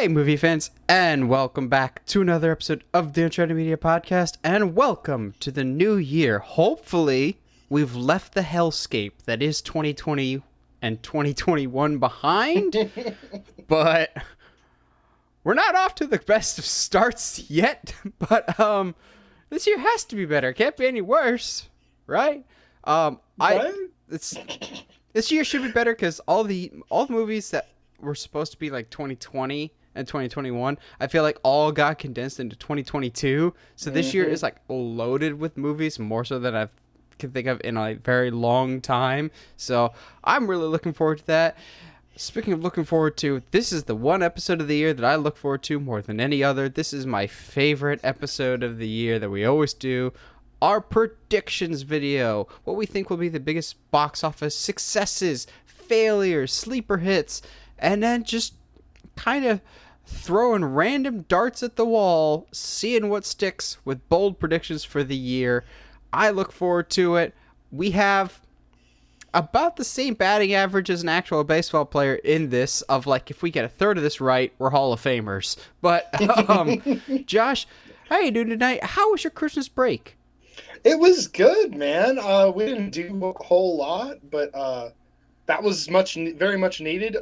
Hey, movie fans, and welcome back to another episode of the Uncharted Media Podcast, and welcome to the new year. Hopefully, we've left the hellscape that is 2020 and 2021 behind, but we're not off to the best of starts yet, but this year has to be better. It can't be any worse, right? This year should be better because all the movies that were supposed to be like 2020 and 2021, I feel like all got condensed into 2022. So this year is like loaded with movies, more so than I can think of in a very long time. So I'm really looking forward to that. Speaking of looking forward to, this is the one episode of the year that I look forward to more than any other. This is my favorite episode of the year that we always do. Our predictions video. What we think will be the biggest box office successes, failures, sleeper hits, and then just kind of throwing random darts at the wall, seeing what sticks with bold predictions for the year. I look forward to it. We have about the same batting average as an actual baseball player in this, of like, if we get a third of this right, we're Hall of Famers. But, Josh, how you doing tonight? How was your Christmas break? It was good, man. We didn't do a whole lot, but that was very much needed.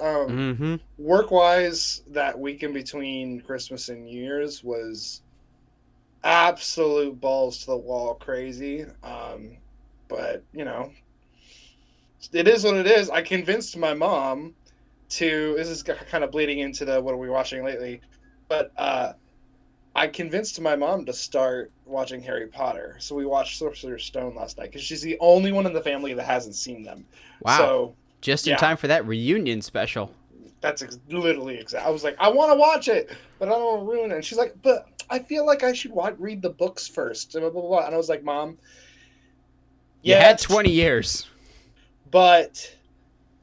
Work-wise, that week in between Christmas and New Year's was absolute balls to the wall crazy. But, you know, it is what it is. I convinced my mom this is kind of bleeding into the what are we watching lately, but I convinced my mom to start watching Harry Potter. So we watched Sorcerer's Stone last night because she's the only one in the family that hasn't seen them. Wow. So, just in time for that reunion special. That's literally exact. I was like, I want to watch it, but I don't want to ruin it. And she's like, but I feel like I should read the books first. And, blah, blah, blah. And I was like, Mom, you had 20 years. But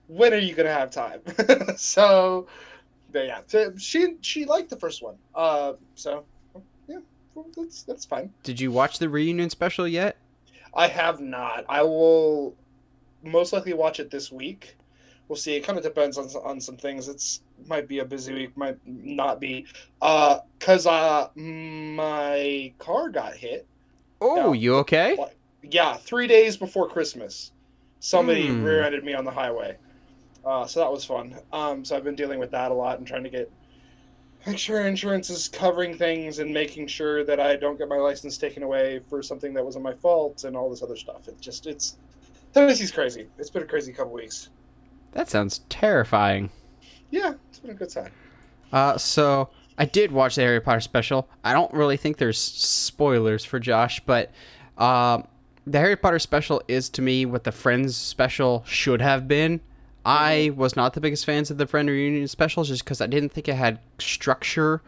when are you going to have time? So, but yeah, she liked the first one. So, yeah, that's fine. Did you watch the reunion special yet? I have not. I will most likely watch it this week. We'll see. It kind of depends on some things. It might be a busy week, might not be. Because my car got hit. Oh, you okay? Yeah, 3 days before Christmas. Somebody rear-ended me on the highway. So that was fun. So I've been dealing with that a lot and trying to make sure insurance is covering things and making sure that I don't get my license taken away for something that wasn't my fault and all this other stuff. Tennessee's crazy. It's been a crazy couple weeks. That sounds terrifying. Yeah, it's been a good time. So I did watch the Harry Potter special. I don't really think there's spoilers for Josh, but the Harry Potter special is to me what the Friends special should have been. I was not the biggest fans of the Friend Reunion specials just because I didn't think it had structure.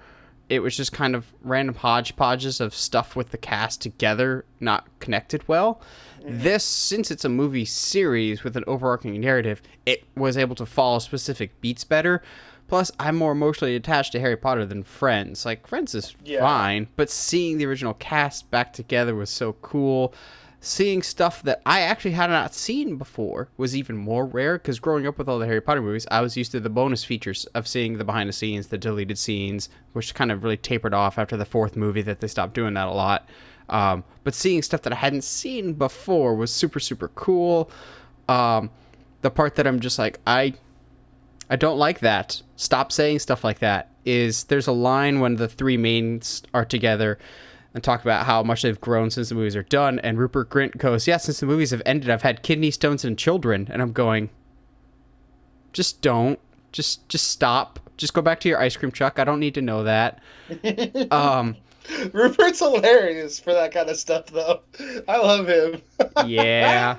It was just kind of random hodgepodges of stuff with the cast together, not connected well. This, since it's a movie series with an overarching narrative, it was able to follow specific beats better. Plus, I'm more emotionally attached to Harry Potter than Friends. Like, Friends is fine, but seeing the original cast back together was so cool. Seeing stuff that I actually had not seen before was even more rare, because growing up with all the Harry Potter movies, I was used to the bonus features of seeing the behind the scenes, the deleted scenes, which kind of really tapered off after the fourth movie that they stopped doing that a lot. But seeing stuff that I hadn't seen before was super, super cool. The part that I'm just like, I don't like that. Stop saying stuff like that. Is there's a line when the three mains are together and talk about how much they've grown since the movies are done, and Rupert Grint goes, yeah, since the movies have ended, I've had kidney stones and children. And I'm going, just don't. Just stop. Just go back to your ice cream truck. I don't need to know that. Rupert's hilarious for that kind of stuff, though. I love him. Yeah.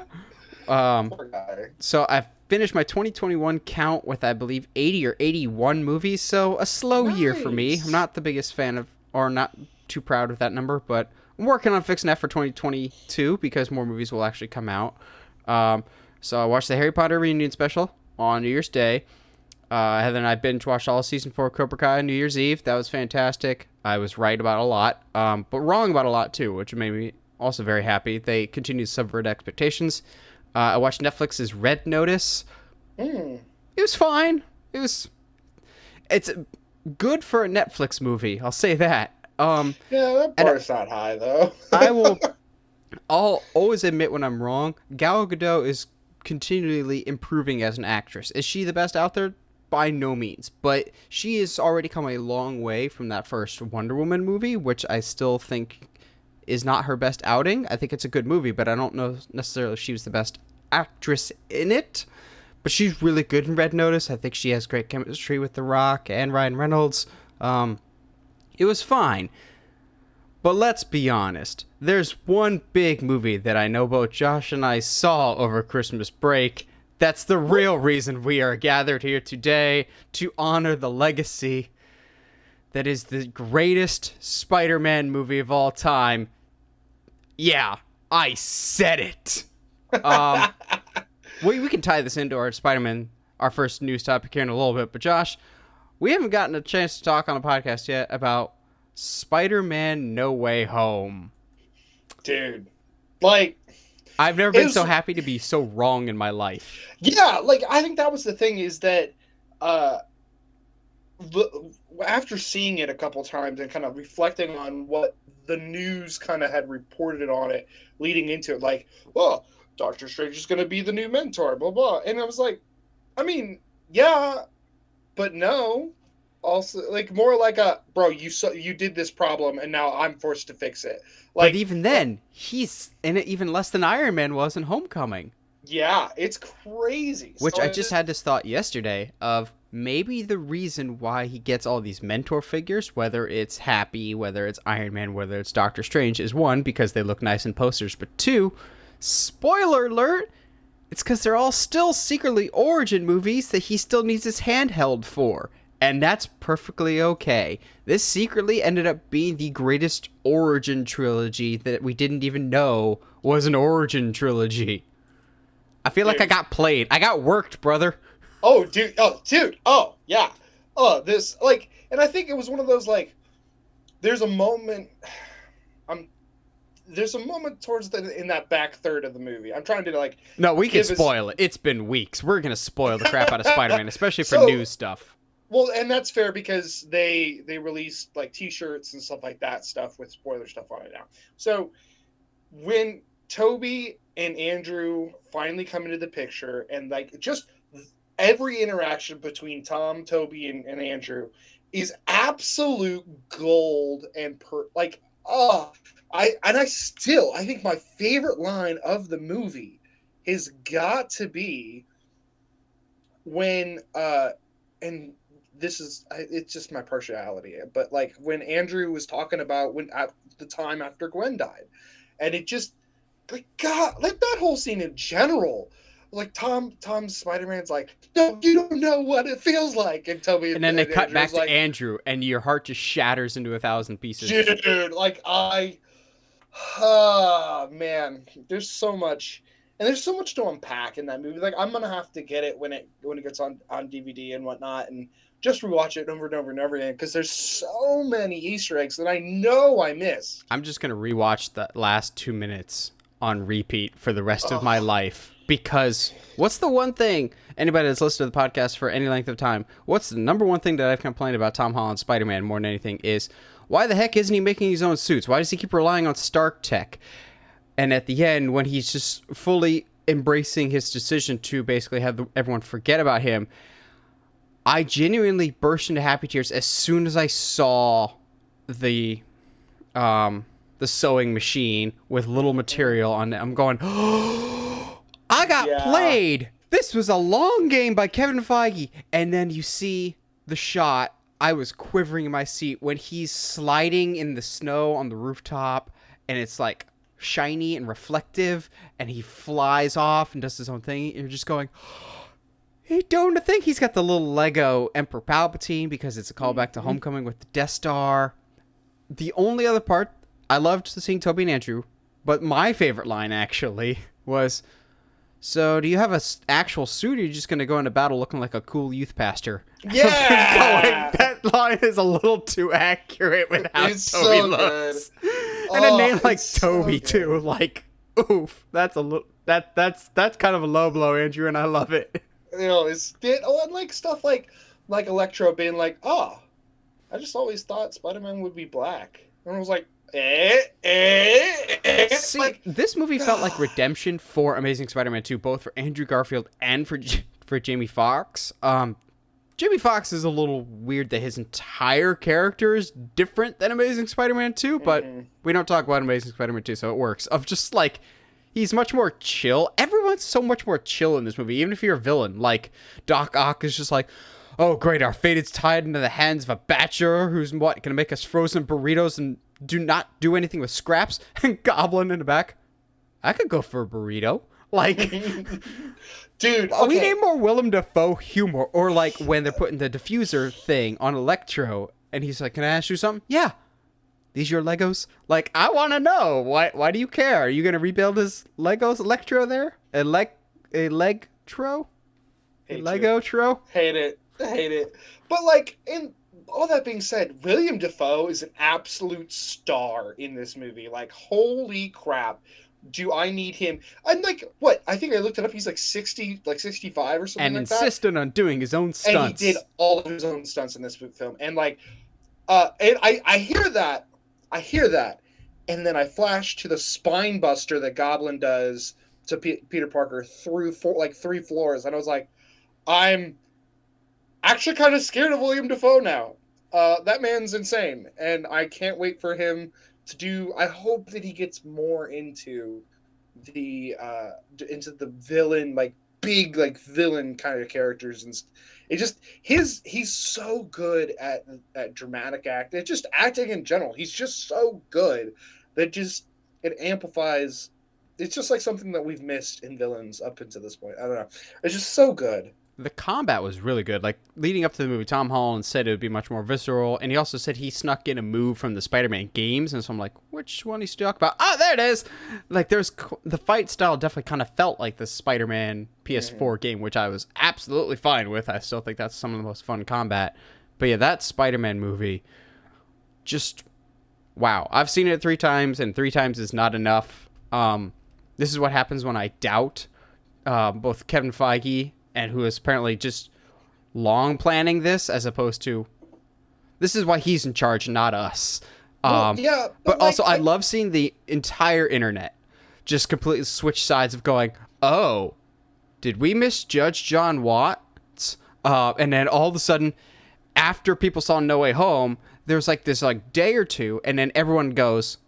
Poor guy. So I finished my 2021 count with, I believe, 80 or 81 movies. So a slow year for me. I'm not the biggest fan of, or not too proud of that number, but I'm working on fixing that for 2022 because more movies will actually come out. So I watched the Harry Potter reunion special on New Year's Day. Heather and I binge watched all of season 4 of Cobra Kai on New Year's Eve. That was fantastic. I was right about a lot, but wrong about a lot too, which made me also very happy. They continue to subvert expectations. I watched Netflix's Red Notice. It was fine. It's good for a Netflix movie. I'll say that. Yeah, that And bar's not high though. I'll always admit when I'm wrong. Gal Gadot is continually improving as an actress. Is she the best out there? By no means, but she has already come a long way from that first Wonder Woman movie, which I still think is not her best outing. I think it's a good movie, but I don't know necessarily if she was the best actress in it. But she's really good in Red Notice. I think she has great chemistry with The Rock and Ryan Reynolds. It was fine. But let's be honest. There's one big movie that I know both Josh and I saw over Christmas break. That's the real reason we are gathered here today, to honor the legacy that is the greatest Spider-Man movie of all time. Yeah, I said it. We can tie this into our Spider-Man, our first news topic here in a little bit. But Josh, we haven't gotten a chance to talk on a podcast yet about Spider-Man No Way Home. Dude, like, I've never been so happy to be so wrong in my life. Yeah, like, I think that was the thing, is that after seeing it a couple times and kind of reflecting on what the news kind of had reported on it leading into it, like, well, Doctor Strange is going to be the new mentor, blah, blah. And I was like, I mean, yeah, but no. Also, like, more like a, bro, you did this problem and now I'm forced to fix it. Like, but even then, he's in it even less than Iron Man was in Homecoming. Yeah, it's crazy. Which I just had this thought yesterday of maybe the reason why he gets all these mentor figures, whether it's Happy, whether it's Iron Man, whether it's Doctor Strange, is one, because they look nice in posters, but two, spoiler alert, it's because they're all still secretly origin movies that he still needs his hand held for. And that's perfectly okay. This secretly ended up being the greatest origin trilogy that we didn't even know was an origin trilogy. I feel like I got played. I got worked, brother. Oh, dude. Oh, dude. Oh, yeah. Oh, this, like, and I think it was one of those, like, there's a moment, there's a moment in that back third of the movie. I'm trying to, like... No, we can spoil it. It's been weeks. We're going to spoil the crap out of Spider-Man, especially for news stuff. Well, and that's fair because they released, like, T-shirts and stuff like that stuff with spoiler stuff on it now. So when Toby and Andrew finally come into the picture, and, like, just every interaction between Tom, Toby, and Andrew is absolute gold and I think my favorite line of the movie has got to be when and this is, it's just my partiality, but, like, when Andrew was talking about when at the time after Gwen died, and it just, like, God, like, that whole scene in general, like, Tom's Spider-Man's like, no, you don't know what it feels like, and Toby and then they cut back to Andrew, and your heart just shatters into 1,000 pieces. Dude, like, man, there's so much. And there's so much to unpack in that movie. Like, I'm gonna have to get it when it gets on DVD and whatnot, and just rewatch it over and over and over again, because there's so many Easter eggs that I know I missed. I'm just gonna rewatch the last 2 minutes on repeat for the rest of my life, because what's the one thing, anybody that's listened to the podcast for any length of time, what's the number one thing that I've complained about Tom Holland's Spider-Man more than anything is, why the heck isn't he making his own suits? Why does he keep relying on Stark tech? And at the end, when he's just fully embracing his decision to basically have everyone forget about him, I genuinely burst into happy tears as soon as I saw the sewing machine with little material on it. I'm going, oh, I got played. This was a long game by Kevin Feige. And then you see the shot. I was quivering in my seat when he's sliding in the snow on the rooftop, and it's like shiny and reflective, and he flies off and does his own thing. You're just going, he don't think he's got the little Lego Emperor Palpatine, because it's a callback to Homecoming with the Death Star. The only other part, I loved seeing Toby and Andrew, but my favorite line actually was, so do you have an actual suit, or are you just going to go into battle looking like a cool youth pastor? Yeah! That line is a little too accurate with how it's Toby so looks. Good. And a name like so Toby too, like, oof, that's a little, that's kind of a low blow, Andrew, and I love it. You know, and like stuff like Electro being like, oh, I just always thought Spider-Man would be black. And I was like, See, like, this movie felt like redemption for Amazing Spider-Man 2, both for Andrew Garfield and for Jamie Foxx. Jamie Foxx is a little weird that his entire character is different than Amazing Spider-Man 2, but we don't talk about Amazing Spider-Man 2, so it works. Of just, like, he's much more chill. Everyone's so much more chill in this movie, even if you're a villain. Like, Doc Ock is just like, oh, great, our fate is tied into the hands of a bachelor who's, what, gonna make us frozen burritos and do not do anything with scraps? And Goblin in the back, I could go for a burrito. Like, dude, we need more Willem Dafoe humor. Or like when they're putting the diffuser thing on Electro, and he's like, "Can I ask you something?" Yeah. These your Legos? Like, I want to know. Why do you care? Are you gonna rebuild his Legos? Electro there? A Legtro? A Lego tro? Hate it. But like, in all that being said, William Dafoe is an absolute star in this movie. Like, holy crap. Do I need him? I'm like, what? I think I looked it up. He's like 60, like 65 or something and like that. And insisted on doing his own stunts. And he did all of his own stunts in this film. And like, and I hear that. And then I flash to the spine buster that Goblin does to Peter Parker through 3 floors. And I was like, I'm actually kind of scared of William Dafoe now. That man's insane. And I can't wait for him to do. I hope that he gets more into the villain, like big, like villain kind of characters. And it just, he's so good at dramatic act. It's just acting in general. He's just so good that just, it amplifies. It's just like something that we've missed in villains up until this point. I don't know. It's just so good. The combat was really good. Like, leading up to the movie, Tom Holland said it would be much more visceral, and he also said he snuck in a move from the Spider-Man games, and so I'm like, which one he's talking about? Oh, there it is! Like, the fight style definitely kind of felt like the Spider-Man PS4 game, which I was absolutely fine with. I still think that's some of the most fun combat. But yeah, that Spider-Man movie, just, wow. I've seen it 3 times, and 3 times is not enough. This is what happens when I doubt both Kevin Feige, and who is apparently just long planning this, as opposed to, this is why he's in charge, not us. Yeah, but like, also, I love seeing the entire internet just completely switch sides of going, oh, did we misjudge John Watts? And then all of a sudden, after people saw No Way Home, there's like this like day or two, and then everyone goes,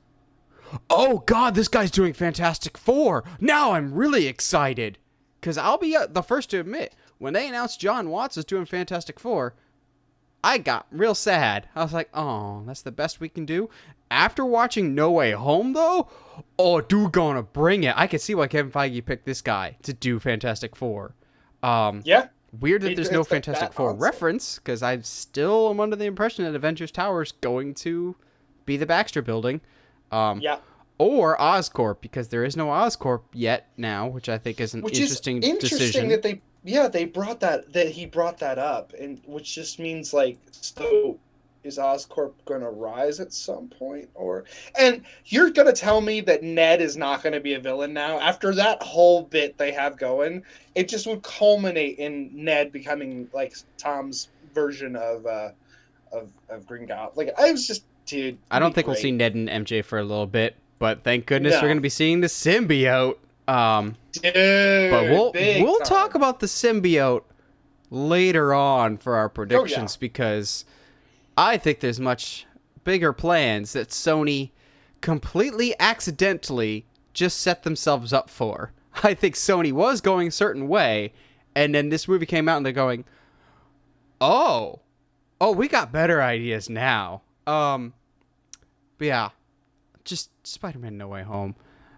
oh God, this guy's doing Fantastic Four. Now I'm really excited. Because I'll be the first to admit, when they announced John Watts was doing Fantastic Four, I got real sad. I was like, oh, that's the best we can do? After watching No Way Home, though, oh, dude, gonna bring it. I can see why Kevin Feige picked this guy to do Fantastic Four. Yeah. Weird that there's no Fantastic Four reference, because I still am under the impression that Avengers Tower is going to be the Baxter Building. Yeah. Or Oscorp, because there is no Oscorp yet now, which I think is an interesting decision. That he brought that up, and which just means like, so is Oscorp going to rise at some point? And you're going to tell me that Ned is not going to be a villain now? After that whole bit they have going, it just would culminate in Ned becoming like Tom's version of Green Goblin. Like, I was just, dude. I don't think we'll see Ned and MJ for a little bit. But thank goodness we're going to be seeing the symbiote. Dude, but we'll talk about the symbiote later on for our predictions, because I think there's much bigger plans that Sony completely accidentally just set themselves up for. I think Sony was going a certain way, and then this movie came out and they're going, oh, we got better ideas now. But yeah. Just Spider-Man No Way Home.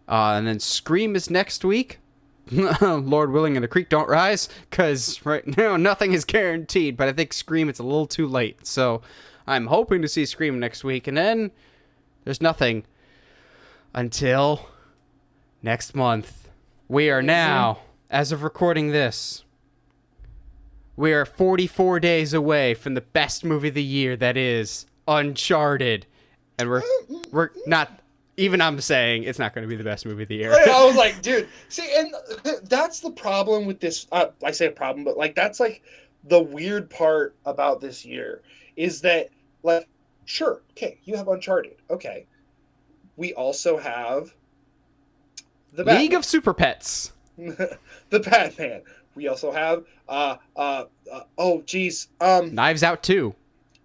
And then Scream is next week. Lord willing and the creek don't rise, because right now nothing is guaranteed, but I think Scream, it's a little too late. So I'm hoping to see Scream next week, and then there's nothing until next month. We are now, as of recording this, we are 44 days away from the best movie of the year, that is Uncharted. And we're not, even I'm saying it's not going to be the best movie of the year. I was like, dude, see, and that's the problem with this. I say a problem, but like, that's like the weird part about this year, is that Like, sure, okay, you have Uncharted. Okay. We also have the League Batman. of Super Pets. The Batman. We also have oh geez. Knives Out 2.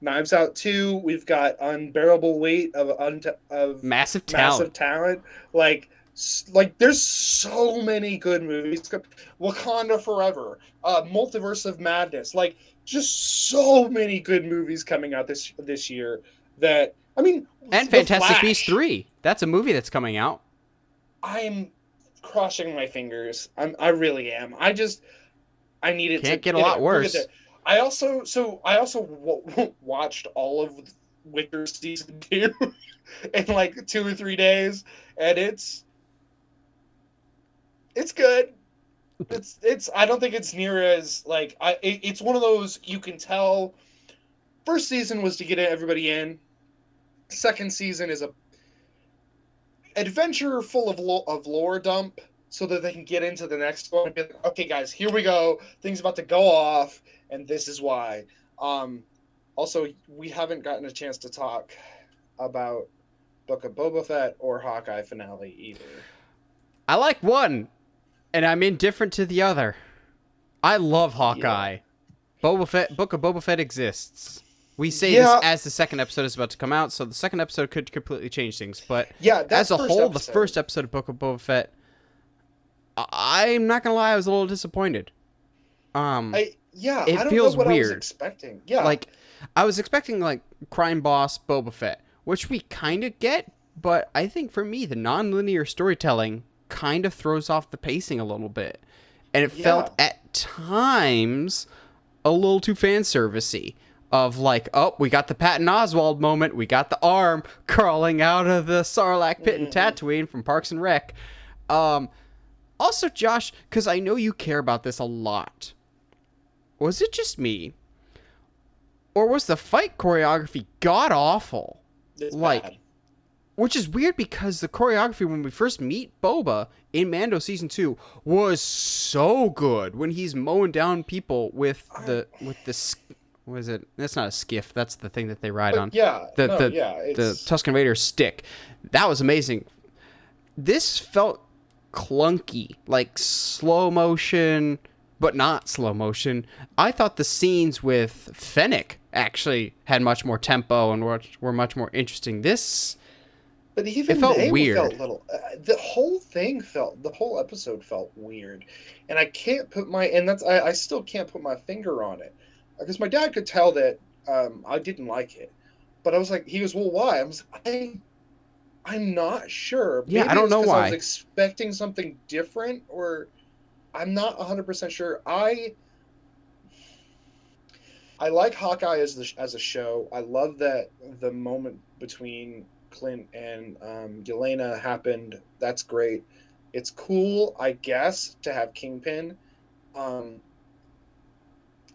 Knives Out 2. We've got Unbearable Weight of Massive Massive talent. Talent. There's so many good movies. Wakanda Forever, Multiverse of Madness. Like, just so many good movies coming out this year. That, I mean, And The Fantastic Beasts Flash. 3. That's a movie that's coming out. I'm crossing my fingers. I really am. I need it to Can't get a lot we'll get there. worse. I also watched all of Witcher season 2 in like 2 or 3 days, and it's good. It's I don't think it's near as like it's one of those you can tell. First season was to get everybody in. Second season is a adventure full of lore dump so that they can get into the next one and be like, okay, guys, here we go. Things about to go off, and this is why. Also, we haven't gotten a chance to talk about Book of Boba Fett or Hawkeye finale either. I like one, and I'm indifferent to the other. I love Hawkeye. Yeah. Boba Fett, Book of Boba Fett exists. We say Yeah. this as the second episode is about to come out, so the second episode could completely change things. But Yeah, that as a first whole, episode- the first episode of Book of Boba Fett, I'm not gonna lie, I was a little disappointed. I It don't feels know what I was weird. expecting. Yeah, Like, I was expecting like crime boss Boba Fett, which we kind of get, but I think for me the non-linear storytelling kind of throws off the pacing a little bit, and it felt at times a little too fan servicey. Of like, oh, we got the Patton Oswalt moment, we got the arm crawling out of the Sarlacc pit in Tatooine from Parks and Rec. Also, Josh, because I know you care about this a lot. Was it just me? Or was the fight choreography god awful? it's like, bad. which is weird because the choreography when we first meet Boba in Mando season 2 was so good when he's mowing down people with the what is it? That's not a skiff. That's the thing that they ride on. The Tusken Raider stick. That was amazing. This felt clunky, like slow motion, but not slow motion. I thought the scenes with Fennec actually had much more tempo and were much more interesting. But even it felt they weird. felt little. The whole episode felt weird, and I still can't put my finger on it, because my dad could tell that I didn't like it, but I was like, he goes, well, why? I'm not sure. Yeah, Maybe I don't it's know 'cause why. I was expecting something different, or I'm not 100% sure. I like Hawkeye as a show. I love that the moment between Clint and Yelena happened. That's great. It's cool, I guess, to have Kingpin.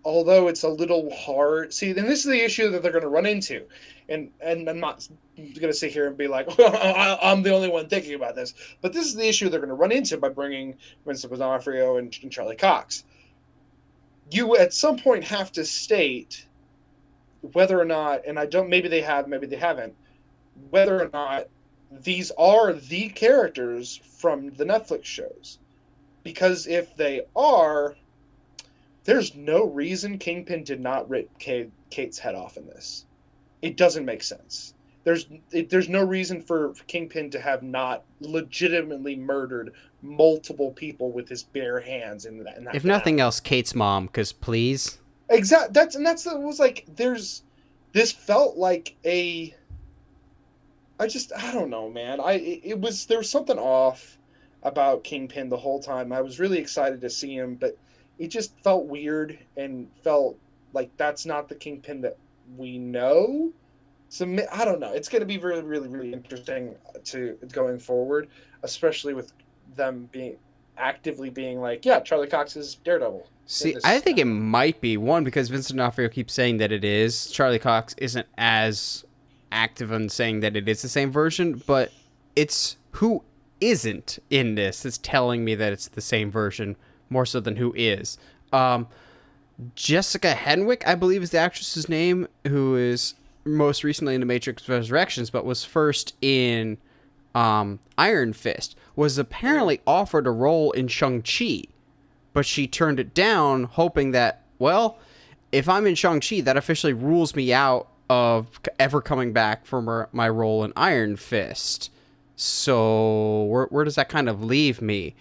Although it's a little hard. See, and this is the issue that they're going to run into. And I'm not going to sit here and be like, I'm the only one thinking about this. But this is the issue they're going to run into by bringing Vincent D'Onofrio and Charlie Cox. You at some point have to state whether or not, and I don't, maybe they have, maybe they haven't, whether or not these are the characters from the Netflix shows. Because if they are, there's no reason Kingpin did not rip Kate's head off in this. It doesn't make sense. There's no reason for Kingpin to have not legitimately murdered multiple people with his bare hands in that. If nothing else, Kate's mom, because please. Exactly. It was like this felt like I don't know, man. There was something off about Kingpin the whole time. I was really excited to see him, but it just felt weird and felt like that's not the Kingpin that we know. So I don't know. It's going to be really, really, really interesting to going forward, especially with them actively being like, yeah, Charlie Cox is Daredevil. See, I think it might be one because Vincent D'Onofrio keeps saying that it is. Charlie Cox isn't as active in saying that it is the same version, but it's who isn't in this that's telling me that it's the same version more so than who is. Jessica Henwick, I believe, is the actress's name, who is most recently in The Matrix Resurrections, but was first in Iron Fist, was apparently offered a role in Shang-Chi, but she turned it down, hoping that, well, if I'm in Shang-Chi, that officially rules me out of ever coming back for my role in Iron Fist. So where does that kind of leave me?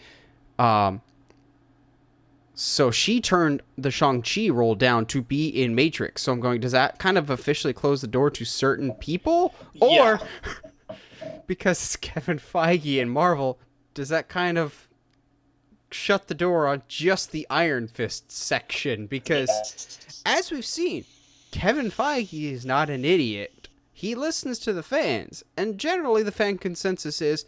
So she turned the Shang-Chi role down to be in Matrix. So I'm going, does that kind of officially close the door to certain people? Or, because it's Kevin Feige and Marvel, does that kind of shut the door on just the Iron Fist section? Because, as we've seen, Kevin Feige is not an idiot. He listens to the fans. And generally the fan consensus is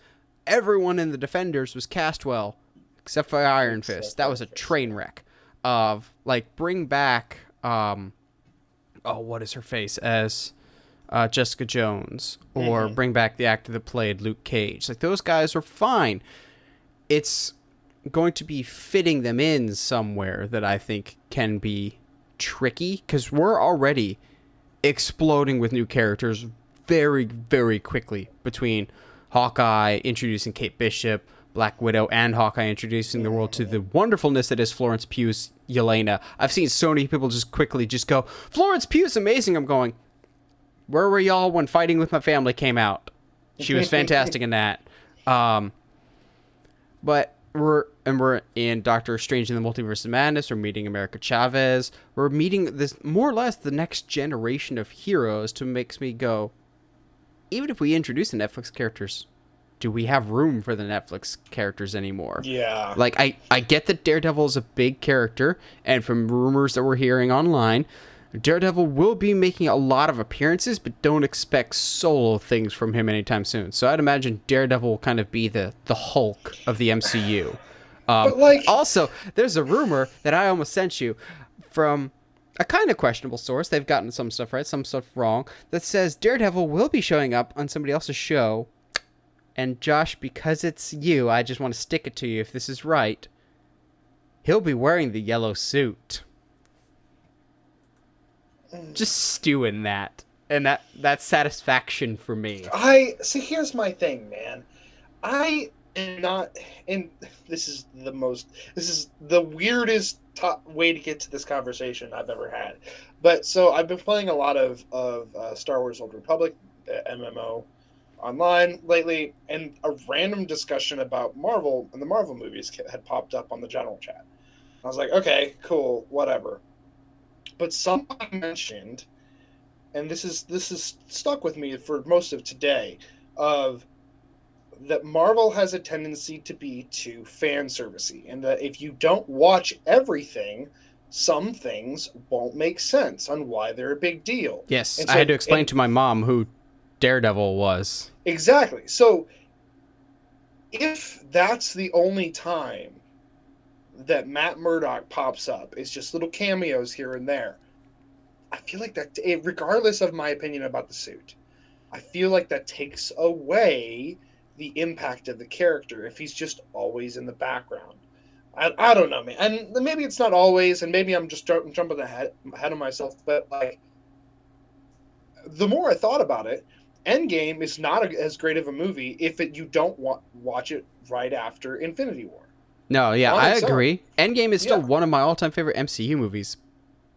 everyone in the Defenders was cast well. Except for Iron Fist. That was a train wreck of, like, bring back, what is her face, as Jessica Jones. Or bring back the actor that played Luke Cage. Like, those guys were fine. It's going to be fitting them in somewhere that I think can be tricky. Because we're already exploding with new characters very, very quickly. Between Hawkeye, introducing Kate Bishop, Black Widow, and Hawkeye, introducing the world to the wonderfulness that is Florence Pugh's Yelena. I've seen so many people just quickly just go, Florence Pugh's amazing. I'm going, where were y'all when Fighting With My Family came out? She was fantastic in that. But we're in Doctor Strange in the Multiverse of Madness. We're meeting America Chavez. We're meeting this more or less the next generation of heroes to makes me go, even if we introduce the Netflix characters, do we have room for the Netflix characters anymore? Yeah. Like, I get that Daredevil is a big character, and from rumors that we're hearing online, Daredevil will be making a lot of appearances, but don't expect solo things from him anytime soon. So I'd imagine Daredevil will kind of be the Hulk of the MCU. Also, there's a rumor that I almost sent you from a kind of questionable source. They've gotten some stuff right, some stuff wrong, that says Daredevil will be showing up on somebody else's show. And Josh, because it's you, I just want to stick it to you if this is right. He'll be wearing the yellow suit. Just stew in that. And that's satisfaction for me. Here's my thing, man. I am not, and this is the weirdest way to get to this conversation I've ever had. But so I've been playing a lot of Star Wars Old Republic, MMO, online lately, and a random discussion about Marvel and the Marvel movies had popped up on the general chat. I was like, okay, cool, whatever. But someone mentioned, and this is stuck with me for most of today, of that Marvel has a tendency to be too fan servicey, and that if you don't watch everything, some things won't make sense on why they're a big deal. Yes, I had to explain to my mom who Daredevil was. Exactly. So if that's the only time that Matt Murdock pops up, it's just little cameos here and there, I feel like that, regardless of my opinion about the suit, I feel like that takes away the impact of the character if he's just always in the background. I don't know, man. And maybe it's not always, and maybe I'm just jumping ahead of myself, but like, the more I thought about it, Endgame is not as great of a movie if you don't watch it right after Infinity War. No, yeah, I agree. Endgame is still one of my all-time favorite MCU movies,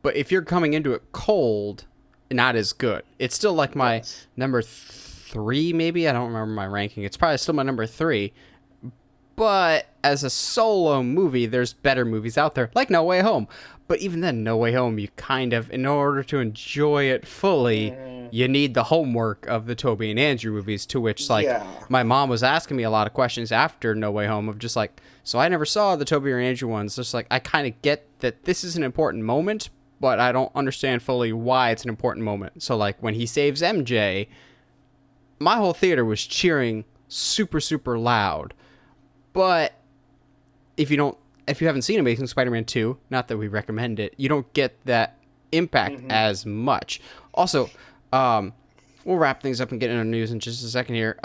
but if you're coming into it cold, not as good. It's still like my number 3, maybe? I don't remember my ranking. It's probably still my number 3. But as a solo movie, there's better movies out there, like No Way Home. But even then, No Way Home, you kind of, in order to enjoy it fully, you need the homework of the Tobey and Andrew movies, to which, like, my mom was asking me a lot of questions after No Way Home of just like, so I never saw the Tobey or Andrew ones. Just like, I kind of get that this is an important moment, but I don't understand fully why it's an important moment. So, like, when he saves MJ, my whole theater was cheering super, super loud. But if you haven't seen Amazing Spider-Man 2, not that we recommend it, you don't get that impact as much. Also, we'll wrap things up and get into news in just a second here.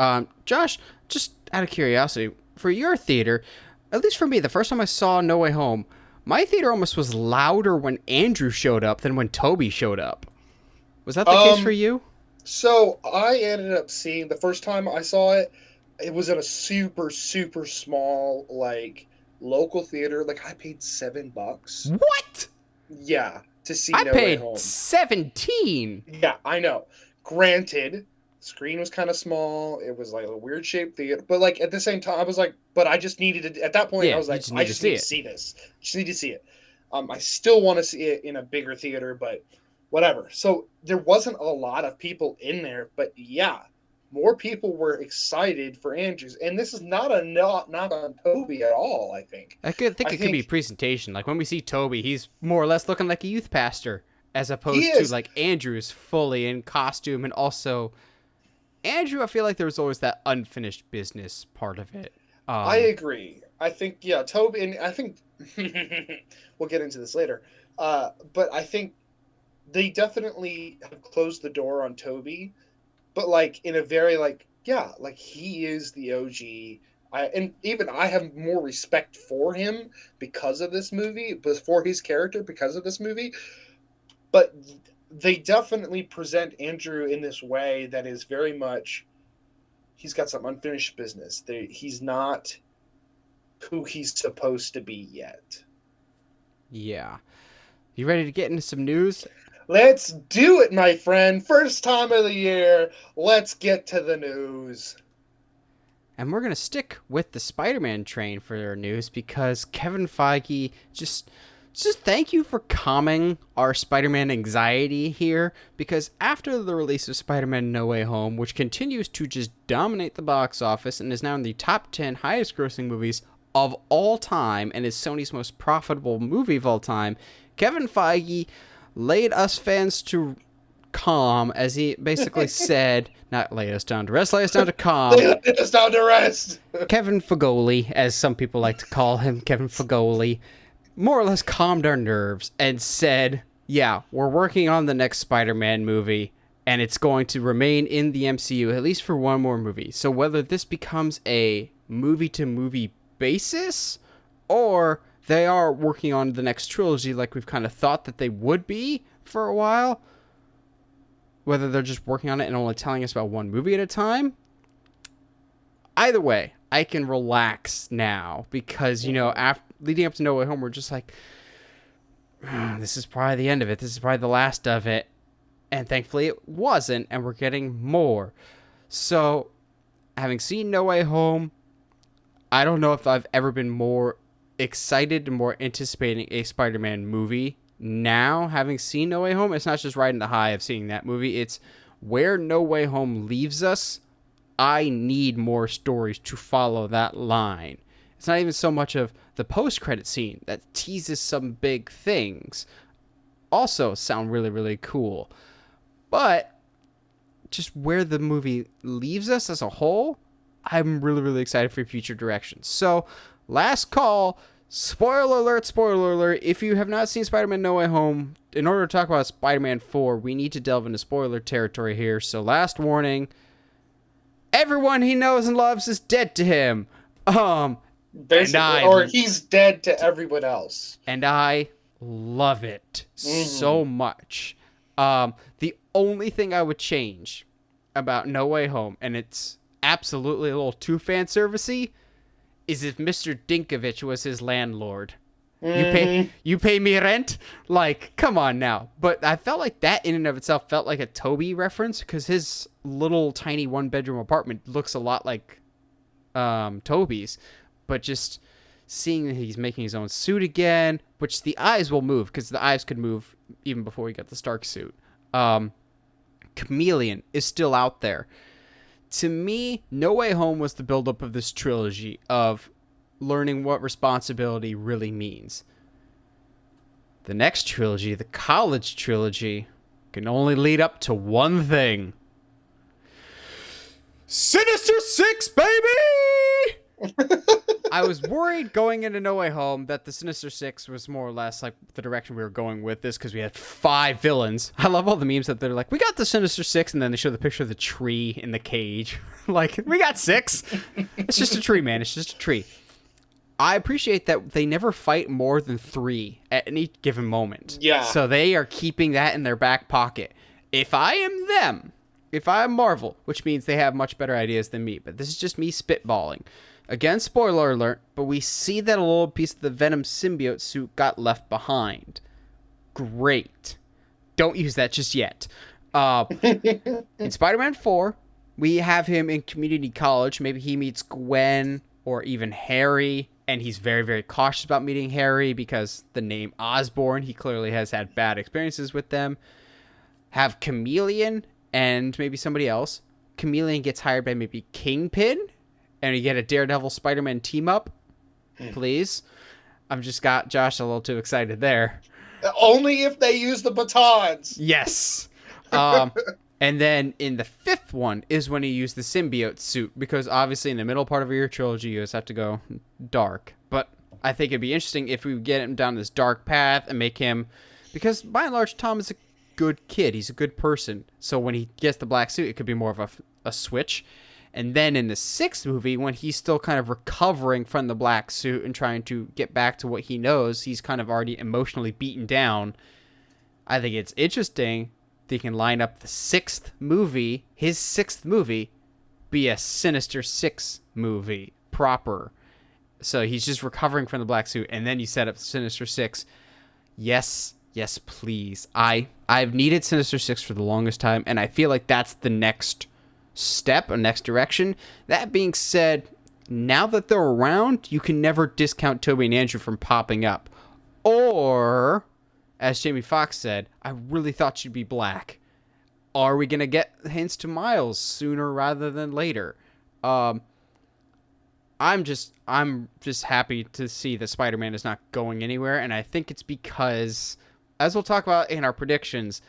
Josh, just out of curiosity, for your theater, at least for me, the first time I saw No Way Home, my theater almost was louder when Andrew showed up than when Tobey showed up. Was that the case for you? So I ended up seeing the first time I saw it. It was in a super super small like local theater. Like I paid $7. What? Yeah, to see I No Way paid Home. 17. Yeah, I know. Granted, screen was kind of small. It was like a weird shaped theater, but like at the same time, I was like, but I just needed to. At that point, I Yeah, was you like, just I need to just need see to it. see this. Just need to see it. I still want to see it in a bigger theater, but whatever. So there wasn't a lot of people in there, but yeah, more people were excited for Andrews, and this is not a knock on Toby at all. I think I it could be think presentation. Like when we see Toby, he's more or less looking like a youth pastor, as he opposed to is. like Andrew's fully in costume, and also Andrew. I feel like there was always that unfinished business part of it. I Um, agree. I think yeah, Toby, and I think we'll get into this later. But I think they definitely have closed the door on Toby, but like in a very like yeah, like he is the OG. And even I have more respect for him because of this movie, but for his character because of this movie. But they definitely present Andrew in this way that is very much he's got some unfinished business. He's not who he's supposed to be yet. yeah. You ready to get into some news? Let's do it, my friend. First time of the year. Let's get to the news. And we're gonna stick with the Spider-Man train for our news because Kevin Feige just thank you for calming our Spider-Man anxiety here, because after the release of Spider-Man No Way Home, which continues to just dominate the box office and is now in the top 10 highest grossing movies of all time and is Sony's most profitable movie of all time, Kevin Feige laid us fans to calm, as he basically said, not lay us down to rest, lay us down to calm. They let us down to rest. Kevin Fagoli, as some people like to call him, Kevin Fagoli, more or less calmed our nerves and said, yeah, we're working on the next Spider-Man movie, and it's going to remain in the MCU, at least for one more movie. So whether this becomes a movie-to-movie basis, or they are working on the next trilogy like we've kind of thought that they would be for a while, whether they're just working on it and only telling us about one movie at a time, either way, I can relax now because, leading up to No Way Home, we're just like, this is probably the end of it. This is probably the last of it. And thankfully it wasn't, and we're getting more. So, having seen No Way Home, I don't know if I've ever been more excited and more anticipating a Spider-Man movie. Now, having seen No Way Home, it's not just riding the high of seeing that movie. It's where No Way Home leaves us. I need more stories to follow that line. It's not even so much of the post-credit scene that teases some big things. Also sound really, really cool. But just where the movie leaves us as a whole, I'm really, really excited for future directions. So, last call. Spoiler alert, spoiler alert. If you have not seen Spider-Man No Way Home, in order to talk about Spider-Man 4, we need to delve into spoiler territory here. So, last warning. Everyone he knows and loves is dead to him. Basically, or he's dead to everyone else. And I love it so much. The only thing I would change about No Way Home, and it's absolutely a little too fan servicey, is if Mr. Dinkovich was his landlord. You pay me rent? Like, come on now. But I felt like that in and of itself felt like a Toby reference, because his little tiny one-bedroom apartment looks a lot like Toby's. But just seeing that he's making his own suit again, which the eyes will move, because the eyes could move even before he got the Stark suit. Chameleon is still out there. To me, No Way Home was the buildup of this trilogy of learning what responsibility really means. The next trilogy, the college trilogy, can only lead up to one thing. Sinister Six, baby! I was worried going into No Way Home that the Sinister Six was more or less like the direction we were going with this, because we had 5 villains. I love all the memes that they're like, we got the Sinister Six, and then they show the picture of the tree in the cage. Like, we got 6. It's just a tree, man. It's just a tree. I appreciate that they never fight more than 3 at any given moment. Yeah. So they are keeping that in their back pocket. If I am them, if I'm Marvel, which means they have much better ideas than me, but this is just me spitballing. Again, spoiler alert, but we see that a little piece of the Venom symbiote suit got left behind. Great. Don't use that just yet. In Spider-Man 4, we have him in community college. Maybe he meets Gwen or even Harry, and he's very, very cautious about meeting Harry because the name Osborn, he clearly has had bad experiences with them. Have Chameleon and maybe somebody else. Chameleon gets hired by maybe Kingpin, and you get a Daredevil Spider-Man team up. Please. I've just got Josh a little too excited there. Only if they use the batons. Yes. And then in the 5th one is when you use the symbiote suit, because obviously in the middle part of your trilogy, you just have to go dark. But I think it'd be interesting if we get him down this dark path and make him, because by and large, Tom is a good kid. He's a good person. So when he gets the black suit, it could be more of a switch. And then in the 6th movie, when he's still kind of recovering from the black suit and trying to get back to what he knows, he's kind of already emotionally beaten down. I think it's interesting that he can line up the 6th movie, his 6th movie, be a Sinister Six movie proper. So he's just recovering from the black suit, and then you set up Sinister Six. Yes, please. I've needed Sinister Six for the longest time, and I feel like that's the next step, a next direction. That being said, now that they're around, you can never discount Tobey and Andrew from popping up. Or, as Jamie Foxx said, I really thought she'd be black. Are we gonna get hints to Miles sooner rather than later? I'm just happy to see that Spider-Man is not going anywhere, and I think it's because, as we'll talk about in our predictions,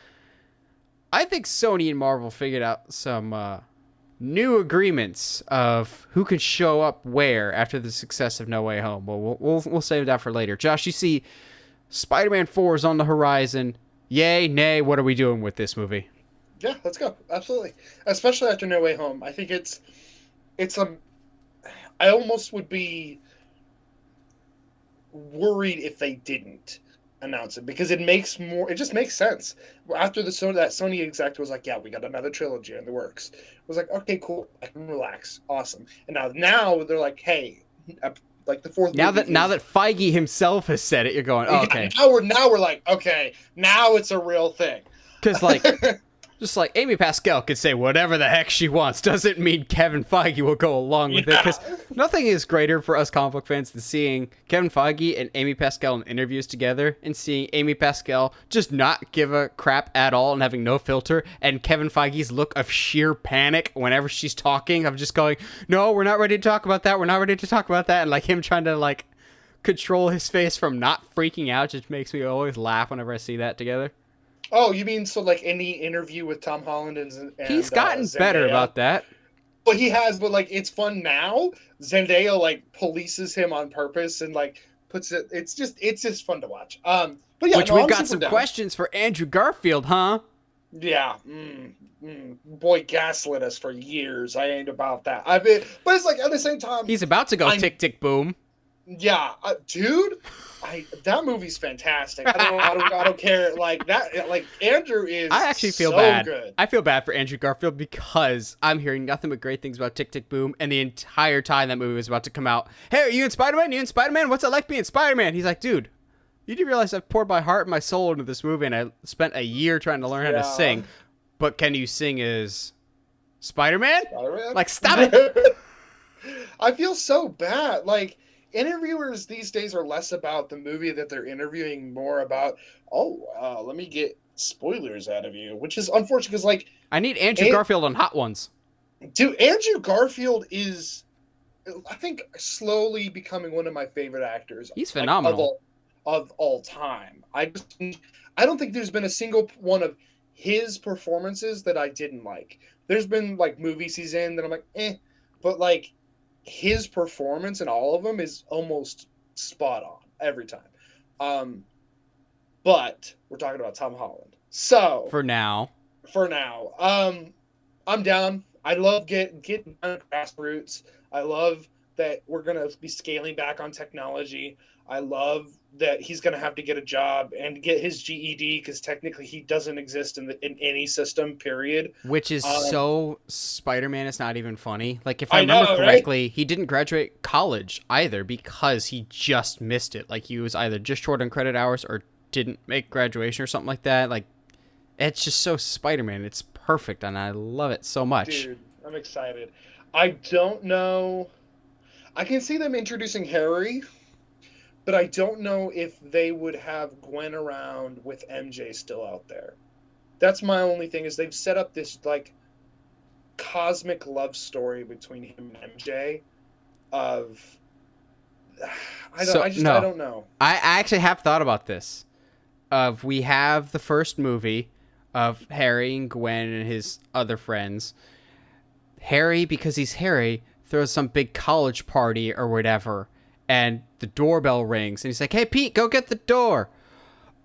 I think Sony and Marvel figured out some new agreements of who can show up where after the success of No Way Home. Well, we'll save that for later. Josh, you see Spider-Man 4 is on the horizon. Yay, nay, what are we doing with this movie? Yeah, let's go. Absolutely. Especially after No Way Home. I think I almost would be worried if they didn't announce it, because it just makes sense. After that Sony exec was like, yeah, we got another trilogy in the works. It was like, okay, cool, I can relax, awesome. And now they're like, hey, like the 4th now that Feige himself has said it, you're going, oh, okay. Now we're like, okay, now it's a real thing. Because just like Amy Pascal could say whatever the heck she wants, doesn't mean Kevin Feige will go along with it. Because nothing is greater for us comic book fans than seeing Kevin Feige and Amy Pascal in interviews together, and seeing Amy Pascal just not give a crap at all and having no filter, and Kevin Feige's look of sheer panic whenever she's talking, of just going, no, we're not ready to talk about that, and like him trying to like control his face from not freaking out just makes me always laugh whenever I see that together. Oh, you mean so like any interview with Tom Holland and he's gotten better about that. But he has, but like it's fun now. Zendaya like polices him on purpose and like puts it. It's just fun to watch. But yeah, which we've got some questions for Andrew Garfield, huh? Yeah. Boy, gaslit us for years. I ain't about that. But it's like at the same time, he's about to go tick tick boom. Yeah, dude. That movie's fantastic. I don't care. Like that. Like Andrew is. I actually feel so bad. Good. I feel bad for Andrew Garfield because I'm hearing nothing but great things about Tick Tick Boom, and the entire time that movie was about to come out, hey, are you in Spider-Man? You in Spider-Man? What's it like being Spider-Man? He's like, dude, you do realize I've poured my heart and my soul into this movie, and I spent a year trying to learn how to sing. But can you sing as Spider-Man? Like, stop it. I feel so bad. Like. Interviewers these days are less about the movie that they're interviewing, more about, let me get spoilers out of you, which is unfortunate because, like... I need Andrew Garfield on Hot Ones. Dude, Andrew Garfield is, I think, slowly becoming one of my favorite actors. He's phenomenal. Of all time. I don't think there's been a single one of his performances that I didn't like. There's been, like, movies he's in that I'm like, but, like... his performance in all of them is almost spot on every time. But we're talking about Tom Holland. So for now, I'm down. I love getting down to grassroots. I love that we're going to be scaling back on technology. I love that he's going to have to get a job and get his GED because technically he doesn't exist in any system, period. Which is so Spider-Man. It's not even funny. Like, if I I remember know, correctly, right? he didn't graduate college either because he just missed it. Like, he was either just short on credit hours or didn't make graduation or something like that. Like, it's just so Spider-Man. It's perfect, and I love it so much. Dude, I'm excited. I don't know. I can see them introducing Harry, but I don't know if they would have Gwen around with MJ still out there. That's my only thing, is they've set up this like cosmic love story between him and MJ of I don't know. I actually have thought about this. We have the first movie of Harry and Gwen and his other friends. Harry, because he's Harry, throws some big college party or whatever, and the doorbell rings, and he's like, "Hey, Pete, go get the door."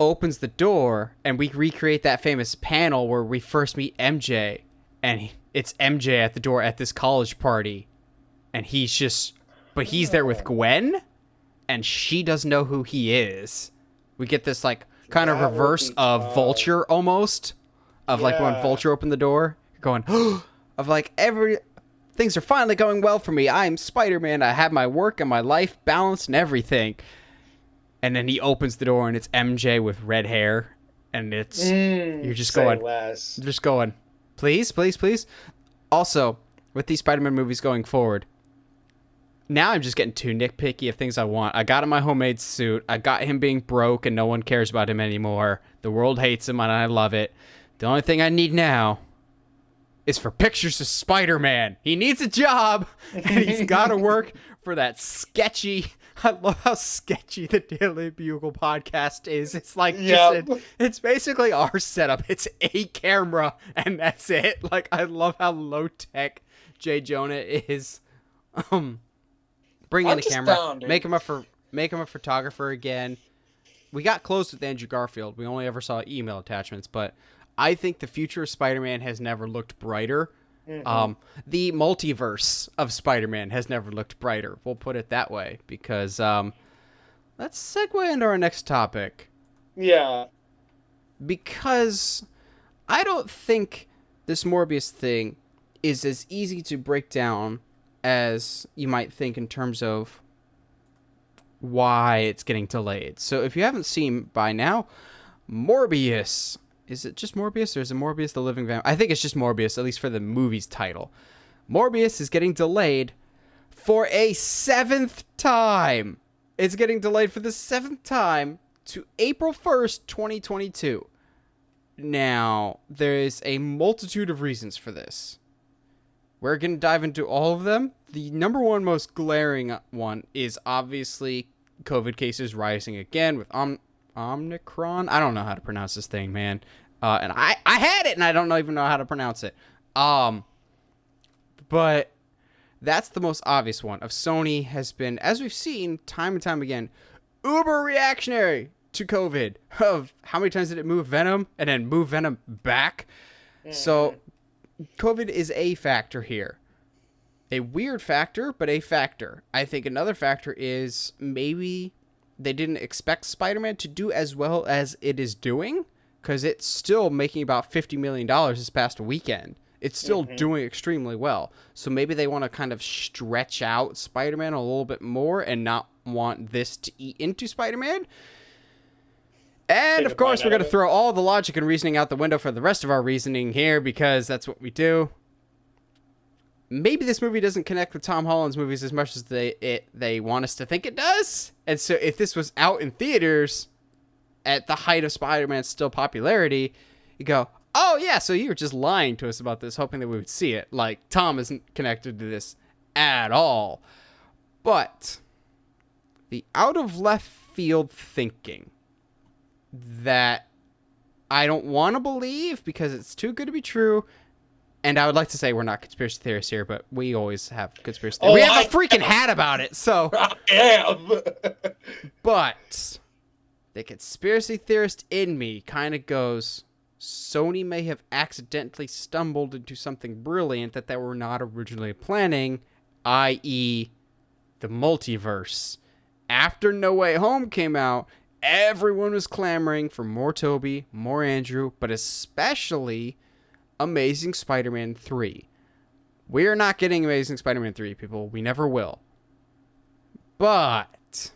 Opens the door, and we recreate that famous panel where we first meet MJ, and it's MJ at the door at this college party, and he's there with Gwen, and she doesn't know who he is. We get this like kind of reverse of Vulture almost, of like when Vulture opened the door, going, of like things are finally going well for me. I'm Spider-Man. I have my work and my life balanced and everything. And then he opens the door and it's MJ with red hair, and it's you're just going, please, please, please. Also, with these Spider-Man movies going forward, now I'm just getting too nitpicky of things I want. I got him my homemade suit. I got him being broke and no one cares about him anymore. The world hates him and I love it. The only thing I need now is for pictures of Spider-Man. He needs a job, and he's got to work for that sketchy... I love how sketchy the Daily Bugle podcast is. It's like, it's basically our setup. It's a camera, and that's it. Like, I love how low-tech Jay Jonah is. Bring in the camera. Make him a photographer again. We got close with Andrew Garfield. We only ever saw email attachments, but I think the future of Spider-Man has never looked brighter. Mm-hmm. The multiverse of Spider-Man has never looked brighter. We'll put it that way, because let's segue into our next topic. Yeah. Because I don't think this Morbius thing is as easy to break down as you might think in terms of why it's getting delayed. So if you haven't seen by now, Morbius... Is it just Morbius, or is it Morbius the Living Vampire? I think it's just Morbius, at least for the movie's title. Morbius is getting delayed for a 7th time. It's getting delayed for the 7th time to April 1st, 2022. Now, there is a multitude of reasons for this. We're going to dive into all of them. The number one most glaring one is obviously COVID cases rising again with Omicron. I don't know how to pronounce this thing, man. And I had it, and I don't even know how to pronounce it. But that's the most obvious one. Of Sony has been, as we've seen time and time again, uber reactionary to COVID. Of how many times did it move Venom and then move Venom back? Mm. So COVID is a factor here. A weird factor, but a factor. I think another factor is maybe they didn't expect Spider-Man to do as well as it is doing, because it's still making about $50 million this past weekend. It's still doing extremely well. So maybe they want to kind of stretch out Spider-Man a little bit more and not want this to eat into Spider-Man. And, of course, we're going to throw all the logic and reasoning out the window for the rest of our reasoning here, because that's what we do. Maybe this movie doesn't connect with Tom Holland's movies as much as they want us to think it does. And so if this was out in theaters at the height of Spider-Man's still popularity, you go, oh yeah, so you were just lying to us about this, hoping that we would see it. Like, Tom isn't connected to this at all. But the out of left field thinking that I don't want to believe because it's too good to be true. And I would like to say we're not conspiracy theorists here, but we always have conspiracy theories. We have a freaking hat about it, so. I am. But the conspiracy theorist in me kind of goes, Sony may have accidentally stumbled into something brilliant that they were not originally planning, i.e. the multiverse. After No Way Home came out, everyone was clamoring for more Tobey, more Andrew, but especially Amazing Spider-Man 3. We're not getting Amazing Spider-Man 3, people. We never will. But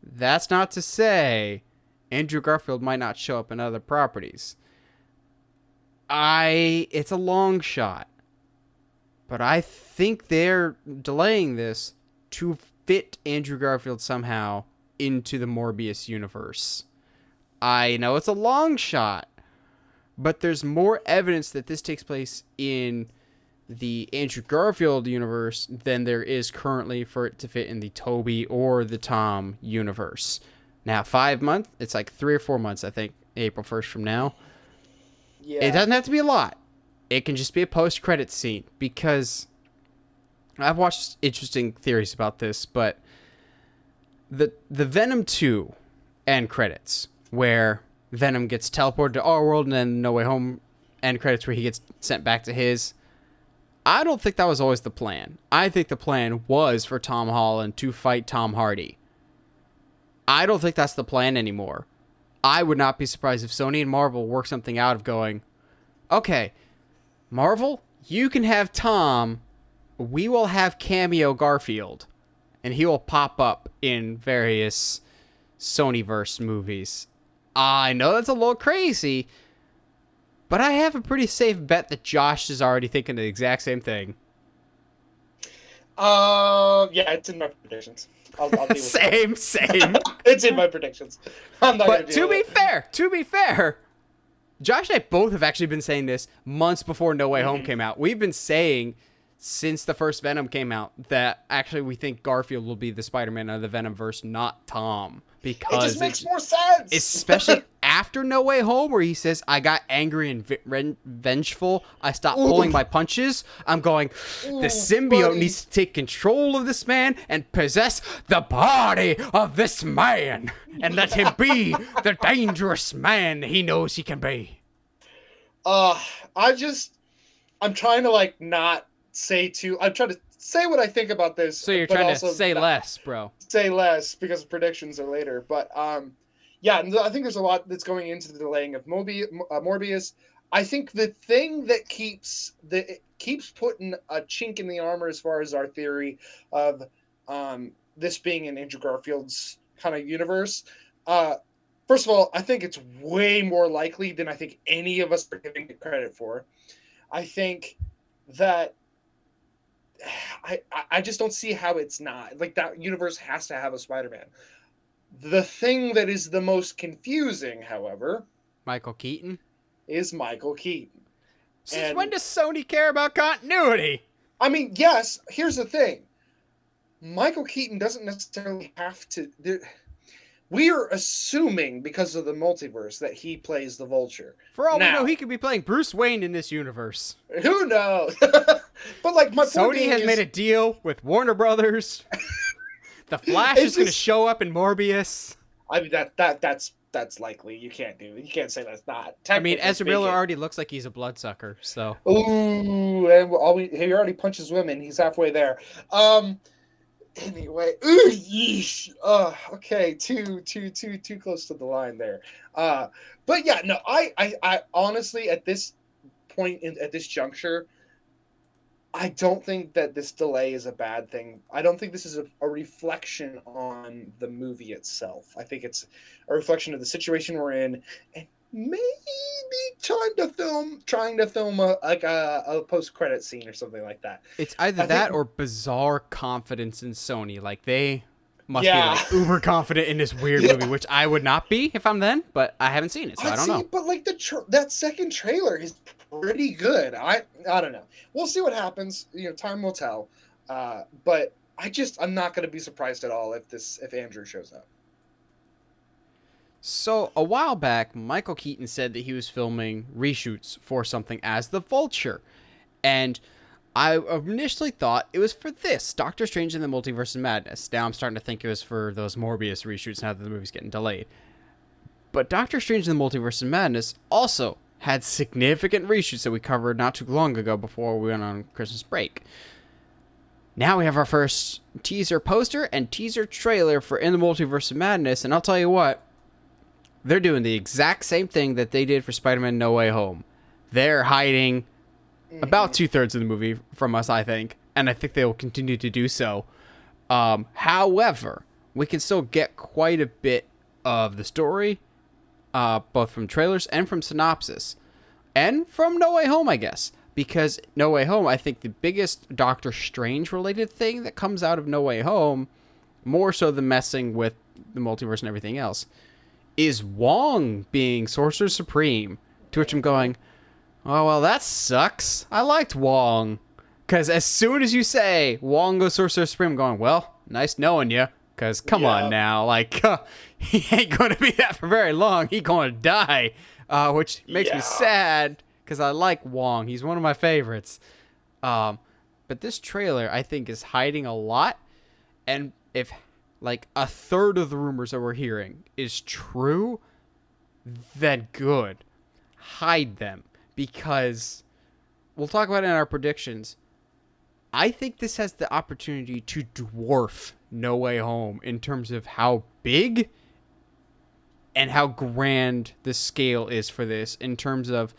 that's not to say Andrew Garfield might not show up in other properties. It's a long shot. But I think they're delaying this to fit Andrew Garfield somehow into the Morbius universe. I know it's a long shot, but there's more evidence that this takes place in the Andrew Garfield universe than there is currently for it to fit in the Tobey or the Tom universe. Now, 5 months, it's like 3 or 4 months, I think, April 1st from now. Yeah. It doesn't have to be a lot. It can just be a post-credit scene, because I've watched interesting theories about this, but the Venom 2 end credits, where Venom gets teleported to our world and then No Way Home end credits where he gets sent back to his, I don't think that was always the plan. I think the plan was for Tom Holland to fight Tom Hardy. I don't think that's the plan anymore. I would not be surprised if Sony and Marvel work something out of going, okay, Marvel, you can have Tom, we will have cameo Garfield, and he will pop up in various Sonyverse movies. I know that's a little crazy, but I have a pretty safe bet that Josh is already thinking the exact same thing. Yeah, it's in my predictions. I'll deal with same. It's in my predictions. I'm not but to be fair, Josh and I both have actually been saying this months before No Way Home came out. We've been saying since the first Venom came out that actually we think Garfield will be the Spider-Man of the Venomverse, not Tom. Because it just makes more sense. Especially after No Way Home, where he says, I got angry and vengeful. I stopped pulling my punches. I'm going, the symbiote needs to take control of this man and possess the body of this man. And let him be the dangerous man he knows he can be. I'm trying to not say too. I'm trying to say what I think about this. So you're trying to say less, bro. Say less because predictions are later. But yeah, I think there's a lot that's going into the delaying of Morbius. I think the thing that keeps putting a chink in the armor as far as our theory of this being in Andrew Garfield's kind of universe. First of all, I think it's way more likely than I think any of us are giving it credit for. I think that I just don't see how it's not. That universe has to have a Spider-Man. The thing that is the most confusing, however, Michael Keaton, is Michael Keaton. Since when does Sony care about continuity? I mean, yes, here's the thing. Michael Keaton doesn't necessarily have to... We are assuming, because of the multiverse, that he plays the Vulture. For all we know, he could be playing Bruce Wayne in this universe. Who knows? But my Sony has made a deal with Warner Brothers. The Flash is going to show up in Morbius. I mean, that's likely. You can't say that's not. I mean, Ezra Miller already looks like he's a bloodsucker, so. Ooh, and he already punches women. He's halfway there. Anyway, okay, too close to the line there. But yeah, no, I honestly at this point at this juncture, I don't think that this delay is a bad thing. I don't think this is a reflection on the movie itself. I think it's a reflection of the situation we're in, and maybe trying to film a post-credit scene or something like that. It's either that or bizarre confidence in Sony. They must be uber confident in this weird movie, which I would not be if I'm them, but I haven't seen it, so I don't know. But that second trailer is pretty good. I don't know. We'll see what happens. Time will tell. But I'm not going to be surprised at all if Andrew shows up. So, a while back, Michael Keaton said that he was filming reshoots for something as the Vulture. And I initially thought it was for this, Doctor Strange in the Multiverse of Madness. Now I'm starting to think it was for those Morbius reshoots now that the movie's getting delayed. But Doctor Strange in the Multiverse of Madness also had significant reshoots that we covered not too long ago before we went on Christmas break. now we have our first teaser poster and teaser trailer for In the Multiverse of Madness, and I'll tell you what, they're doing the exact same thing that they did for Spider-Man No Way Home. They're hiding about 2/3 of the movie from us, I think, and I think they will continue to do so. However, we can still get quite a bit of the story, both from trailers and from synopsis, and from No Way Home, I guess. Because No Way Home, I think the biggest Doctor Strange related thing that comes out of No Way Home, more so than messing with the multiverse and everything else, is Wong being Sorcerer Supreme. To which I'm going, oh, well, that sucks. I liked Wong. Because as soon as you say Wong goes Sorcerer Supreme, I'm going, well, nice knowing you. Because come on now, like, he ain't going to be that for very long. He going to die, which makes me sad. Because I like Wong. He's one of my favorites. But this trailer, I think, is hiding a lot. And if, like, 1/3 of the rumors that we're hearing is true, then good. Hide them. Because we'll talk about it in our predictions. I think this has the opportunity to dwarf No Way Home in terms of how big and how grand the scale is for this, in terms of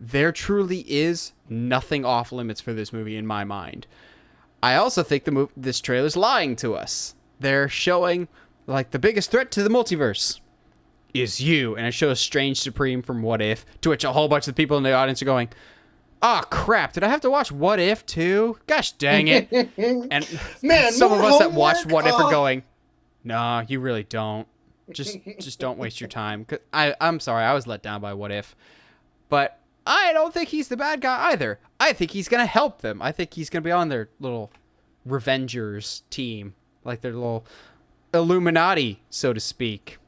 there truly is nothing off limits for this movie in my mind. I also think this trailer is lying to us. They're showing, like, the biggest threat to the multiverse is you. And it shows Strange Supreme from What If, to which a whole bunch of people in the audience are going, oh, crap, did I have to watch What If, too? Gosh dang it. And Man, some of us that homework? watched What If are going, nah, you really don't. Just don't waste your time. 'Cause I'm sorry, I was let down by What If. But I don't think he's the bad guy either. I think he's going to help them. I think he's going to be on their little Revengers team. Like their little Illuminati, so to speak.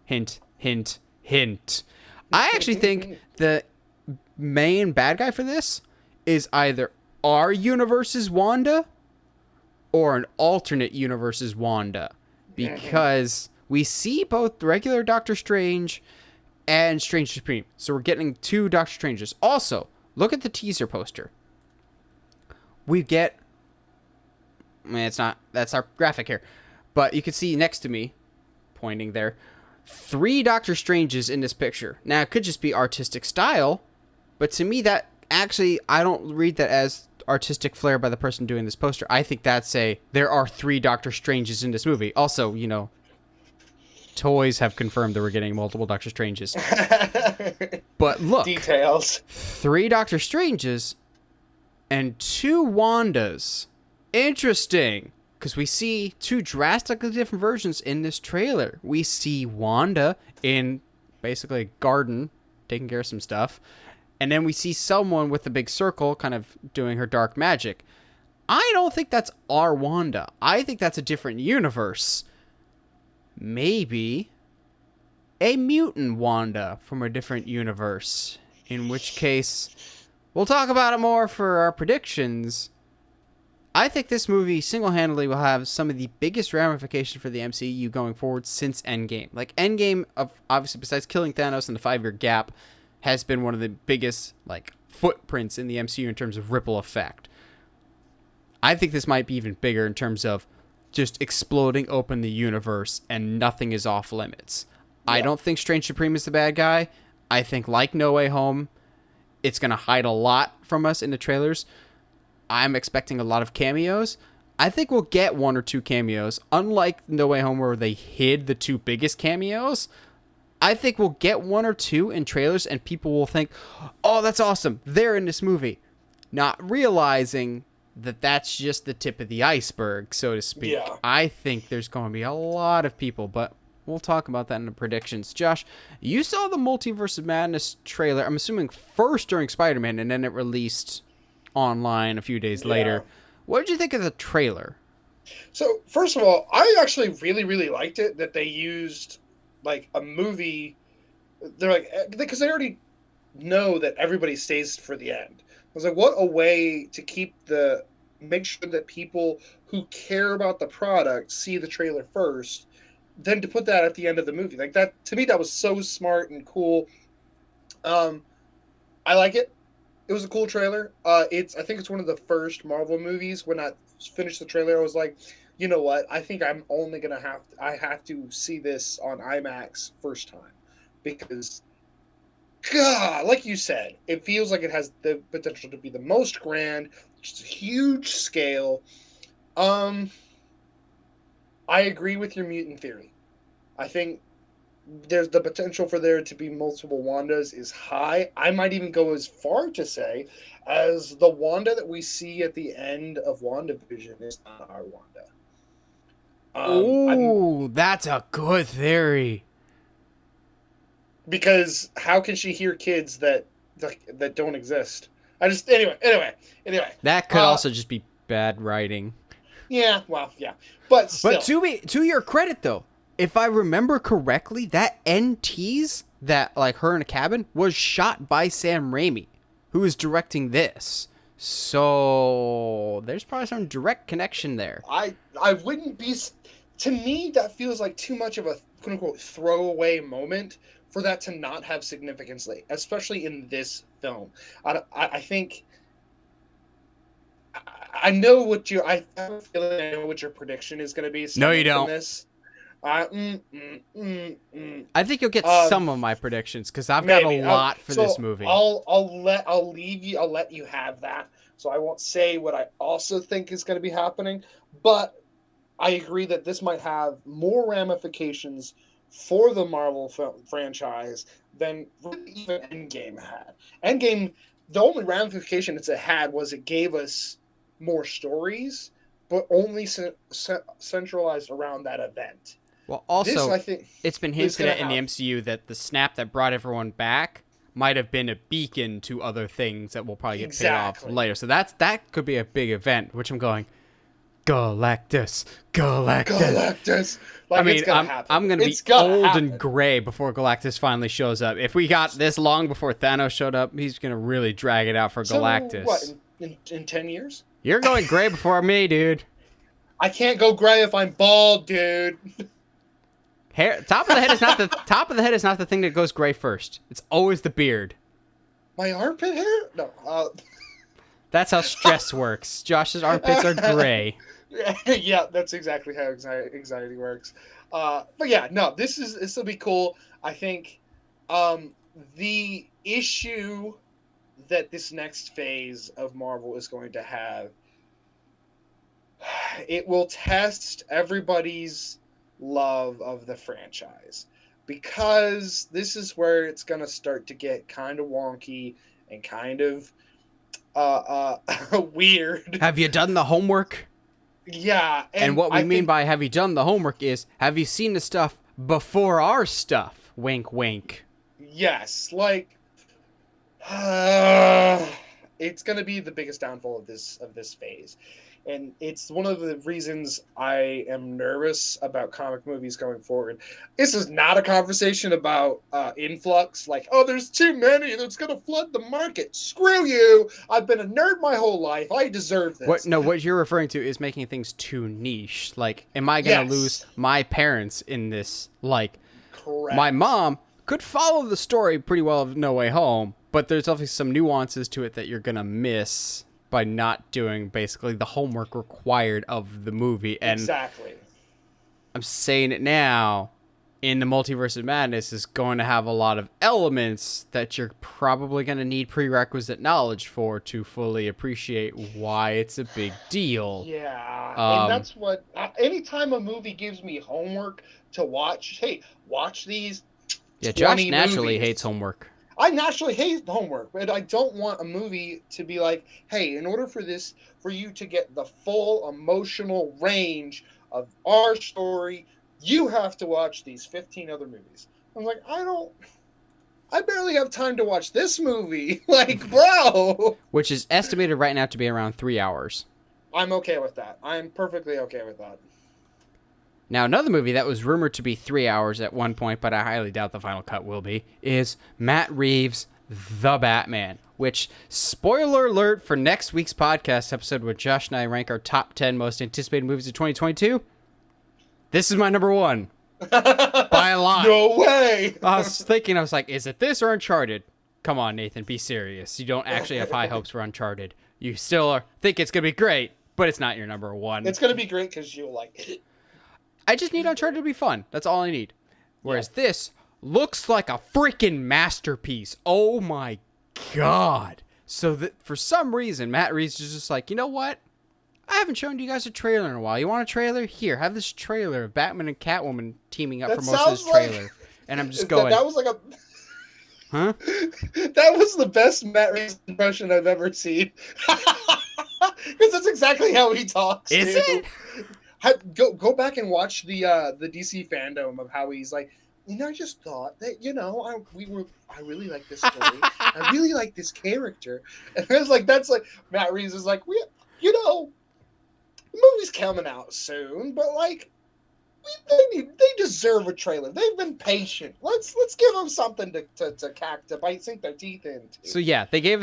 Hint, hint, hint. I actually think the main bad guy for this is either our universe's Wanda or an alternate universe's Wanda. Because we see both regular Doctor Strange and Strange Supreme. So we're getting 2 Doctor Stranges. Also, look at the teaser poster. We get... it's not... That's our graphic here. But you can see next to me, pointing there, 3 Doctor Stranges in this picture. Now, it could just be artistic style, but to me, that actually, I don't read that as artistic flair by the person doing this poster. I think that's there are 3 Doctor Stranges in this movie. Also, you know, toys have confirmed that we're getting multiple Doctor Stranges. But look. Details. 3 Doctor Stranges and 2 Wandas. Interesting. Because we see 2 drastically different versions in this trailer. We see Wanda in basically a garden taking care of some stuff. And then we see someone with a big circle kind of doing her dark magic. I don't think that's our Wanda. I think that's a different universe. Maybe a mutant Wanda from a different universe. In which case, we'll talk about it more for our predictions. I think this movie single-handedly will have some of the biggest ramifications for the MCU going forward since Endgame. Like, Endgame, obviously, besides killing Thanos and the 5-year gap, has been one of the biggest, like, footprints in the MCU in terms of ripple effect. I think this might be even bigger in terms of just exploding open the universe and nothing is off limits. Yeah. I don't think Strange Supreme is the bad guy. I think, like No Way Home, it's going to hide a lot from us in the trailers. I'm expecting a lot of cameos. I think we'll get 1 or 2 cameos. Unlike No Way Home where they hid the 2 biggest cameos, I think we'll get 1 or 2 in trailers and people will think, oh, that's awesome, they're in this movie. Not realizing that that's just the tip of the iceberg, so to speak. Yeah. I think there's going to be a lot of people, but we'll talk about that in the predictions. Josh, you saw the Multiverse of Madness trailer, I'm assuming first during Spider-Man, and then it released online a few days later. What did you think of the trailer? So, first of all, I actually really, really liked it that they used, like, a movie. They're like, because they already know that everybody stays for the end. I was like, what a way to make sure that people who care about the product see the trailer first, then to put that at the end of the movie. Like, that, to me, that was so smart and cool. I like it. It was a cool trailer. I think it's one of the first Marvel movies, well, not finished the trailer, I was like, you know what? I think I'm only gonna I have to see this on IMAX first time, because God, like you said, it feels like it has the potential to be the most grand, just a huge scale. I agree with your mutant theory. I think there's the potential for there to be multiple Wandas is high. I might even go as far to say as the Wanda that we see at the end of WandaVision is not our Wanda. Ooh, that's a good theory. Because how can she hear kids that don't exist? Anyway. That could also just be bad writing. Yeah, well, yeah, but still. But to your credit though, if I remember correctly, that end tease that like her in a cabin was shot by Sam Raimi, who is directing this. So there's probably some direct connection there. I wouldn't be. To me, that feels like too much of a quote unquote throwaway moment for that to not have significance, especially in this film. I think. I know what you. I have a feeling I know what your prediction is going to be. No, you don't. This. I think you'll get some of my predictions because I've got a lot for this movie. I'll let you have that. So I won't say what I also think is going to be happening, but I agree that this might have more ramifications for the Marvel franchise than really even Endgame had. Endgame, the only ramification it had was it gave us more stories, but only centralized around that event. Well, also, I think it's been hinted at in the MCU that the snap that brought everyone back might have been a beacon to other things that will probably get paid off later. So that could be a big event, which I'm going, Galactus. Like, I mean, I'm going to be old and gray before Galactus finally shows up. If we got this long before Thanos showed up, he's going to really drag it out for Galactus. What, in 10 years? You're going gray before me, dude. I can't go gray if I'm bald, dude. Hair, top of the head is not the thing that goes gray first. It's always the beard. My armpit hair? No. That's how stress works. Josh's armpits are gray. Yeah, that's exactly how anxiety works. But yeah, no, this will be cool. I think the issue that this next phase of Marvel is going to have, it will test everybody's love of the franchise, because this is where it's going to start to get kind of wonky and kind of weird. Have you done the homework? Yeah. And what we mean by have you done the homework is, have you seen the stuff before our stuff? Wink, wink. Yes, like it's going to be the biggest downfall of this phase. And it's one of the reasons I am nervous about comic movies going forward. This is not a conversation about influx, like, oh, there's too many, that's going to flood the market. Screw you. I've been a nerd my whole life. I deserve this. What you're referring to is making things too niche. Like, am I going to lose my parents in this? Like, correct. My mom could follow the story pretty well of No Way Home, but there's obviously some nuances to it that you're going to miss by not doing basically the homework required of the movie. And exactly. I'm saying it now, in the Multiverse of Madness is going to have a lot of elements that you're probably going to need prerequisite knowledge for to fully appreciate why it's a big deal. Yeah, and that's what, anytime a movie gives me homework to watch, hey, watch these. Yeah, Josh naturally hates homework. I naturally hate homework, but I don't want a movie to be like, hey, in order for you to get the full emotional range of our story, you have to watch these 15 other movies. I'm like, I barely have time to watch this movie. Like, bro. Which is estimated right now to be around 3 hours. I'm okay with that. I'm perfectly okay with that. Now, another movie that was rumored to be 3 hours at one point, but I highly doubt the final cut will be, is Matt Reeves' The Batman, which, spoiler alert for next week's podcast episode where Josh and I rank our top 10 most anticipated movies of 2022, this is my number one. By a lot. No way! I was like, is it this or Uncharted? Come on, Nathan, be serious. You don't actually have high hopes for Uncharted. You still think it's going to be great, but it's not your number one. It's gonna be great because you'll like it. I just need Uncharted to be fun. That's all I need. Whereas this looks like a freaking masterpiece. Oh my god. So that for some reason, Matt Reeves is just like, you know what? I haven't shown you guys a trailer in a while. You want a trailer? Here, have this trailer of Batman and Catwoman teaming up for most of this trailer. And I'm just going. That was like a. Huh? That was the best Matt Reeves impression I've ever seen. Because that's exactly how he talks. Is it? Go back and watch the DC fandom of how he's like, I just thought that I really like this story. I really like this character, and it's like that's like Matt Reeves is like, the movie's coming out soon, but like they deserve a trailer. They've been patient. Let's give them something to sink their teeth into. So yeah, he gave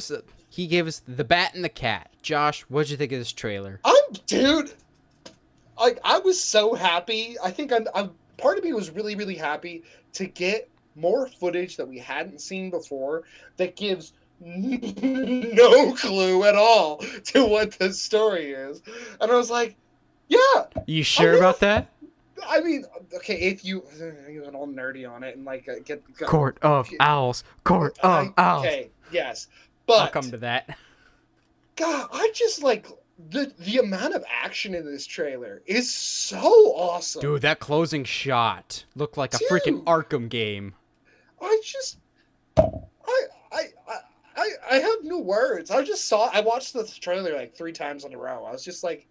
us the Bat and the Cat. Josh, what'd you think of this trailer? Dude. Like I was so happy. I think part of me was really, really happy to get more footage that we hadn't seen before that gives no clue at all to what the story is. And I was like, yeah. You sure about that? I mean, okay, if you went all nerdy on it and like get Court of Owls. Court of Owls. Okay, yes. But I'll come to that. God, I just like the amount of action in this trailer is so awesome. Dude, that closing shot looked like a freaking Arkham game. I have no words. I watched the trailer like 3 times in a row. I was just like,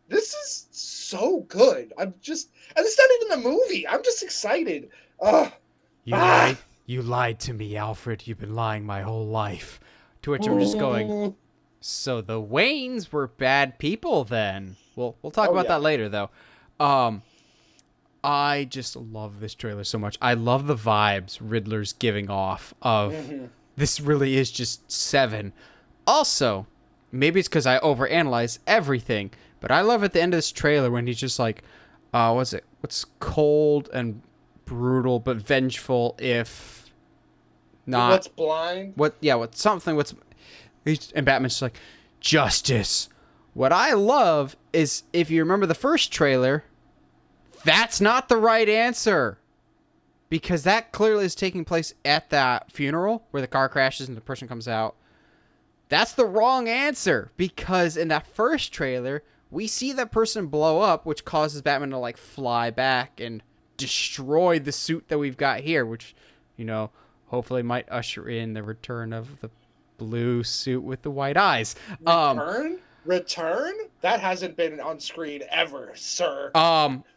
this is so good. And it's not even the movie. I'm just excited. You lied to me, Alfred. You've been lying my whole life. To which I'm just going, so the Waynes were bad people then. We'll talk about that later, though. I just love this trailer so much. I love the vibes Riddler's giving off of this really is just Seven. Also, maybe it's because I overanalyze everything, but I love at the end of this trailer when he's just like, what's cold and brutal but vengeful if not... What's blind? And Batman's just like, justice. What I love is, if you remember the first trailer, that's not the right answer. Because that clearly is taking place at that funeral where the car crashes and the person comes out. That's the wrong answer. Because in that first trailer, we see that person blow up, which causes Batman to like fly back and destroy the suit that we've got here, which, hopefully might usher in the return of the blue suit with the white eyes. Return? That hasn't been on screen ever, sir.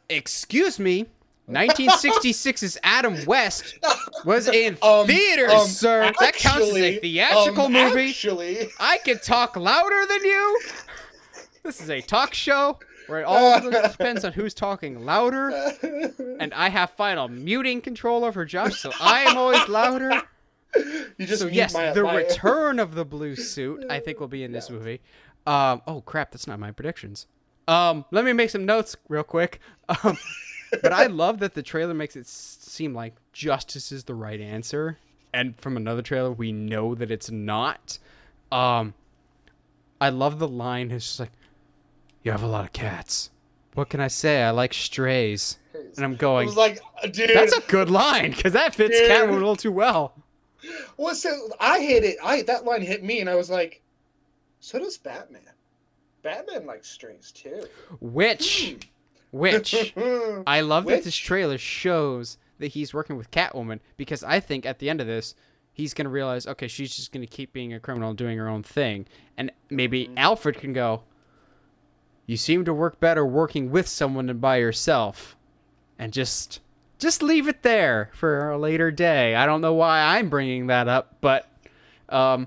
Excuse me. 1966's Adam West was in theaters, sir. That counts as a theatrical movie. Actually, I can talk louder than you. This is a talk show where it all depends on who's talking louder. And I have final muting control over Josh, so I am always louder. The return of the blue suit, I think, will be in this movie. Oh crap, that's not my predictions. Let me make some notes real quick. But I love that the trailer makes it seem like justice is the right answer, and from another trailer we know that it's not. I love the line. It's just like, you have a lot of cats. What can I say? I like strays. And I'm going, I was like, dude, that's a good line, because that fits Catwoman a little too well. Well, so I hit it. That line hit me, and I was like, so does Batman. Batman likes strays too. Which I love that this trailer shows that he's working with Catwoman, because I think at the end of this, he's going to realize, okay, she's just going to keep being a criminal and doing her own thing. And maybe Alfred can go, you seem to work better working with someone than by yourself. And just leave it there for a later day. I don't know why I'm bringing that up, but I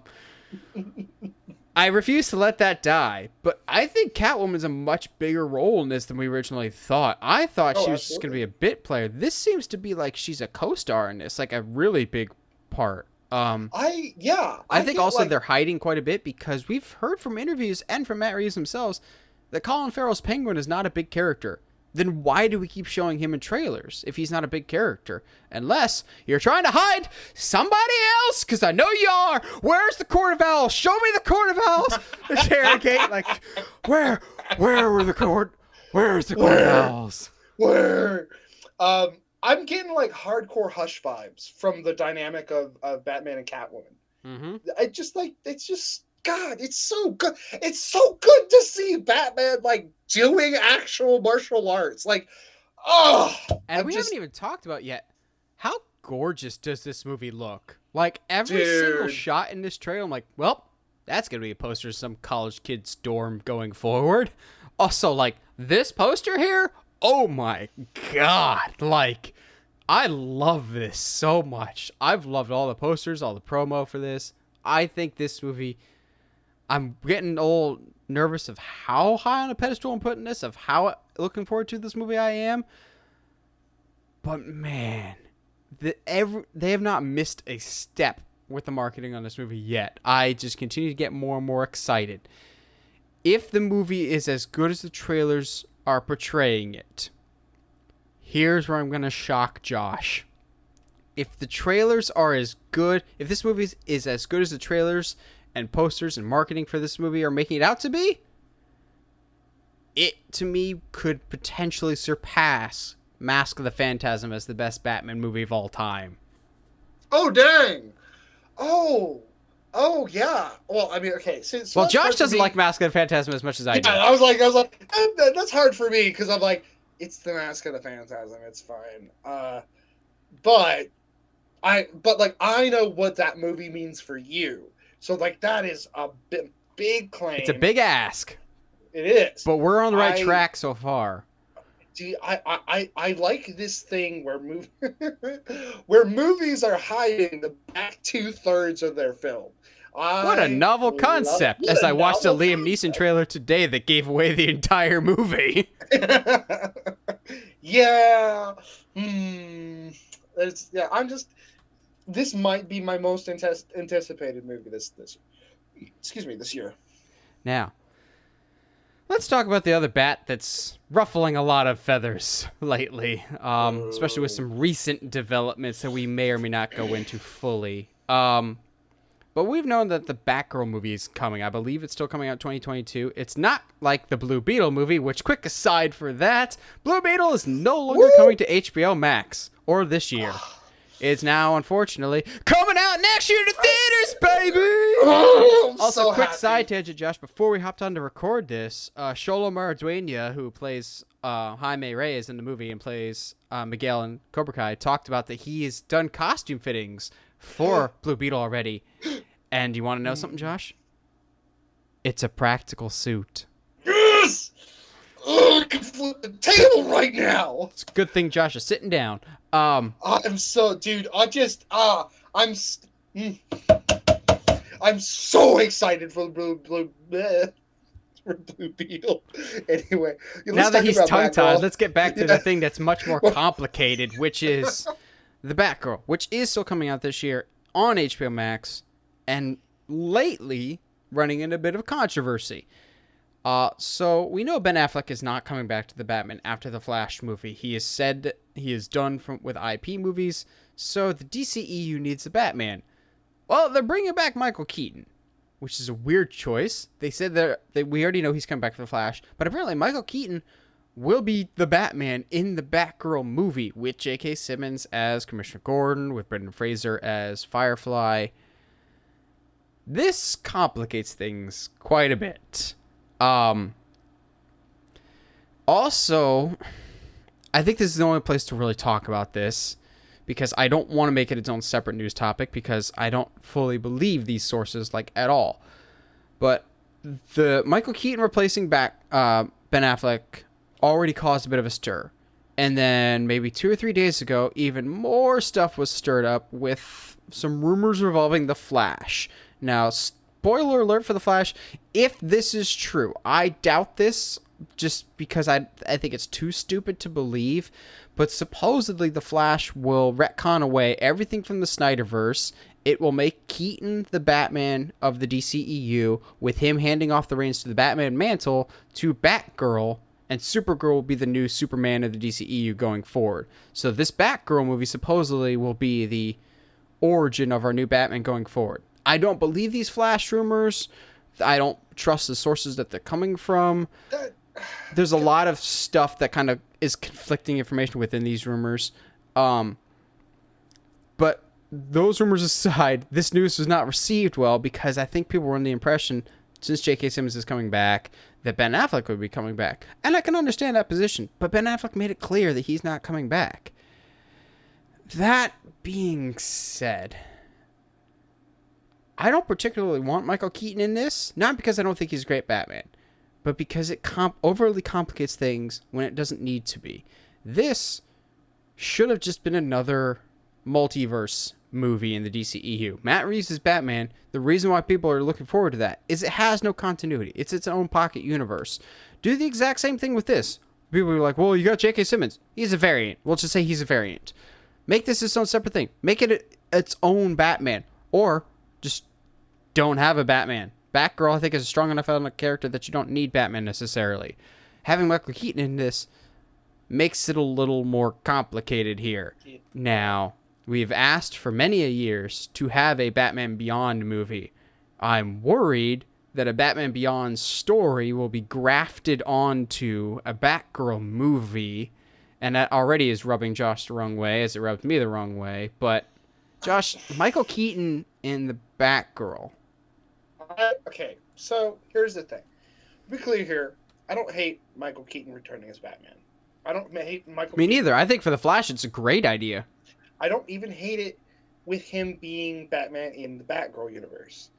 refuse to let that die. But I think Catwoman's a much bigger role in this than we originally thought. I thought she was just going to be a bit player. This seems to be like she's a co-star in this, like a really big part. I think also they're hiding quite a bit, because we've heard from interviews and from Matt Reeves themselves that Colin Farrell's Penguin is not a big character. Then why do we keep showing him in trailers if he's not a big character? Unless you're trying to hide somebody else, because I know you are. Where's the Court of Owls? Show me the Court of Owls. Interrogate, like, Where were the court? Where's the court Where? vowels? Where? I'm getting like hardcore Hush vibes from the dynamic of Batman and Catwoman. Mm-hmm. I just like it's just God, it's so good. It's so good to see Batman like doing actual martial arts. Like, oh, And we haven't even talked about yet how gorgeous does this movie look? Like every single shot in this trailer, I'm like, well, that's gonna be a poster of some college kid's dorm going forward. Also, like this poster here, oh my god, like I love this so much. I've loved all the posters, all the promo for this. I think this movie, I'm getting a little nervous of how high on a pedestal I'm putting this, of how looking forward to this movie I am. But man, they have not missed a step with the marketing on this movie yet. I just continue to get more and more excited. If the movie is as good as the trailers are portraying it, here's where I'm going to shock Josh. If the trailers are as good, if this movie is as good as the trailers and posters and marketing for this movie are making it out to be, it, to me, could potentially surpass Mask of the Phantasm as the best Batman movie of all time. Oh, dang. Oh, yeah. Well, I mean, okay. So well, Josh doesn't like Mask of the Phantasm as much as I do. I was like, that's hard for me because I'm like, it's the Mask of the Phantasm. It's fine. But I know what that movie means for you. So like, that is a big claim. It's a big ask. It is. But we're on the right track so far. See, I like this thing where where movies are hiding the back 2/3 of their film. What a novel concept! As I watched a Liam Neeson trailer today that gave away the entire movie. Yeah. This might be my most anticipated movie this year. Now, let's talk about the other bat that's ruffling a lot of feathers lately, especially with some recent developments that we may or may not go into fully. But we've known that the Batgirl movie is coming. I believe it's still coming out 2022. It's not like the Blue Beetle movie, which, quick aside for that, Blue Beetle is no longer coming to HBO Max, or this year. It's now, unfortunately, coming out next year to theaters, baby! Also, quick side tangent, Josh, before we hopped on to record this, Xolo Maridueña, who plays Jaime Reyes in the movie and plays Miguel in Cobra Kai, talked about that he has done costume fittings for Blue Beetle already. And you want to know something, Josh? It's a practical suit. Yes! Oh, I can flip the table right now! It's a good thing Josh is sitting down. I'm so, dude, I'm so excited for Blue Beetle. Anyway, now that he's tongue-tied, let's get back to the thing that's much more complicated, which is the Batgirl, which is still coming out this year on HBO Max, and lately running into a bit of controversy. So we know Ben Affleck is not coming back to the Batman after the Flash movie. He has said that he is done with IP movies, so the DCEU needs a Batman. Well, they're bringing back Michael Keaton, which is a weird choice. They said that we already know he's coming back for the Flash, but apparently Michael Keaton will be the Batman in the Batgirl movie with J.K. Simmons as Commissioner Gordon, with Brendan Fraser as Firefly. This complicates things quite a bit. Also, I think this is the only place to really talk about this, because I don't want to make it its own separate news topic, because I don't fully believe these sources at all. But the Michael Keaton replacing Ben Affleck already caused a bit of a stir. And then maybe 2 or 3 days ago, even more stuff was stirred up with some rumors revolving The Flash. Now, spoiler alert for The Flash, if this is true, I doubt this just because I think it's too stupid to believe, but supposedly The Flash will retcon away everything from the Snyderverse. It will make Keaton the Batman of the DCEU, with him handing off the reins to the Batman mantle to Batgirl, and Supergirl will be the new Superman of the DCEU going forward. So this Batgirl movie supposedly will be the origin of our new Batman going forward. I don't believe these Flash rumors, I don't trust the sources that they're coming from. That, There's a lot of stuff that kind of is conflicting information within these rumors. But those rumors aside, this news was not received well because I think people were under the impression, since J.K. Simmons is coming back, that Ben Affleck would be coming back. And I can understand that position, but Ben Affleck made it clear that he's not coming back. That being said, I don't particularly want Michael Keaton in this, not because I don't think he's a great Batman, but because it overly complicates things when it doesn't need to be. This should have just been another multiverse movie in the DCEU. Matt Reeves' Batman, the reason why people are looking forward to that is it has no continuity. It's its own pocket universe. Do the exact same thing with this. People are like, well, you got J.K. Simmons. He's a variant. We'll just say he's a variant. Make this its own separate thing. Make it its own Batman. Or just don't have a Batman. Batgirl, I think, is a strong enough element character that you don't need Batman necessarily. Having Michael Keaton in this makes it a little more complicated here. Now, we've asked for many a years to have a Batman Beyond movie. I'm worried that a Batman Beyond story will be grafted onto a Batgirl movie, and that already is rubbing Josh the wrong way, as it rubbed me the wrong way. But, Josh, Michael Keaton in the Batgirl. Okay, so here's the thing. To be clear here, I don't hate Michael Keaton returning as Batman. I don't hate Michael Me Keaton. neither. I think for The Flash, it's a great idea. I don't even hate it with him being Batman in the Batgirl universe.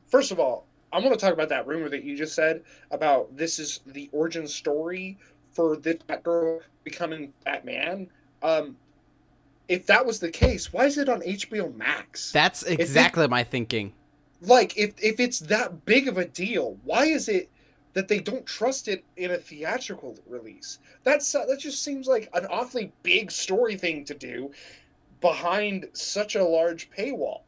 First of all, I want to talk about that rumor that you just said about this is the origin story for this Batgirl becoming Batman. If that was the case, why is it on HBO Max? That's exactly my thinking. Like, if it's that big of a deal, why is it that they don't trust it in a theatrical release? That just seems like an awfully big story thing to do behind such a large paywall.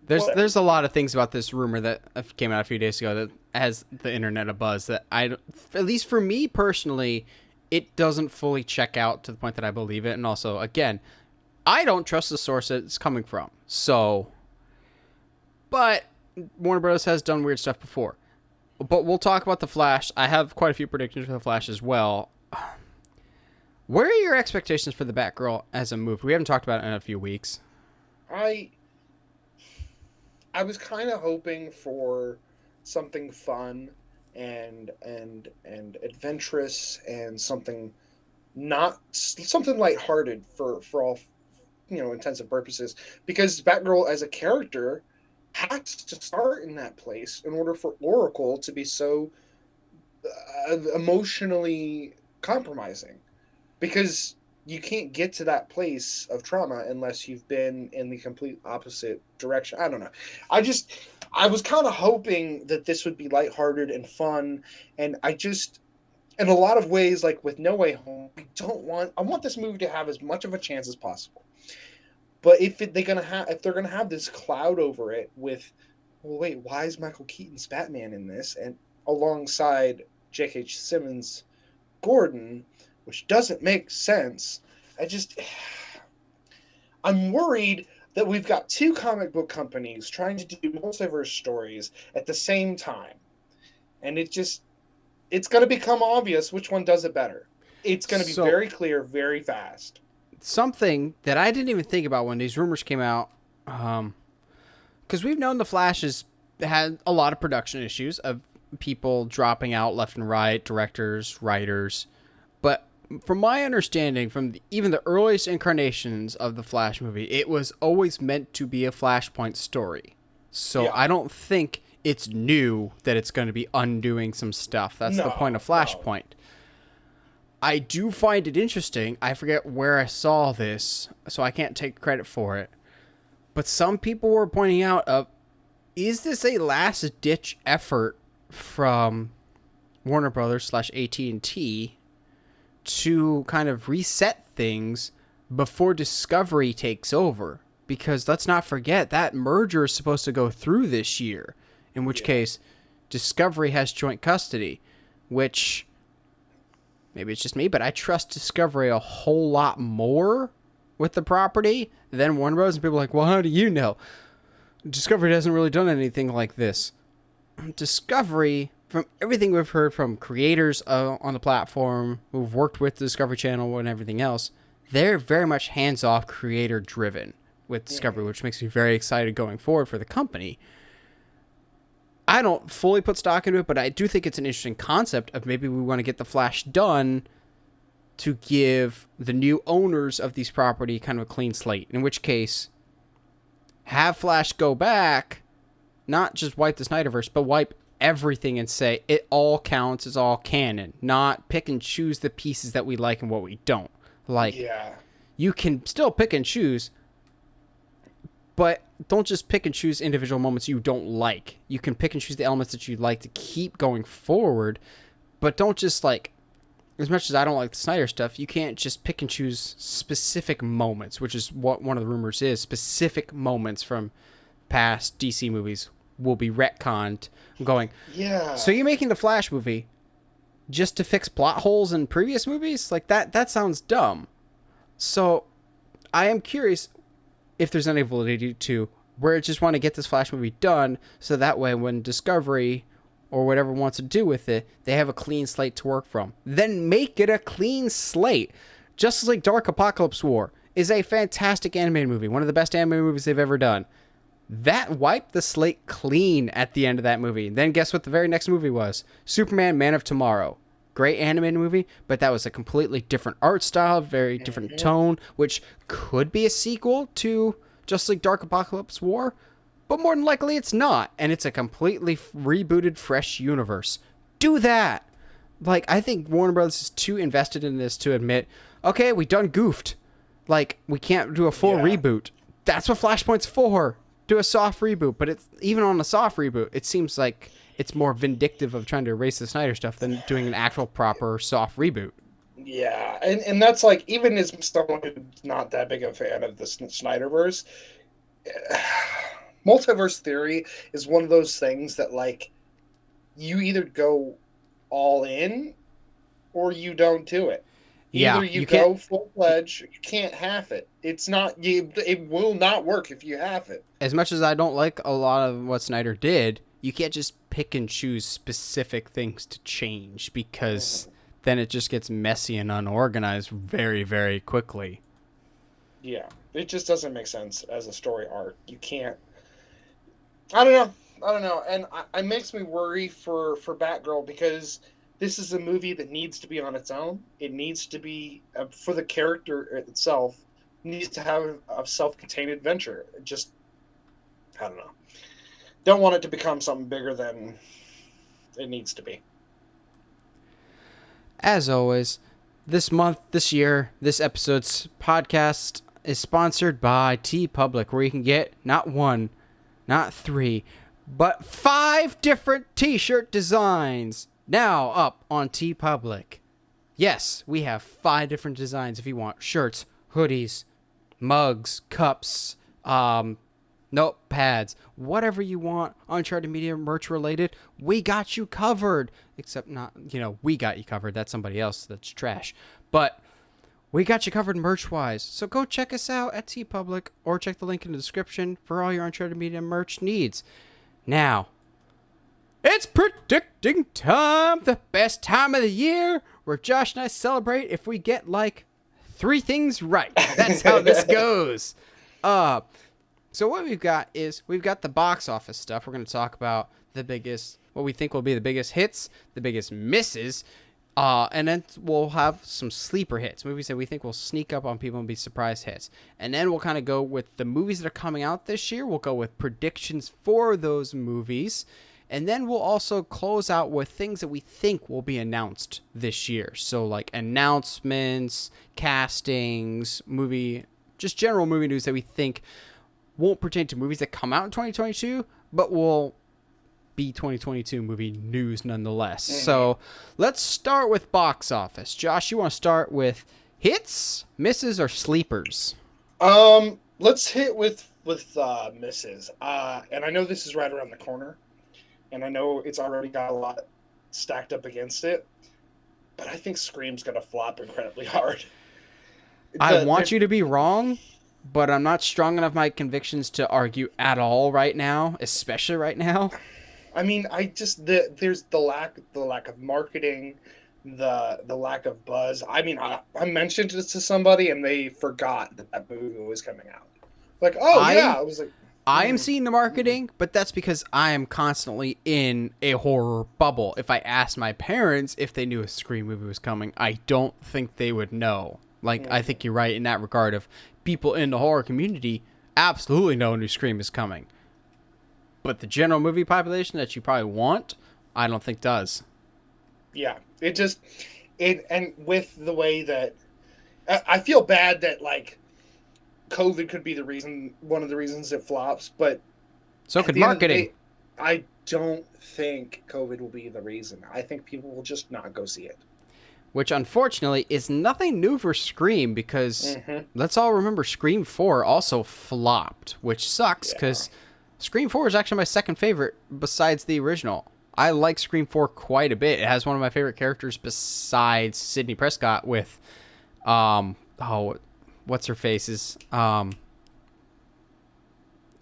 There's a lot of things about this rumor that came out a few days ago that has the internet abuzz that at least for me personally, it doesn't fully check out to the point that I believe it. And also, again, I don't trust the source that it's coming from. So, but Warner Bros. Has done weird stuff before. But we'll talk about The Flash. I have quite a few predictions for The Flash as well. Where are your expectations for the Batgirl as a movie? We haven't talked about it in a few weeks. I was kind of hoping for something fun and adventurous and something lighthearted for all intents and purposes, because Batgirl as a character has to start in that place in order for Oracle to be so emotionally compromising, because you can't get to that place of trauma unless you've been in the complete opposite direction. I don't know. I was kind of hoping that this would be lighthearted and fun, and in a lot of ways, like with No Way Home, I want this movie to have as much of a chance as possible. But if they're gonna have this cloud over it with, well, wait, why is Michael Keaton's Batman in this, and alongside J.K. Simmons' Gordon, which doesn't make sense. I'm worried that we've got two comic book companies trying to do multiverse stories at the same time, and it's going to become obvious which one does it better. It's going to be very clear very fast. Something that I didn't even think about when these rumors came out, because we've known The Flash has had a lot of production issues of people dropping out left and right, directors, writers, but from my understanding, from even the earliest incarnations of the Flash movie, it was always meant to be a Flashpoint story. So yeah. I don't think it's new that it's going to be undoing some stuff. That's the point of Flashpoint. No. I do find it interesting. I forget where I saw this, so I can't take credit for it. But some people were pointing out, is this a last-ditch effort from Warner Brothers / AT&T to kind of reset things before Discovery takes over? Because let's not forget, that merger is supposed to go through this year, in which case Discovery has joint custody, which maybe it's just me, but I trust Discovery a whole lot more with the property than Warner Bros. And people are like, well, how do you know? Discovery hasn't really done anything like this. Discovery, from everything we've heard from creators on the platform who've worked with the Discovery Channel and everything else, they're very much hands-off, creator-driven with Discovery, which makes me very excited going forward for the company. I don't fully put stock into it, but I do think it's an interesting concept of maybe we want to get The Flash done to give the new owners of these property kind of a clean slate, in which case have Flash go back, not just wipe the Snyderverse, but wipe everything and say it all counts, it's all canon, not pick and choose the pieces that we like and what we don't. Like, you can still pick and choose, but don't just pick and choose individual moments you don't like. You can pick and choose the elements that you like to keep going forward, but don't just, like, as much as I don't like the Snyder stuff, you can't just pick and choose specific moments, which is what one of the rumors is. Specific moments from past DC movies will be retconned. I'm going, so you're making the Flash movie just to fix plot holes in previous movies? Like, that sounds dumb. So I am curious if there's any validity to where I just want to get this Flash movie done, so that way when Discovery or whatever wants to do with it, they have a clean slate to work from. Then make it a clean slate. Justice League Dark Apocalypse War is a fantastic animated movie, one of the best animated movies they've ever done. That wiped the slate clean at the end of that movie. Then guess what the very next movie was? Superman Man of Tomorrow. Great animated movie, but that was a completely different art style, very different tone, which could be a sequel to Justice League Dark Apocalypse War, but more than likely it's not, and it's a completely rebooted, fresh universe. Do that! Like, I think Warner Brothers is too invested in this to admit, okay, we done goofed. Like, we can't do a full reboot. That's what Flashpoint's for. Do a soft reboot, but it's even on a soft reboot, it seems like it's more vindictive of trying to erase the Snyder stuff than doing an actual proper soft reboot. Yeah, and that's like, even as someone who's not that big a fan of the Snyderverse, multiverse theory is one of those things that, like, you either go all in or you don't do it. Either you go full-fledged, you can't half it. It's not, it will not work if you half it. As much as I don't like a lot of what Snyder did, you can't just pick and choose specific things to change, because then it just gets messy and unorganized very, very quickly. Yeah, it just doesn't make sense as a story arc. You can't. I don't know, and it makes me worry for Batgirl, because this is a movie that needs to be on its own. It needs to be, for the character itself, needs to have a self-contained adventure. Just, I don't know. Don't want it to become something bigger than it needs to be. As always, this month, this year, this episode's podcast is sponsored by TeePublic, where you can get not one, not three, but 5 different t-shirt designs now up on TeePublic. Yes, we have 5 different designs if you want shirts, hoodies, mugs, cups, notepads, whatever you want, Uncharted Media merch related, we got you covered. Except not, we got you covered. That's somebody else that's trash. But we got you covered merch-wise. So go check us out at TeePublic, or check the link in the description for all your Uncharted Media merch needs. Now, it's predicting time, the best time of the year, where Josh and I celebrate if we get, 3 things right. That's how this goes. So what we've got is, we've got the box office stuff. We're going to talk about what we think will be the biggest hits, the biggest misses, and then we'll have some sleeper hits, movies that we think will sneak up on people and be surprise hits. And then we'll kind of go with the movies that are coming out this year. We'll go with predictions for those movies. And then we'll also close out with things that we think will be announced this year. So like announcements, castings, just general movie news that we think won't pertain to movies that come out in 2022, but will be 2022 movie news nonetheless. Mm-hmm. So let's start with box office. Josh, you want to start with hits, misses, or sleepers? Let's hit with misses. And I know this is right around the corner, and I know it's already got a lot stacked up against it, but I think Scream's going to flop incredibly hard. I want you to be wrong, but I'm not strong enough my convictions to argue at all right now, especially right now. I mean, there's the lack of marketing, the lack of buzz. I mean, I mentioned it to somebody and they forgot that movie was coming out. Like, oh yeah, I was like, I am seeing the marketing, but that's because I am constantly in a horror bubble. If I asked my parents if they knew a Scream movie was coming, I don't think they would know. Like, I think you're right in that regard of people in the horror community absolutely know a new Scream is coming. But the general movie population that you probably want, I don't think does. Yeah, and with the way that I feel bad that like COVID could be one of the reasons it flops, but so could marketing. I don't think COVID will be the reason. I think people will just not go see it. Which, unfortunately, is nothing new for Scream because let's all remember Scream 4 also flopped, which sucks because Scream 4 is actually my second favorite besides the original. I like Scream 4 quite a bit. It has one of my favorite characters besides Sidney Prescott with, what's her face's,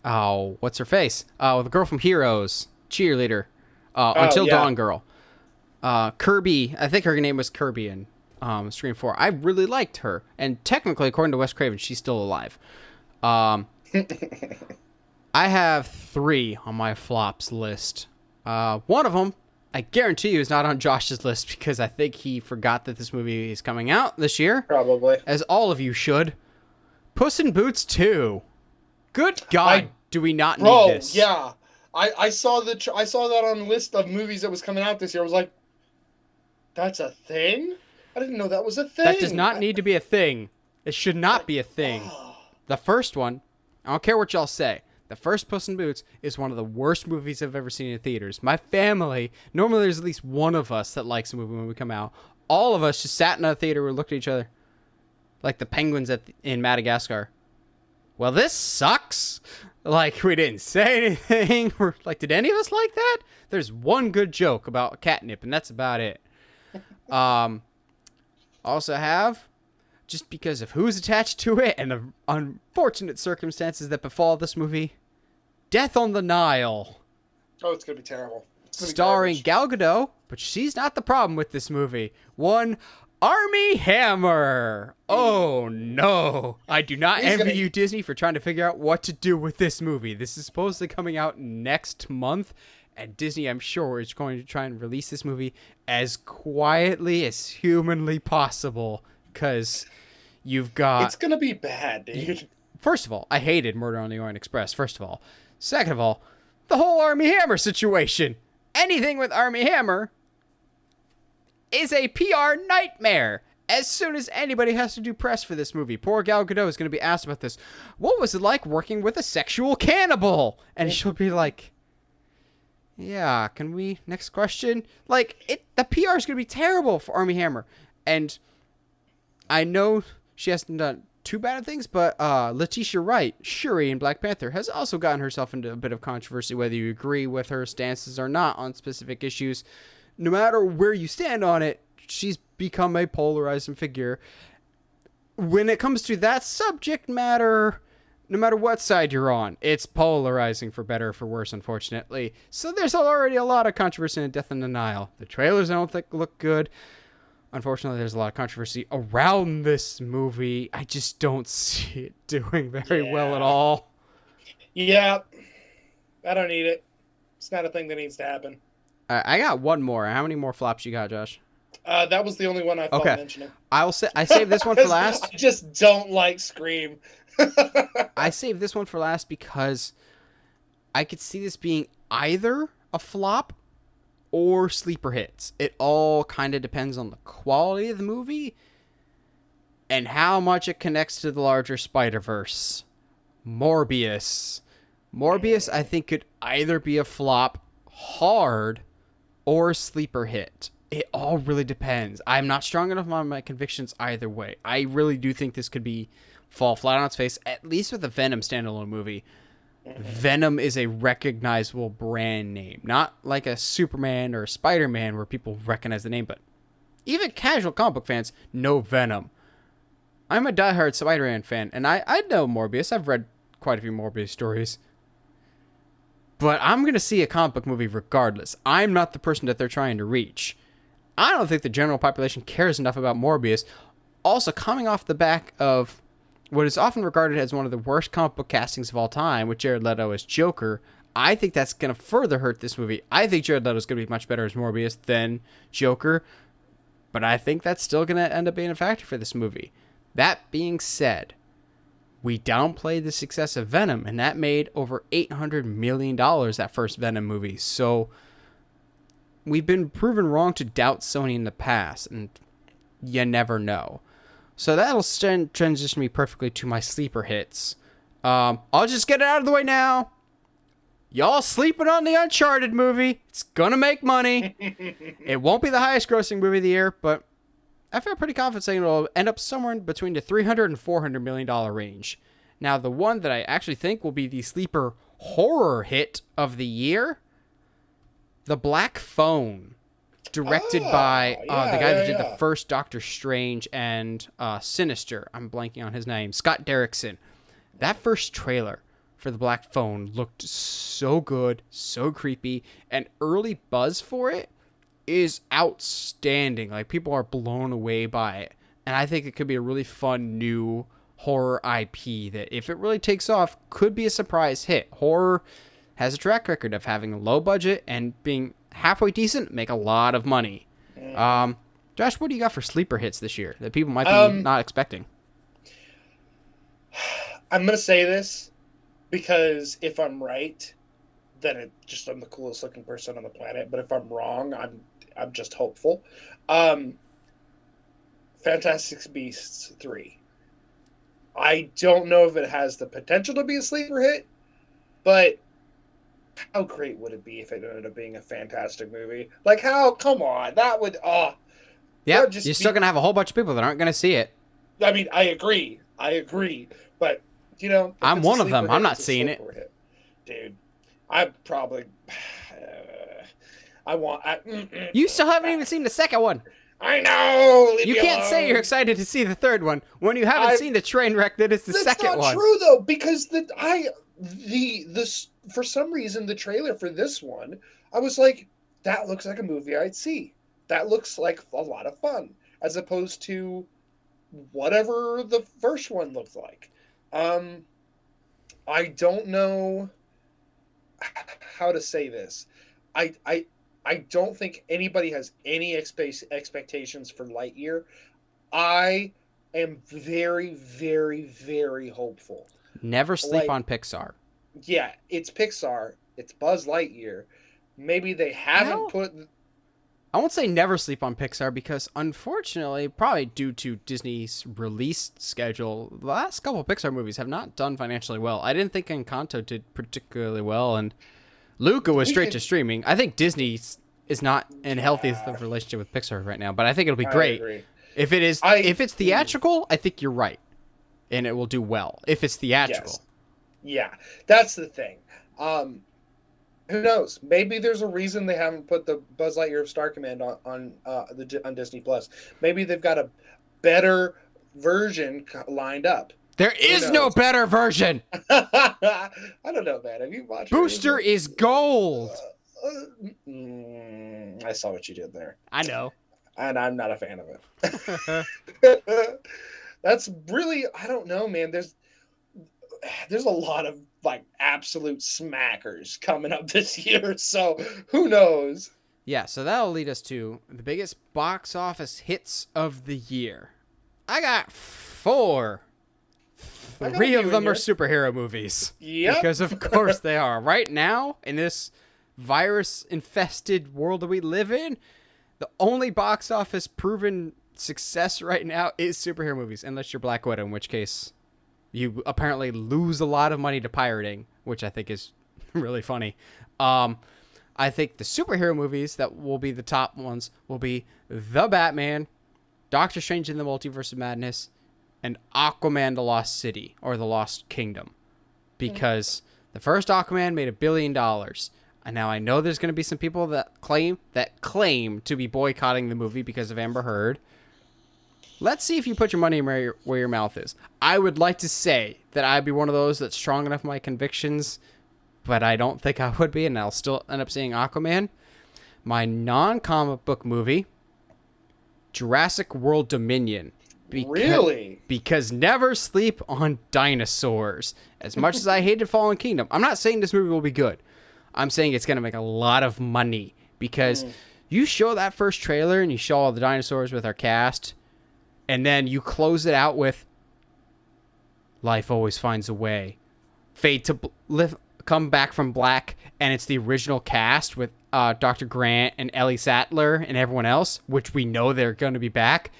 what's her face? The girl from Heroes, cheerleader, Until Dawn girl. Kirby, I think her name was Kirby in Scream 4. I really liked her. And technically, according to Wes Craven, she's still alive. I have 3 on my flops list. One of them, I guarantee you, is not on Josh's list because I think he forgot that this movie is coming out this year. Probably. As all of you should. Puss in Boots 2. Good God, do we not need this? Yeah. I saw that on the list of movies that was coming out this year. I was like, that's a thing? I didn't know that was a thing. That does not need to be a thing. It should not be a thing. The first one, I don't care what y'all say, the first Puss in Boots is one of the worst movies I've ever seen in theaters. My family, normally there's at least one of us that likes a movie when we come out. All of us just sat in a theater and looked at each other like the penguins in Madagascar. Well, this sucks. Like, we didn't say anything. We're like, did any of us like that? There's one good joke about catnip, and that's about it. Also have, just because of who's attached to it and the unfortunate circumstances that befall this movie, Death on the Nile. Oh, it's going to be terrible. Starring Gal Gadot, but she's not the problem with this movie. One Armie Hammer. Oh, no. I do not envy you, Disney, for trying to figure out what to do with this movie. This is supposedly coming out next month. And Disney, I'm sure, is going to try and release this movie as quietly as humanly possible. Because you've got... It's going to be bad, dude. First of all, I hated Murder on the Orient Express, first of all. Second of all, the whole Armie Hammer situation. Anything with Armie Hammer is a PR nightmare. As soon as anybody has to do press for this movie, poor Gal Gadot is going to be asked about this. What was it like working with a sexual cannibal? And she'll be like... Yeah, can we... Next question? Like, the PR is going to be terrible for Armie Hammer. And I know she hasn't done too bad of things, but Letitia Wright, Shuri in Black Panther, has also gotten herself into a bit of controversy, whether you agree with her stances or not on specific issues. No matter where you stand on it, she's become a polarizing figure. When it comes to that subject matter... No matter what side you're on, it's polarizing for better or for worse, unfortunately. So there's already a lot of controversy in Death in the Nile. The trailers I don't think look good. Unfortunately, there's a lot of controversy around this movie. I just don't see it doing very well at all. Yeah. I don't need it. It's not a thing that needs to happen. I got one more. How many more flops you got, Josh? That was the only one I thought mentioning. I saved this one for last. I just don't like Scream. I saved this one for last because I could see this being either a flop or sleeper hits. It all kind of depends on the quality of the movie and how much it connects to the larger Spider-Verse. Morbius, I think, could either be a flop hard or a sleeper hit. It all really depends. I'm not strong enough on my convictions either way. I really do think this could fall flat on its face, at least with a Venom standalone movie. Venom is a recognizable brand name. Not like a Superman or a Spider-Man where people recognize the name, but even casual comic book fans know Venom. I'm a diehard Spider-Man fan, and I know Morbius. I've read quite a few Morbius stories. But I'm going to see a comic book movie regardless. I'm not the person that they're trying to reach. I don't think the general population cares enough about Morbius. Also, coming off the back of what is often regarded as one of the worst comic book castings of all time, with Jared Leto as Joker, I think that's going to further hurt this movie. I think Jared Leto is going to be much better as Morbius than Joker, but I think that's still going to end up being a factor for this movie. That being said, we downplayed the success of Venom, and that made over $800 million, that first Venom movie. So we've been proven wrong to doubt Sony in the past, and you never know. So that'll transition me perfectly to my sleeper hits. I'll just get it out of the way now. Y'all sleeping on the Uncharted movie. It's gonna make money. It won't be the highest grossing movie of the year, but I feel pretty confident saying it'll end up somewhere in between the $300 and $400 million range. Now, the one that I actually think will be the sleeper horror hit of the year, The Black Phone, directed by the guy that did the first Doctor Strange and Sinister. I'm blanking on his name. Scott Derrickson. That first trailer for The Black Phone looked so good, so creepy, and early buzz for it is outstanding. Like, people are blown away by it, and I think it could be a really fun new horror IP that, if it really takes off, could be a surprise hit. Horror has a track record of having a low budget and being halfway decent, make a lot of money. Josh, what do you got for sleeper hits this year that people might be not expecting? I'm gonna say this because if I'm right, then I'm the coolest looking person on the planet. But if I'm wrong, I'm just hopeful. Fantastic Beasts 3. I don't know if it has the potential to be a sleeper hit, but how great would it be if it ended up being a fantastic movie? Like, come on, that would, yeah, you're still going to have a whole bunch of people that aren't going to see it. I mean, I agree, but, you know. I'm one of them. I'm not seeing it. Hit. Dude, I probably, You still haven't even seen the second one. I know. You can't say you're excited to see the third one when you haven't seen the train wreck that is the second one. That's not true, though, because for some reason, the trailer for this one, I was like, that looks like a movie I'd see. That looks like a lot of fun, as opposed to whatever the first one looked like. I don't know how to say this. I don't think anybody has any expectations for Lightyear. I am very, very, very hopeful. Never sleep on Pixar. Yeah, it's Pixar. It's Buzz Lightyear. Maybe they haven't put... I won't say never sleep on Pixar because, unfortunately, probably due to Disney's release schedule, the last couple of Pixar movies have not done financially well. I didn't think Encanto did particularly well, and Luca was straight to streaming. I think Disney is not in a healthy relationship with Pixar right now, but I think it'll be great. If it is, if it's theatrical, I think you're right, and it will do well. If it's theatrical, yeah, that's the thing. Who knows? Maybe there's a reason they haven't put the Buzz Lightyear of Star Command on Disney Plus. Maybe they've got a better version lined up. There is no better version. I don't know, man. Have you watched Booster is gold. I saw what you did there. I know. And I'm not a fan of it. That's really, I don't know, man. There's a lot of like absolute smackers coming up this year, so who knows? Yeah, so that'll lead us to the biggest box office hits of the year. I got 4. 3 of them are superhero movies. Yep. Because of course they are. Right now, in this virus-infested world that we live in, the only box office proven success right now is superhero movies, unless you're Black Widow, in which case you apparently lose a lot of money to pirating, which I think is really funny. I think the superhero movies that will be the top ones will be The Batman, Doctor Strange in the Multiverse of Madness, and Aquaman: The Lost City, or The Lost Kingdom. Because the first Aquaman made $1 billion. And now I know there's going to be some people that claim to be boycotting the movie because of Amber Heard. Let's see if you put your money where your mouth is. I would like to say that I'd be one of those that's strong enough in my convictions, but I don't think I would be, and I'll still end up seeing Aquaman. My non-comic book movie, Jurassic World Dominion. Really? Because never sleep on dinosaurs. As much as I hated Fallen Kingdom, I'm not saying this movie will be good. I'm saying it's going to make a lot of money because you show that first trailer and you show all the dinosaurs with our cast, and then you close it out with life always finds a way. Fade to come back from black, and it's the original cast with Dr. Grant and Ellie Sattler and everyone else, which we know they're going to be back.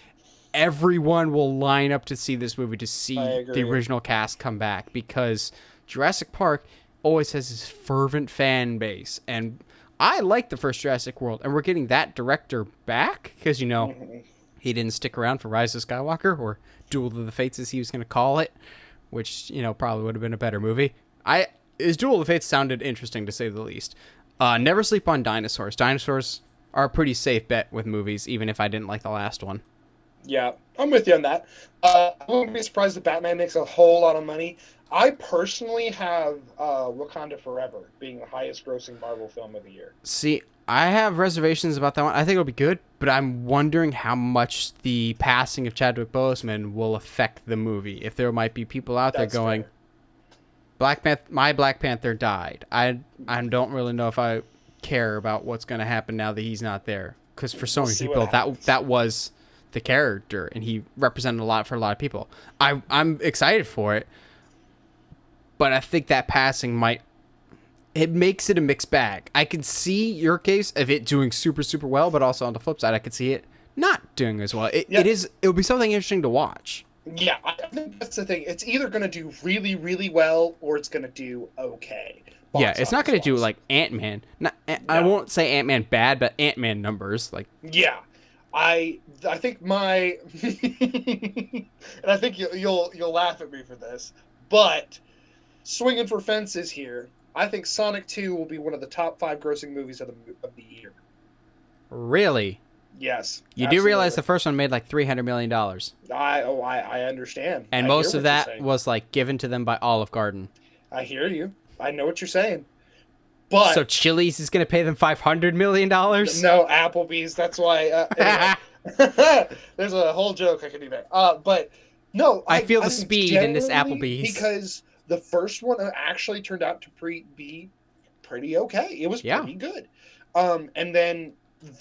Everyone will line up to see this movie to see the original cast come back because Jurassic Park always has this fervent fan base. And I like the first Jurassic World, and we're getting that director back because, you know, he didn't stick around for Rise of Skywalker or Duel of the Fates as he was going to call it, which, you know, probably would have been a better movie. His Duel of the Fates sounded interesting to say the least. Never sleep on dinosaurs. Dinosaurs are a pretty safe bet with movies, even if I didn't like the last one. Yeah, I'm with you on that. I wouldn't be surprised if Batman makes a whole lot of money. I personally have Wakanda Forever being the highest grossing Marvel film of the year. See, I have reservations about that one. I think it'll be good, but I'm wondering how much the passing of Chadwick Boseman will affect the movie. If there might be people out there going, fair. My Black Panther died. I don't really know if I care about what's going to happen now that he's not there. Because for so many people, that was the character, and he represented a lot for a lot of people. I'm excited for it, but I think that passing it makes it a mixed bag. I can see your case of it doing super, super well, but also on the flip side, I could see it not doing as well. It'll be something interesting to watch. Yeah, I think that's the thing. It's either going to do really, really well, or it's going to do okay. Yeah, it's not going to do like Ant-Man. I won't say Ant-Man bad, but Ant-Man numbers. Like, yeah, I think my and I think you'll laugh at me for this, but swinging for fences here. I think Sonic 2 will be one of the top 5 grossing movies of the year. Really? Yes. You do realize the first one made like $300 million. I understand. And most of that was like given to them by Olive Garden. I hear you. I know what you're saying. But so Chili's is going to pay them $500 million? No, Applebee's. That's why. There's a whole joke I could do there. But no, I feel the speed in this Applebee's because the first one actually turned out to be pretty okay. It was pretty good. And then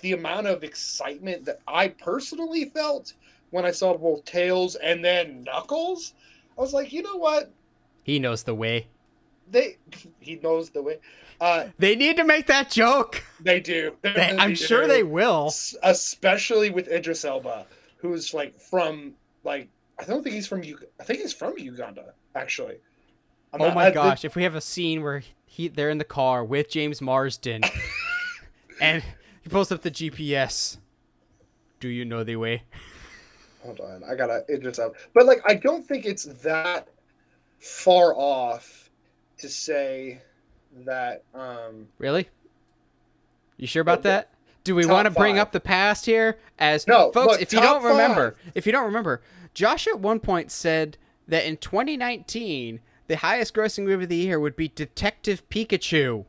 the amount of excitement that I personally felt when I saw both Tails and then Knuckles, I was like, you know what? He knows the way. He knows the way. They need to make that joke. They do. I'm sure they will. Especially with Idris Elba, who's like from I don't think he's from I think he's from Uganda, actually. Oh my gosh! If we have a scene where they're in the car with James Marsden, and he pulls up the GPS. Do you know the way? Hold on, I gotta Idris Elba. But I don't think it's that far off to say that. Really? You sure about that? Do we want to bring up the past here? No, folks, if you don't remember, Josh at one point said that in 2019, the highest grossing movie of the year would be Detective Pikachu.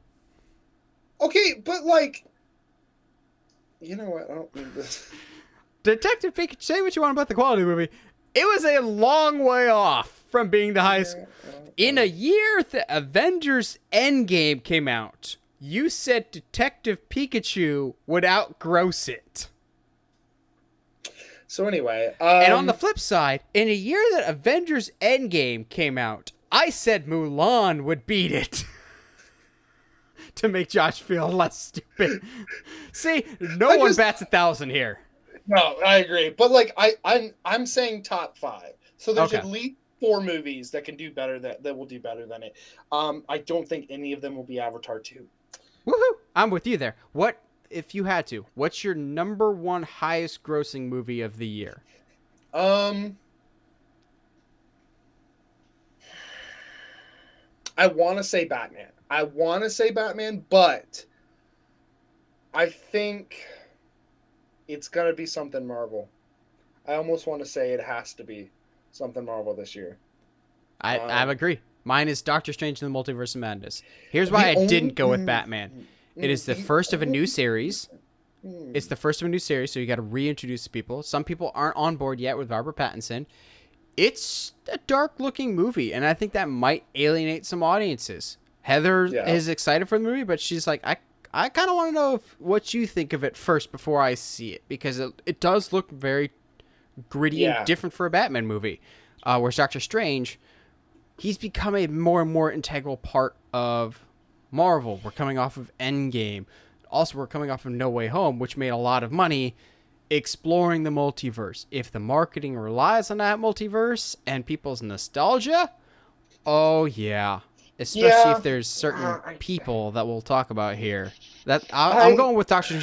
Okay, but you know what? I don't need this. Detective Pikachu, say what you want about the quality of the movie. It was a long way off from being the highest. In a year that Avengers Endgame came out, you said Detective Pikachu would outgross it. So anyway, and on the flip side, in a year that Avengers Endgame came out, I said Mulan would beat it. To make Josh feel less stupid. See, no one bats 1,000 here. No, I agree. But I'm saying top 5. So there's at least 4 movies that can do better that will do better than it. I don't think any of them will be Avatar 2. Woohoo! I'm with you there. What if you had to? What's your number 1 highest grossing movie of the year? I want to say Batman. But I think it's gonna be something Marvel. I almost want to say it has to be something Marvel this year. I agree. Mine is Doctor Strange in the Multiverse of Madness. Here's why The I only didn't go with Batman. It is the first of a new series. It's the first of a new series, so you got to reintroduce people. Some people aren't on board yet with Robert Pattinson. It's a dark-looking movie, and I think that might alienate some audiences. Heather is excited for the movie, but she's like, I kind of want to know what you think of it first before I see it, because it does look very gritty and different for a Batman movie. Whereas Doctor Strange, he's become a more and more integral part of Marvel. We're coming off of Endgame. Also, we're coming off of No Way Home, which made a lot of money exploring the multiverse. If the marketing relies on that multiverse and people's nostalgia, oh yeah. Especially if there's certain people that we'll talk about here. I'm going with Doctor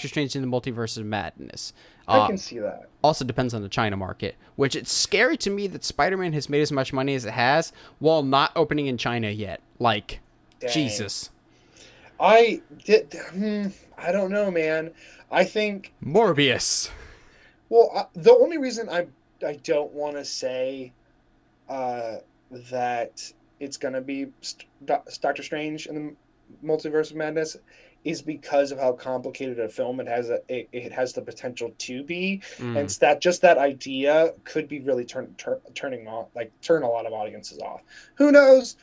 Strange in the Multiverse of Madness. I can see that. Also depends on the China market, which it's scary to me that Spider-Man has made as much money as it has while not opening in China yet. Like, dang. Jesus. I don't know, man. I think Morbius. Well, the only reason I don't want to say that it's gonna be Doctor Strange in the Multiverse of Madness is because of how complicated a film it has. It has the potential to be, and that idea could be really turning off, turn a lot of audiences off. Who knows?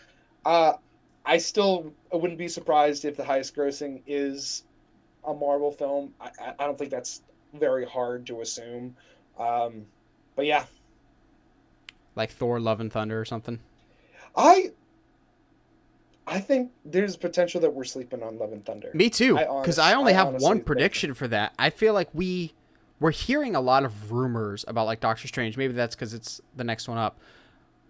I wouldn't be surprised if the highest grossing is a Marvel film. I don't think that's very hard to assume. But yeah. Like Thor, Love and Thunder or something? I think there's potential that we're sleeping on Love and Thunder. Me too, because I only have one prediction for that. I feel like we're hearing a lot of rumors about like Doctor Strange. Maybe that's because it's the next one up.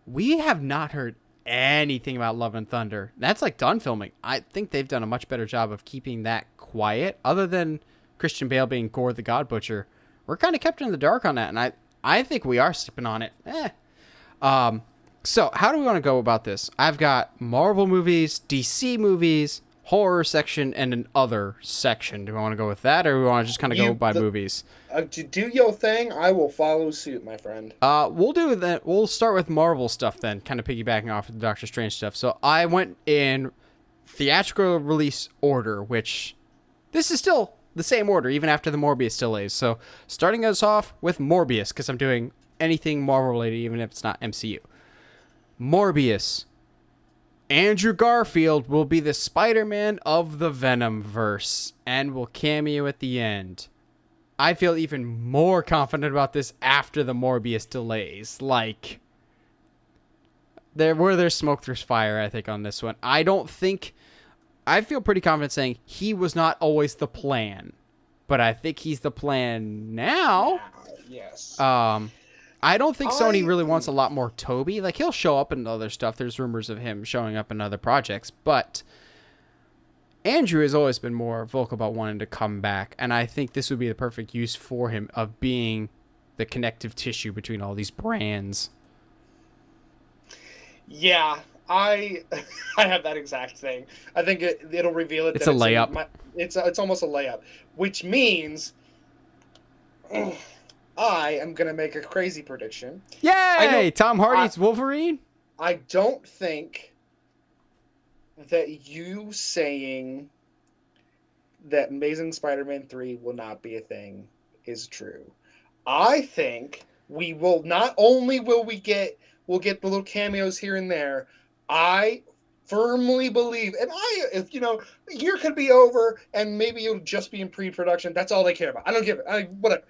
We have not heard anything about Love and Thunder. That's like done filming. I think they've done a much better job of keeping that quiet. Other than Christian Bale being Gore the God Butcher, we're kind of kept in the dark on that, and I think we are sleeping on it. So how do we want to go about this? I've got Marvel movies, DC movies, horror section, and an other section. Do we want to go with that, or do we want to just kind of go by movies? To do your thing, I will follow suit, my friend. We'll do that. We'll start with Marvel stuff then, kind of piggybacking off of the Doctor Strange stuff. So I went in theatrical release order, which this is still the same order, even after the Morbius delays. So starting us off with Morbius, because I'm doing anything Marvel related, even if it's not MCU. Morbius. Andrew Garfield will be the Spider-Man of the Venomverse and will cameo at the end. I feel even more confident about this after the Morbius delays. Like, there's smoke, there's fire, I think, on this one. I feel pretty confident saying he was not always the plan, but I think he's the plan now. Yes. I don't think Sony really wants a lot more Toby. Like, he'll show up in other stuff. There's rumors of him showing up in other projects, but Andrew has always been more vocal about wanting to come back, and I think this would be the perfect use for him of being the connective tissue between all these brands. Yeah, I have that exact thing. I think it'll reveal it. It's a layup. It's almost a layup, which means I am going to make a crazy prediction. Yay! Tom Hardy's Wolverine? I don't think that you saying that Amazing Spider-Man 3 will not be a thing is true. I think we will not only we'll get the little cameos here and there. I firmly believe, and if a year could be over and maybe it'll just be in pre-production. That's all they care about. I don't give it. Whatever.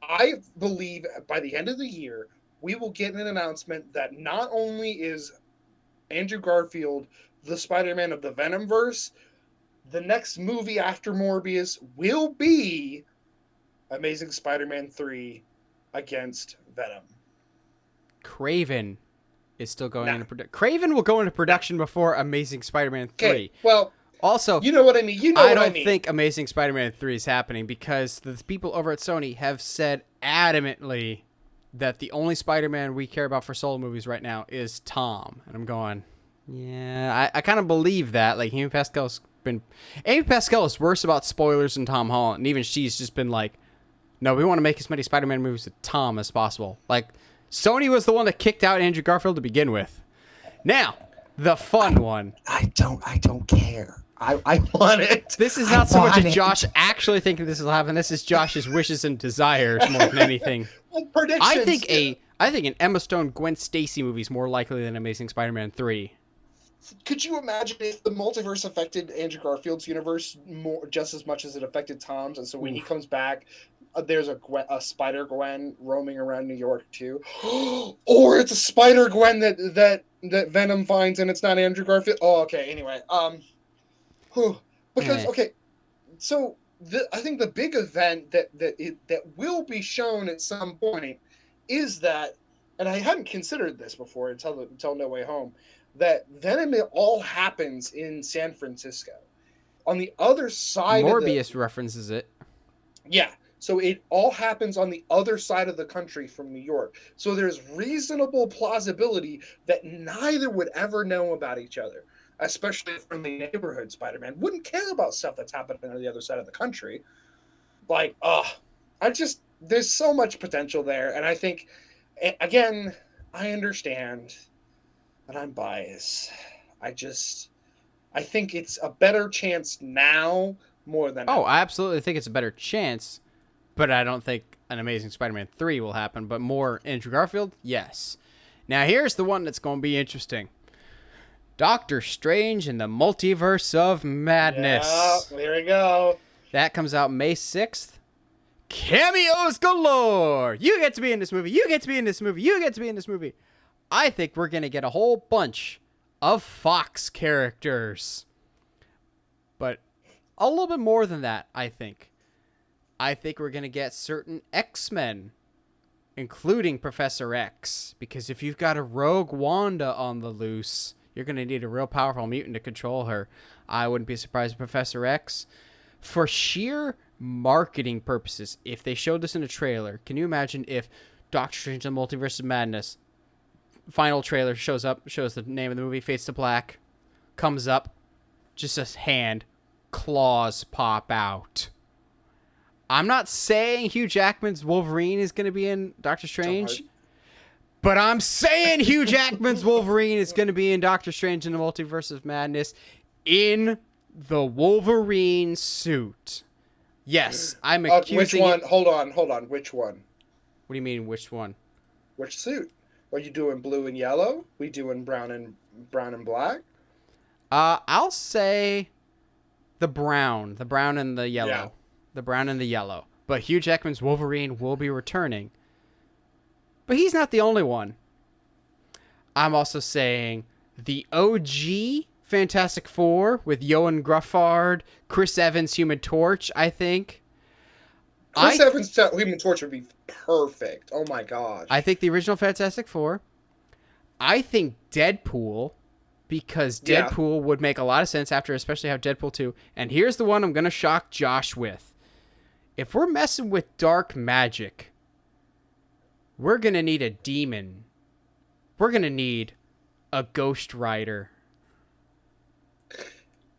I believe by the end of the year, we will get an announcement that not only is Andrew Garfield the Spider-Man of the Venomverse, the next movie after Morbius will be Amazing Spider-Man 3 against Venom. Kraven is still going into production. Kraven will go into production before Amazing Spider-Man 3. Okay, well, also, you know what I mean. I don't think Amazing Spider-Man 3 is happening because the people over at Sony have said adamantly that the only Spider-Man we care about for solo movies right now is Tom. And I'm going, yeah, I kind of believe that. Like, Amy Pascal is worse about spoilers than Tom Holland. And even she's just been like, No, we want to make as many Spider-Man movies with Tom as possible. Like, Sony was the one that kicked out Andrew Garfield to begin with. Now, the fun one. I don't care. I want it. This is not so much a Josh actually thinking this will happen. This is Josh's wishes and desires more than anything. Well, predictions. I think an Emma Stone Gwen Stacy movie is more likely than Amazing Spider-Man 3. Could you imagine if the multiverse affected Andrew Garfield's universe just as much as it affected Tom's? And so when he comes back, there's a Spider-Gwen roaming around New York too, or it's a Spider-Gwen that Venom finds and it's not Andrew Garfield. Oh, okay. Anyway, because okay, so I think the big event that will be shown at some point is that, and I hadn't considered this before until No Way Home, that Venom all happens in San Francisco. On the other side, Morbius references it. Yeah. So it all happens on the other side of the country from New York. So there's reasonable plausibility that neither would ever know about each other, especially from the neighborhood. Spider-Man wouldn't care about stuff that's happening on the other side of the country. Like, there's so much potential there. And I think, again, I understand, but I'm biased. I think it's a better chance now more than ever. I absolutely think it's a better chance. But I don't think an Amazing Spider-Man 3 will happen. But more Andrew Garfield? Yes. Now here's the one that's going to be interesting. Doctor Strange in the Multiverse of Madness. Yeah, there we go. That comes out May 6th. Cameos galore! You get to be in this movie. You get to be in this movie. You get to be in this movie. I think we're going to get a whole bunch of Fox characters. But a little bit more than that, I think. I think we're going to get certain X-Men, including Professor X. Because if you've got a rogue Wanda on the loose, you're going to need a real powerful mutant to control her. I wouldn't be surprised if Professor X, for sheer marketing purposes, if they showed this in a trailer, can you imagine if Doctor Strange and the Multiverse of Madness, final trailer shows the name of the movie, fades to black, comes up, just a hand, claws pop out. I'm not saying Hugh Jackman's Wolverine is going to be in Doctor Strange, but I'm saying Hugh Jackman's Wolverine is going to be in Doctor Strange in the Multiverse of Madness in the Wolverine suit. Yes, I'm accusing... Which one? Hold on. Which one? What do you mean, which one? Which suit? Are you doing blue and yellow? We doing brown and black? I'll say the brown and the yellow. Yeah. The brown and the yellow. But Hugh Jackman's Wolverine will be returning. But he's not the only one. I'm also saying the OG Fantastic Four with Yoan Gruffard, Chris Evans, Human Torch, I think. Chris Evans, Human Torch would be perfect. Oh my gosh. I think the original Fantastic Four. I think Deadpool, because Deadpool would make a lot of sense after, especially how Deadpool 2. And here's the one I'm going to shock Josh with. If we're messing with dark magic, we're going to need a demon. We're going to need a Ghost Rider.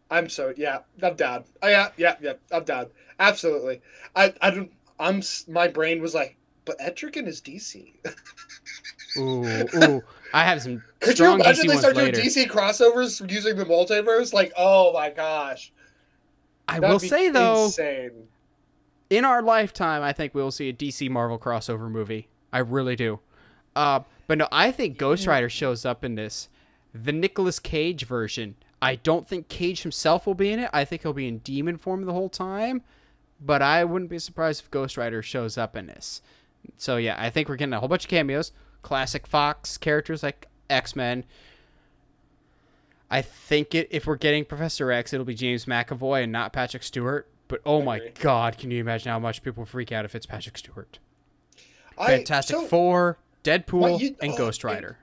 I'm down. I'm down. Absolutely. My brain was like, but Etrigan is DC. Ooh. I have some Could strong you imagine DC they ones start later. doing DC crossovers using the multiverse? Like, oh my gosh. I will say, though, insane. In our lifetime, I think we'll see a DC Marvel crossover movie. I really do. But no, I think Ghost Rider shows up in this. The Nicolas Cage version. I don't think Cage himself will be in it. I think he'll be in demon form the whole time. But I wouldn't be surprised if Ghost Rider shows up in this. So yeah, I think we're getting a whole bunch of cameos. Classic Fox characters like X-Men. I think if we're getting Professor X, it'll be James McAvoy and not Patrick Stewart. But oh my God, can you imagine how much people freak out if it's Patrick Stewart? Fantastic Four, Deadpool, and Ghost Rider.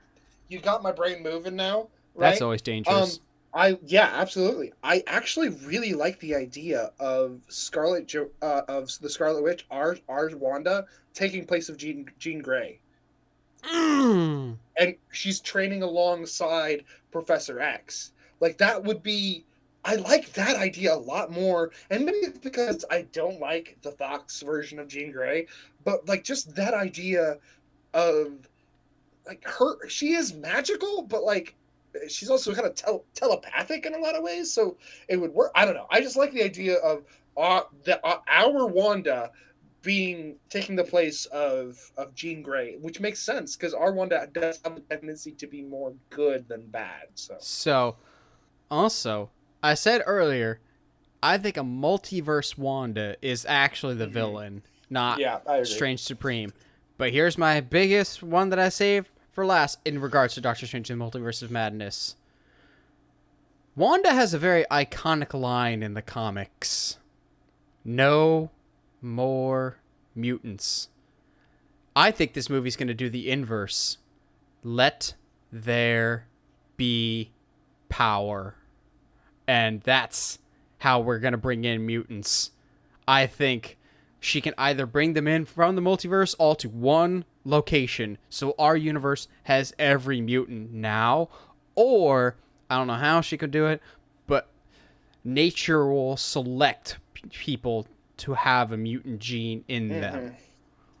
You got my brain moving now, right? That's always dangerous. Absolutely. I actually really like the idea of of the Scarlet Witch, our Wanda, taking place of Jean Grey. And she's training alongside Professor X. Like, that would be... I like that idea a lot more, and maybe it's because I don't like the Fox version of Jean Grey, but like just that idea of like she is magical, but like she's also kind of telepathic in a lot of ways, so it would work. I don't know. I just like the idea of our Wanda being taking the place of Jean Grey, which makes sense because our Wanda does have a tendency to be more good than bad. So, also, I said earlier, I think a multiverse Wanda is actually the villain, not Yeah, I agree. Strange Supreme. But here's my biggest one that I saved for last in regards to Doctor Strange and the Multiverse of Madness. Wanda has a very iconic line in the comics. No more mutants. I think this movie's going to do the inverse. Let there be power. And that's how we're going to bring in mutants. I think she can either bring them in from the multiverse all to one location, so our universe has every mutant now, or I don't know how she could do it, but nature will select people to have a mutant gene in them.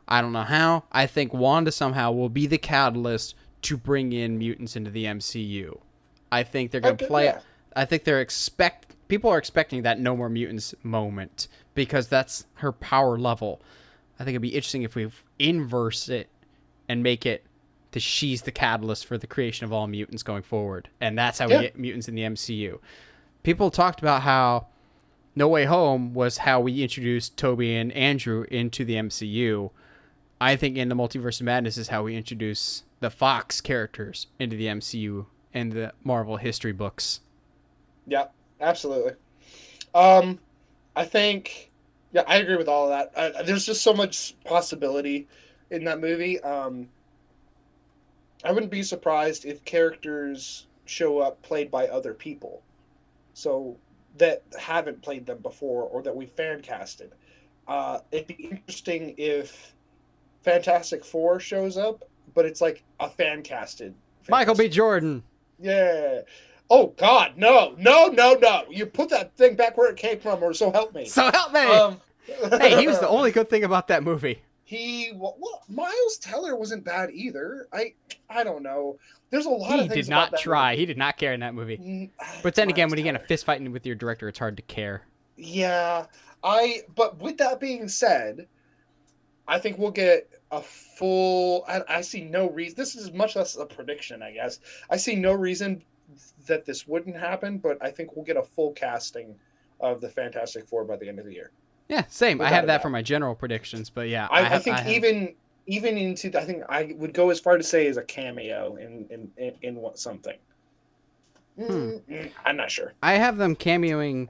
I don't know how. I think Wanda somehow will be the catalyst to bring in mutants into the MCU. I think they're going to play it. I think people are expecting that no more mutants moment because that's her power level. I think it'd be interesting if we inverse it and make it that she's the catalyst for the creation of all mutants going forward. And that's how we get mutants in the MCU. People talked about how No Way Home was how we introduced Toby and Andrew into the MCU. I think in the Multiverse of Madness is how we introduce the Fox characters into the MCU and the Marvel history books. Yeah, absolutely. I think, yeah, I agree with all of that. There's just so much possibility in that movie. I wouldn't be surprised if characters show up played by other people, so that haven't played them before or that we fan casted. It'd be interesting if Fantastic Four shows up, but it's like a fan casted. Michael B. Jordan. Yeah. Oh God, no! You put that thing back where it came from, or so help me. So help me. Hey, he was the only good thing about that movie. Miles Teller wasn't bad either. I don't know. There's a lot of things. He did not try. He did not care in that movie. But then again, when you get a fist fighting with your director, it's hard to care. Yeah, But with that being said, I think we'll get a full. I see no reason. This is much less a prediction, I guess. I see no reason that this wouldn't happen, but I think we'll get a full casting of the Fantastic Four by the end of the year. Yeah, same. I have that for my general predictions, but yeah, I think even into I think I would go as far to say as a cameo in something. I'm not sure. I have them cameoing,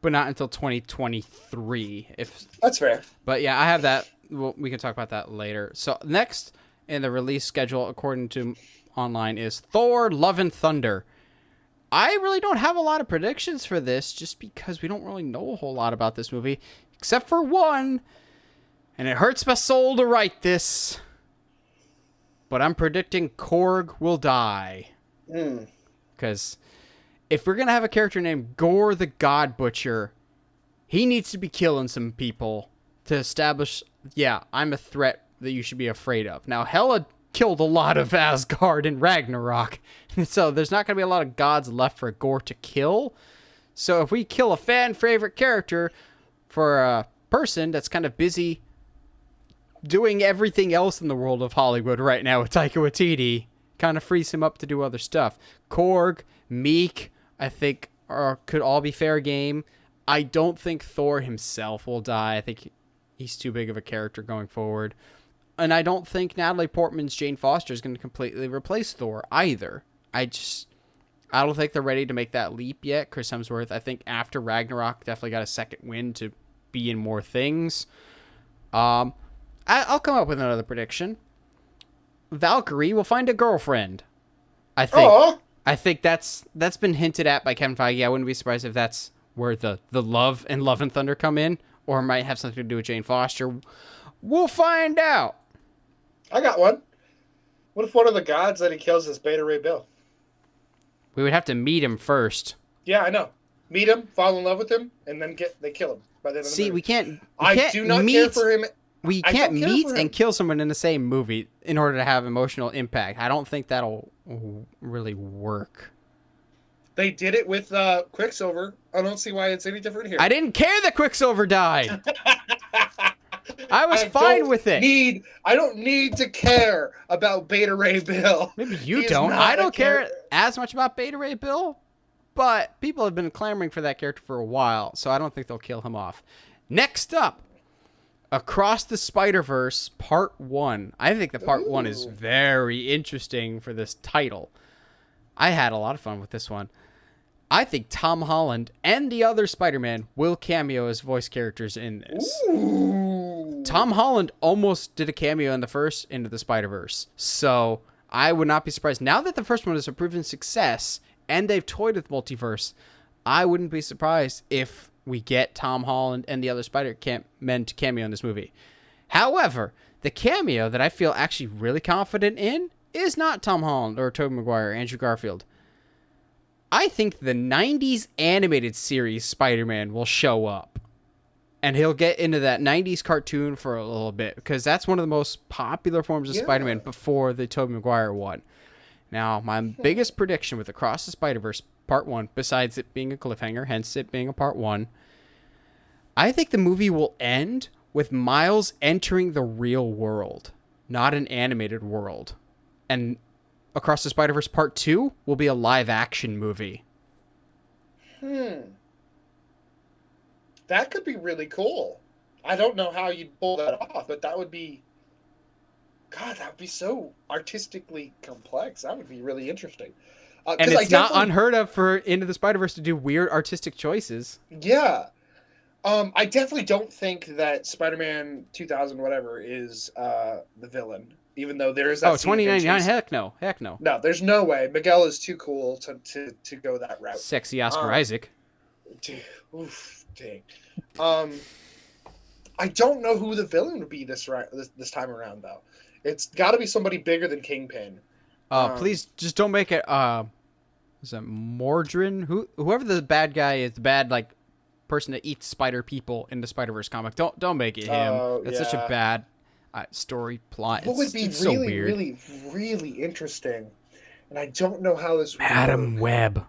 but not until 2023. If that's fair. But yeah, I have that. Well, we can talk about that later. So next in the release schedule, according to online, is Thor: Love and Thunder. I really don't have a lot of predictions for this, just because we don't really know a whole lot about this movie, except for one, and it hurts my soul to write this, but I'm predicting Korg will die. Because if we're going to have a character named Gore the God Butcher, he needs to be killing some people to establish, yeah, I'm a threat that you should be afraid of. Now, Hela killed a lot of Asgard in Ragnarok, so there's not going to be a lot of gods left for Gore to kill. So if we kill a fan favorite character for a person that's kind of busy doing everything else in the world of Hollywood right now with Taika Waititi, kind of frees him up to do other stuff. Korg, Meek, I think could all be fair game. I don't think Thor himself will die. I think he's too big of a character going forward. And I don't think Natalie Portman's Jane Foster is going to completely replace Thor either. I don't think they're ready to make that leap yet. Chris Hemsworth, I think after Ragnarok, definitely got a second win to be in more things. I'll come up with another prediction. Valkyrie will find a girlfriend. I think. Aww. I think that's been hinted at by Kevin Feige. I wouldn't be surprised if that's where the Love and Thunder come in, or it might have something to do with Jane Foster. We'll find out. I got one. What if one of the gods that he kills is Beta Ray Bill? We would have to meet him first. Yeah, I know. meet him, fall in love with him, and then they kill him by the end of the See, movie. we can't I do not care for him. We I can't don't care meet for him. and kill someone in the same movie in order to have emotional impact. I don't think that'll really work. They did it with Quicksilver. I don't see why it's any different here. I didn't care that Quicksilver died. I was fine with it. I don't need to care about Beta Ray Bill. Maybe you don't. I don't care as much about Beta Ray Bill, but people have been clamoring for that character for a while, so I don't think they'll kill him off. Next up, Across the Spider-Verse Part 1. I think the Part 1 is very interesting for this title. I had a lot of fun with this one. I think Tom Holland and the other Spider-Man will cameo as voice characters in this. Ooh. Tom Holland almost did a cameo in the first Into the Spider-Verse, so I would not be surprised. Now that the first one is a proven success and they've toyed with Multiverse, I wouldn't be surprised if we get Tom Holland and the other Spider-Men to cameo in this movie. However, the cameo that I feel actually really confident in is not Tom Holland or Tobey Maguire or Andrew Garfield. I think the 90s animated series Spider-Man will show up. And he'll get into that 90s cartoon for a little bit, because that's one of the most popular forms of Spider-Man before the Tobey Maguire one. Now, my biggest prediction with Across the Spider-Verse Part 1, besides it being a cliffhanger, hence it being a Part 1, I think the movie will end with Miles entering the real world, not an animated world. And Across the Spider-Verse Part 2 will be a live-action movie. That could be really cool. I don't know how you'd pull that off, but that would be... God, that would be so artistically complex. That would be really interesting. And it's not unheard of for Into the Spider-Verse to do weird artistic choices. Yeah. I definitely don't think that Spider-Man 2000 whatever is the villain. Even though there is that 2099, heck no. No, there's no way. Miguel is too cool to go that route. Sexy Oscar Isaac. Dude, oof, dang. I don't know who the villain would be this time around, though. It's got to be somebody bigger than Kingpin. Please just don't make it. Is it Mordrin? Whoever the bad guy is, the bad person that eats spider people in the Spider-Verse comic. Don't make it him. It's such a bad story plot. What would be it's really, so weird. really, really interesting, and I don't know how this would Madam work.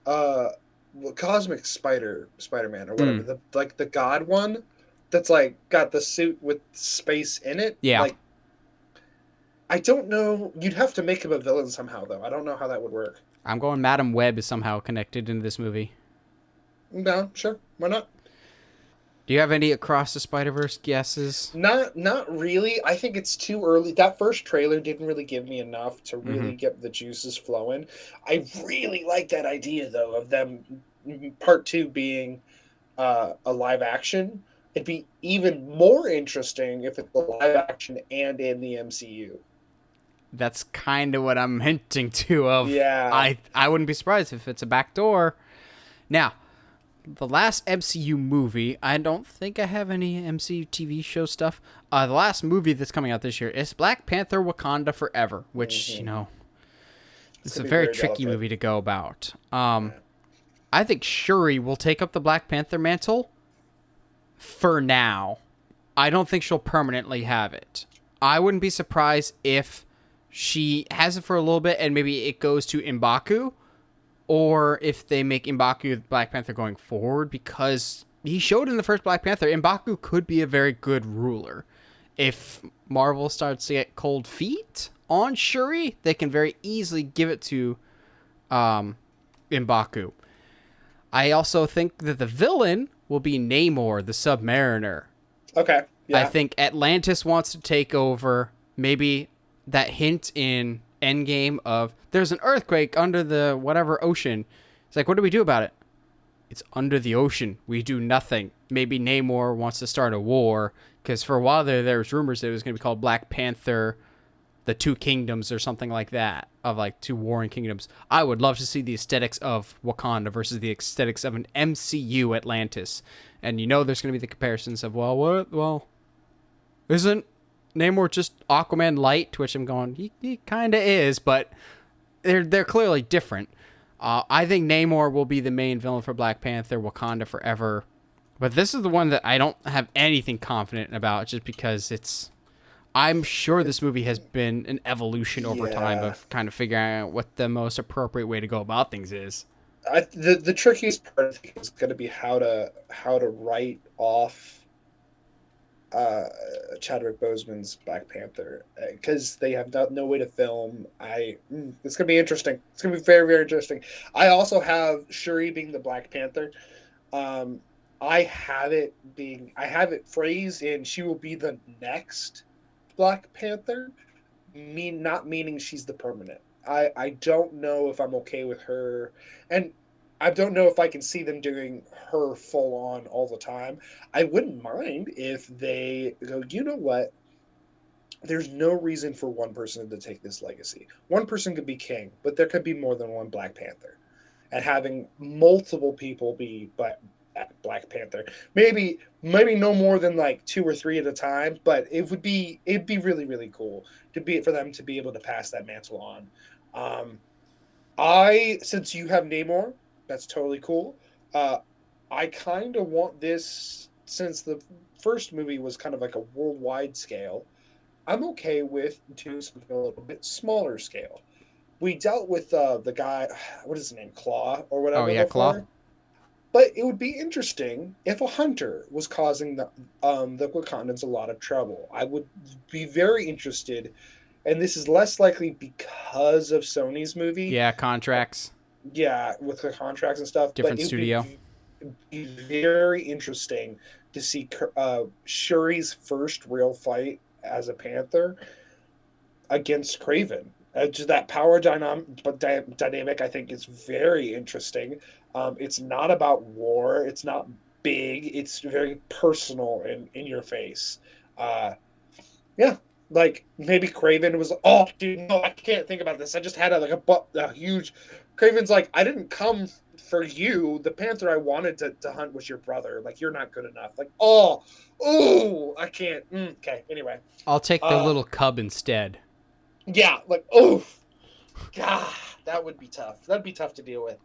Web. Cosmic Spider-Man or whatever, the God one that's got the suit with space in it. Yeah. I don't know. You'd have to make him a villain somehow, though. I don't know how that would work. I'm going Madam Web is somehow connected into this movie. No, sure. Why not? Do you have any Across the Spider-Verse guesses? Not really. I think it's too early. That first trailer didn't really give me enough to really get the juices flowing. I really like that idea, though, of them Part 2 being a live action. It'd be even more interesting if it's a live action and in the MCU. That's kind of what I'm hinting to. Yeah. I wouldn't be surprised if it's a backdoor. Now, the last MCU movie, I don't think I have any MCU TV show stuff. The last movie that's coming out this year is Black Panther Wakanda Forever, which, it's a very tricky movie to go about. I think Shuri will take up the Black Panther mantle for now. I don't think she'll permanently have it. I wouldn't be surprised if she has it for a little bit and maybe it goes to M'Baku, or if they make M'Baku Black Panther going forward, because he showed in the first Black Panther, M'Baku could be a very good ruler. If Marvel starts to get cold feet on Shuri, they can very easily give it to M'Baku. I also think that the villain will be Namor, the Submariner. Okay. Yeah. I think Atlantis wants to take over. Maybe that hint in Endgame of there's an earthquake under the whatever ocean. It's like, what do we do about it? It's under the ocean. We do nothing. Maybe Namor wants to start a war, because for a while there was rumors that it was going to be called Black Panther, the Two Kingdoms or something like that, of two warring kingdoms. I would love to see the aesthetics of Wakanda versus the aesthetics of an MCU Atlantis. And there's going to be the comparisons of, well, isn't Namor just Aquaman light? To which I'm going, he kind of is, but they're clearly different. I think Namor will be the main villain for Black Panther, Wakanda Forever. But this is the one that I don't have anything confident about just because I'm sure this movie has been an evolution over time Yeah. of kind of figuring out what the most appropriate way to go about things is. The trickiest part I think is going to be how to write off uh, Chadwick Boseman's Black Panther because they have no way to film. It's gonna be interesting. It's gonna be very very interesting. I also have Shuri being the Black Panther. Um, I have it phrased in she will be the next Black Panther. Not meaning she's the permanent. I don't know if I'm okay with her, and I don't know if I can see them doing her full on all the time. I wouldn't mind if they go, you know what? There's no reason for one person to take this legacy. One person could be king, but there could be more than one Black Panther. And having multiple people be Black Panther, maybe no more than like two or three at a time, but it'd be really really cool to be for them to be able to pass that mantle on. Um, I since you have Namor, that's totally cool. Uh, I kind of want this since the first movie was kind of like a worldwide scale. I'm okay with doing something a little bit smaller scale. We dealt with the guy, what is his name, Claw or Oh whatever yeah, Claw. before. But it would be interesting if a hunter was causing the Wakandans a lot of trouble. I would be very interested, and this is less likely because of Sony's movie. Yeah, contracts, Yeah, with the contracts and stuff. But different studio. it'd be very interesting to see Shuri's first real fight as a Panther against Craven. Just that power dynamic, I think, is very interesting. It's not about war. It's not big. It's very personal and in your face. Uh, yeah, like maybe Craven was. Oh, dude, no, I can't think about this. I just had a huge. Craven's like, I didn't come for you. The Panther I wanted to hunt was your brother. Like, you're not good enough. Like, I can't. Okay, anyway. I'll take the little cub instead. Yeah, like, oh, God, that would be tough. That'd be tough to deal with.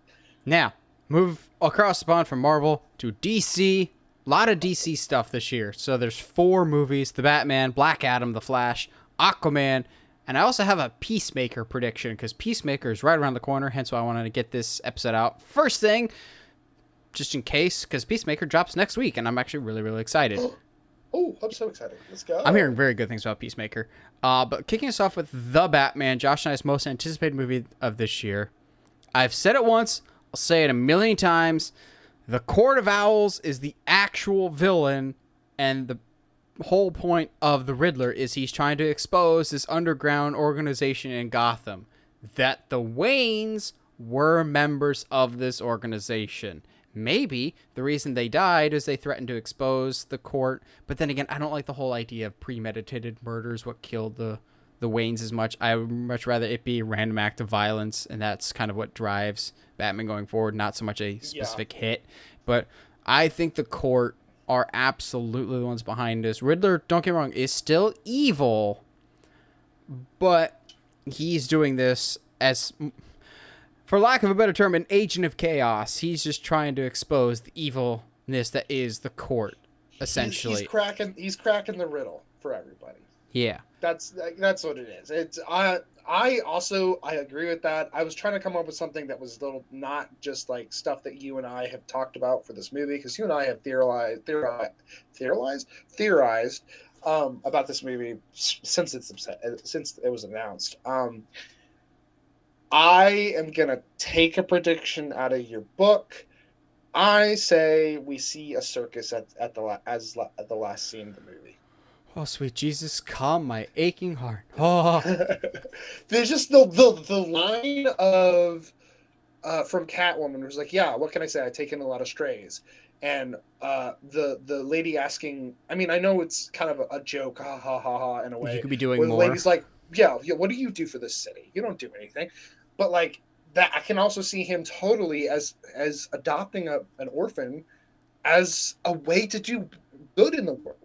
Now, move across the pond from Marvel to DC. A lot of DC stuff this year. So there's 4 movies: The Batman, Black Adam, The Flash, Aquaman, and I also have a Peacemaker prediction because Peacemaker is right around the corner, hence why I wanted to get this episode out first thing, just in case, because Peacemaker drops next week, and I'm actually really, really excited. Oh, I'm so excited. Let's go. I'm hearing very good things about Peacemaker. But kicking us off with The Batman, Josh and I's most anticipated movie of this year. I've said it once, I'll say it a million times. The Court of Owls is the actual villain, and the whole point of the Riddler is he's trying to expose this underground organization in Gotham. That the Waynes were members of this organization. Maybe the reason they died is they threatened to expose the court. But then again, I don't like the whole idea of premeditated murders, what killed the Waynes as much. I would much rather it be a random act of violence, and that's kind of what drives Batman going forward, not so much a specific hit. But I think the court are absolutely the ones behind this. Riddler, don't get me wrong, is still evil, but he's doing this as, for lack of a better term, an agent of chaos. He's just trying to expose the evilness that is the court, essentially. He's cracking the riddle for everybody. Yeah. That's what it is. It's I agree with that. I was trying to come up with something that was little, not just like stuff that you and I have talked about for this movie, because you and I have theorized about this movie since it was announced. I am gonna take a prediction out of your book. I say we see a circus at the last scene of the movie. Oh, sweet Jesus, calm my aching heart. Oh. There's just the line of from Catwoman was like, yeah, what can I say? I've taken a lot of strays. And the lady asking, I mean, I know it's kind of a joke, ha ha ha ha, in a way. You could be doing more. The lady's like, yeah, what do you do for this city? You don't do anything. But like that, I can also see him totally as adopting an orphan as a way to do good in the world,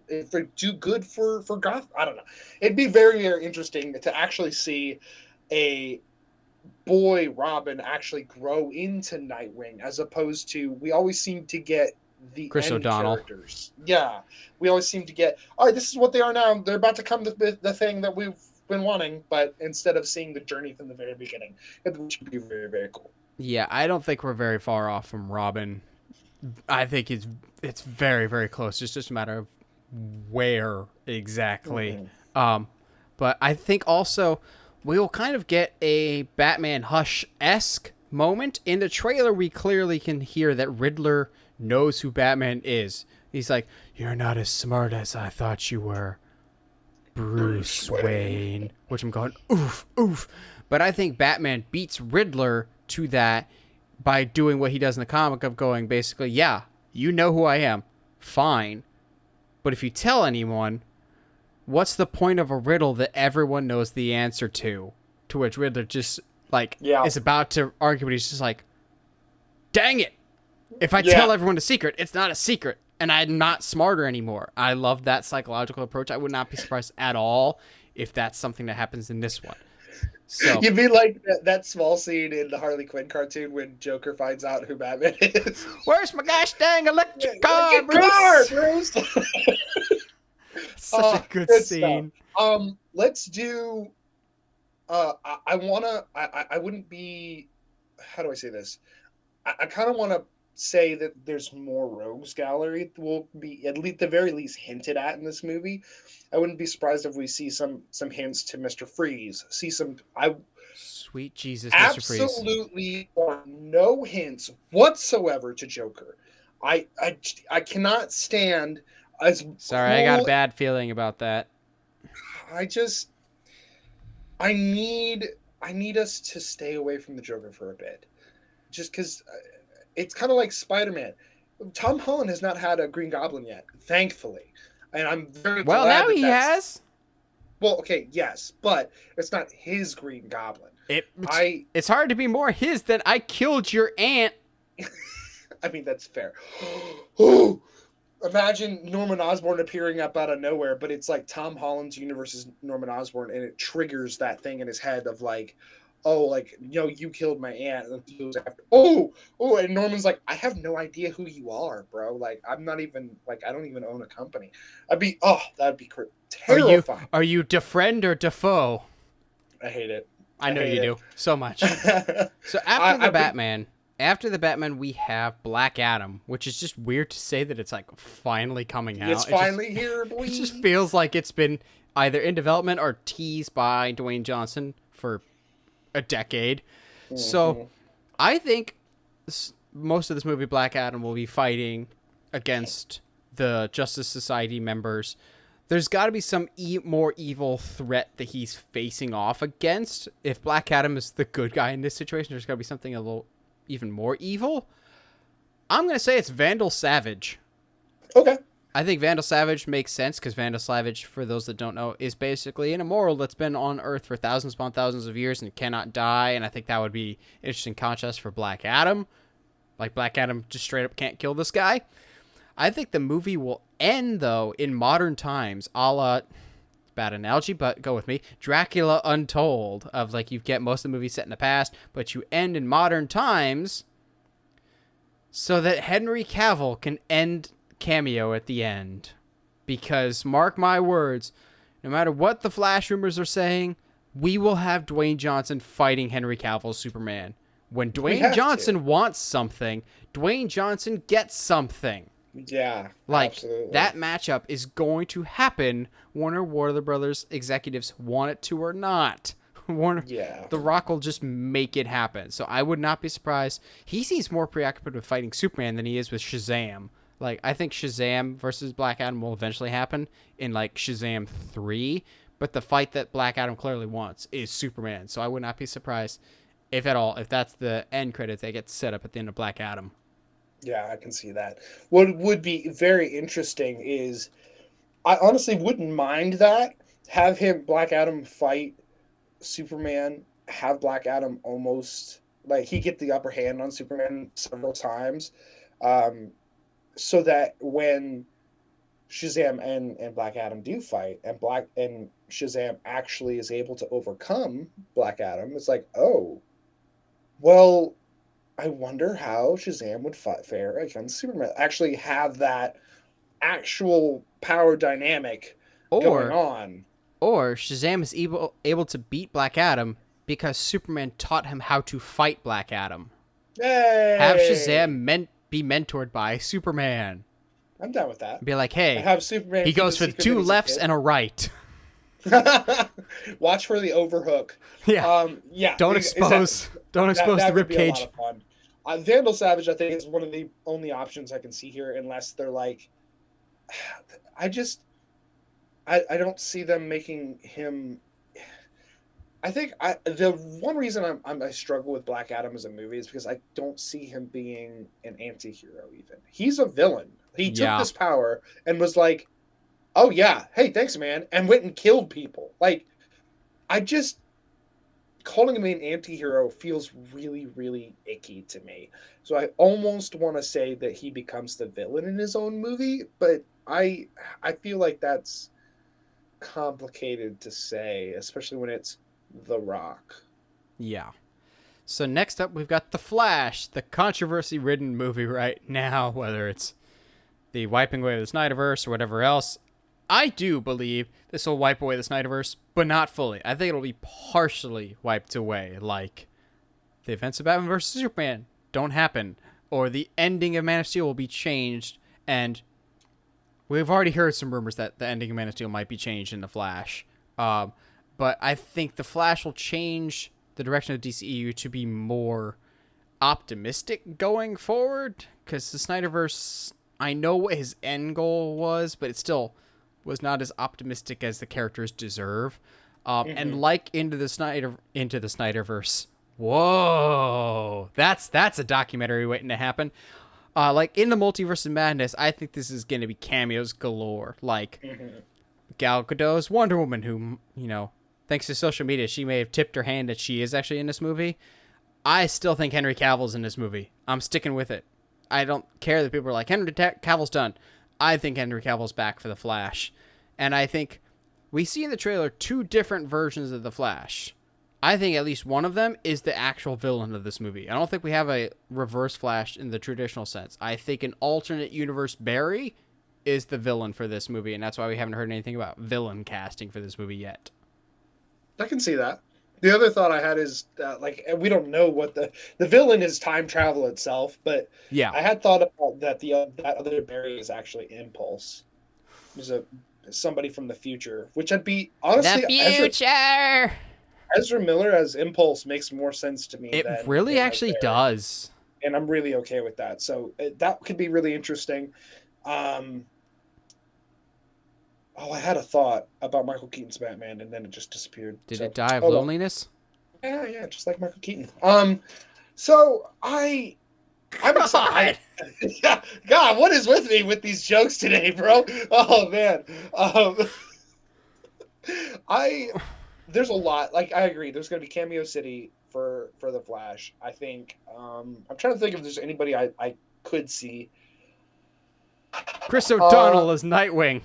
do good for Gotham. I don't know. It'd be very, very interesting to actually see a boy Robin actually grow into Nightwing, as opposed to we always seem to get the Chris end O'Donnell. characters. Yeah, we always seem to get, all right, this is what they are now. They're about to come to the thing that we've been wanting, but instead of seeing the journey from the very beginning, which would be very, very cool. Yeah, I don't think we're very far off from Robin. I think it's very, very close. It's just a matter of where exactly. Mm-hmm. But I think also we will kind of get a Batman Hush-esque moment. In the trailer, we clearly can hear that Riddler knows who Batman is. He's like, "You're not as smart as I thought you were, Bruce Wayne." Which I'm going, oof, oof. But I think Batman beats Riddler to that by doing what he does in the comic of going, basically, yeah, you know who I am. Fine. But if you tell anyone, what's the point of a riddle that everyone knows the answer to? To which Riddler just, like, is about to argue, but he's just like, dang it. If I tell everyone a secret, it's not a secret. And I'm not smarter anymore. I love that psychological approach. I would not be surprised at all if that's something that happens in this one. So you'd be like that small scene in the Harley Quinn cartoon when Joker finds out who Batman is. Where's my gosh dang electric car, Bruce? Such a good scene. Let's do. I wouldn't be. How do I say this? I kind of want to say that there's more rogues gallery that will be at least the very least hinted at in this movie. I wouldn't be surprised if we see some hints to Mr. Freeze. See some. Sweet Jesus, Mr. Freeze. Absolutely no hints whatsoever to Joker. I cannot stand. Sorry, I got a bad feeling about that. I need us to stay away from the Joker for a bit, just because it's kind of like Spider-Man. Tom Holland has not had a Green Goblin yet, thankfully, and I'm very well. Glad now he has. Well, okay, yes, but it's not his Green Goblin. It's hard to be more his than I killed your aunt. I mean, that's fair. Imagine Norman Osborn appearing up out of nowhere, but it's like Tom Holland's universe is Norman Osborn, and it triggers that thing in his head of like, oh, like, you killed my aunt. And he goes after, and Norman's like, I have no idea who you are, bro. Like, I'm not even, like, I don't even own a company. That'd be terrifying. Are you DeFriend or Defoe? I hate it. I know you do so much. So after the Batman, we have Black Adam, which is just weird to say that it's like finally coming out. It's finally here, boy. It just feels like it's been either in development or teased by Dwayne Johnson for a decade. Mm-hmm. So I think most of this movie, Black Adam, will be fighting against the Justice Society members. There's got to be some more evil threat that he's facing off against. If Black Adam is the good guy in this situation, there's got to be something a little even more evil. I'm going to say it's Vandal Savage. Okay. I think Vandal Savage makes sense because Vandal Savage, for those that don't know, is basically an immortal that's been on Earth for thousands upon thousands of years and cannot die. And I think that would be an interesting contrast for Black Adam. Like, Black Adam just straight up can't kill this guy. I think the movie will end, though, in modern times, a la, bad analogy, but go with me, Dracula Untold, of, like, you get most of the movie set in the past, but you end in modern times so that Henry Cavill can end cameo at the end. Because, mark my words, no matter what the Flash rumors are saying, we will have Dwayne Johnson fighting Henry Cavill's Superman. When Dwayne Johnson wants something, Dwayne Johnson gets something. Yeah, like, absolutely. That matchup is going to happen whether Warner Brothers executives want it to or not. The Rock will just make it happen. So I would not be surprised. He seems more preoccupied with fighting Superman than he is with Shazam. Like, I think Shazam versus Black Adam will eventually happen in, like, Shazam 3. But the fight that Black Adam clearly wants is Superman. So I would not be surprised, if at all, if that's the end credit that gets set up at the end of Black Adam. Yeah, I can see that. What would be very interesting is, I honestly wouldn't mind that. Have Black Adam fight Superman, have Black Adam almost, like, he get the upper hand on Superman several times, so that when Shazam and Black Adam do fight, and Shazam actually is able to overcome Black Adam, it's like, oh, Well, I wonder how Shazam would fare against Superman. Actually have that actual power dynamic going Or on. Shazam is able to beat Black Adam because Superman taught him how to fight Black Adam. Have Hey! Shazam be mentored by Superman. I'm down with that. Be like, I hey, have Superman he keep a goes for the secret that two he's a lefts kid. and a right. Watch for the overhook. Yeah. Yeah, Don't exactly. expose the That rib could be a lot cage. of fun. Vandal Savage, I think, is one of the only options I can see here, unless they're like, I just, I don't see them making him. I think the one reason I struggle with Black Adam as a movie is because I don't see him being an anti-hero. Even he's a villain. He took Yeah. this power and was like, "Oh yeah, hey, thanks, man," and went and killed people. Like, I just calling him an anti-hero feels really, really icky to me. So I almost want to say that he becomes the villain in his own movie, but I feel like that's complicated to say, especially when it's The Rock. Yeah. So next up, we've got The Flash, the controversy-ridden movie right now, whether it's the wiping away of the Snyderverse or whatever else. I do believe this will wipe away the Snyderverse, but not fully. I think it'll be partially wiped away, like the events of Batman vs. Superman don't happen, or the ending of Man of Steel will be changed, and we've already heard some rumors that the ending of Man of Steel might be changed in The Flash. But I think The Flash will change the direction of DCEU to be more optimistic going forward, because the Snyderverse, I know what his end goal was, but it still was not as optimistic as the characters deserve. And like Into the Snyderverse, whoa, that's a documentary waiting to happen. Like in the Multiverse of Madness, I think this is going to be cameos galore. Like Gal Gadot's Wonder Woman, who, thanks to social media, she may have tipped her hand that she is actually in this movie. I still think Henry Cavill's in this movie. I'm sticking with it. I don't care that people are like, Henry Cavill's done. I think Henry Cavill's back for The Flash. And I think we see in the trailer 2 different versions of The Flash. I think at least one of them is the actual villain of this movie. I don't think we have a reverse Flash in the traditional sense. I think an alternate universe Barry is the villain for this movie, and that's why we haven't heard anything about villain casting for this movie yet. I can see that. The other thought I had is that, like, we don't know what the villain is time travel itself, but Yeah. I had thought about that that other Barry is actually Impulse. There's somebody from the future, which I'd be honestly The future! Ezra Miller as Impulse makes more sense to me. It than really actually does. And I'm really okay with that. So that could be really interesting. I had a thought about Michael Keaton's Batman, and then it just disappeared. Did it die of loneliness? Yeah, just like Michael Keaton. So I'm excited. Yeah, God, what is with me with these jokes today, bro? Oh man. There's a lot. Like, I agree. There's gonna be Cameo City for the Flash. I think. I'm trying to think if there's anybody I could see. Chris O'Donnell as Nightwing.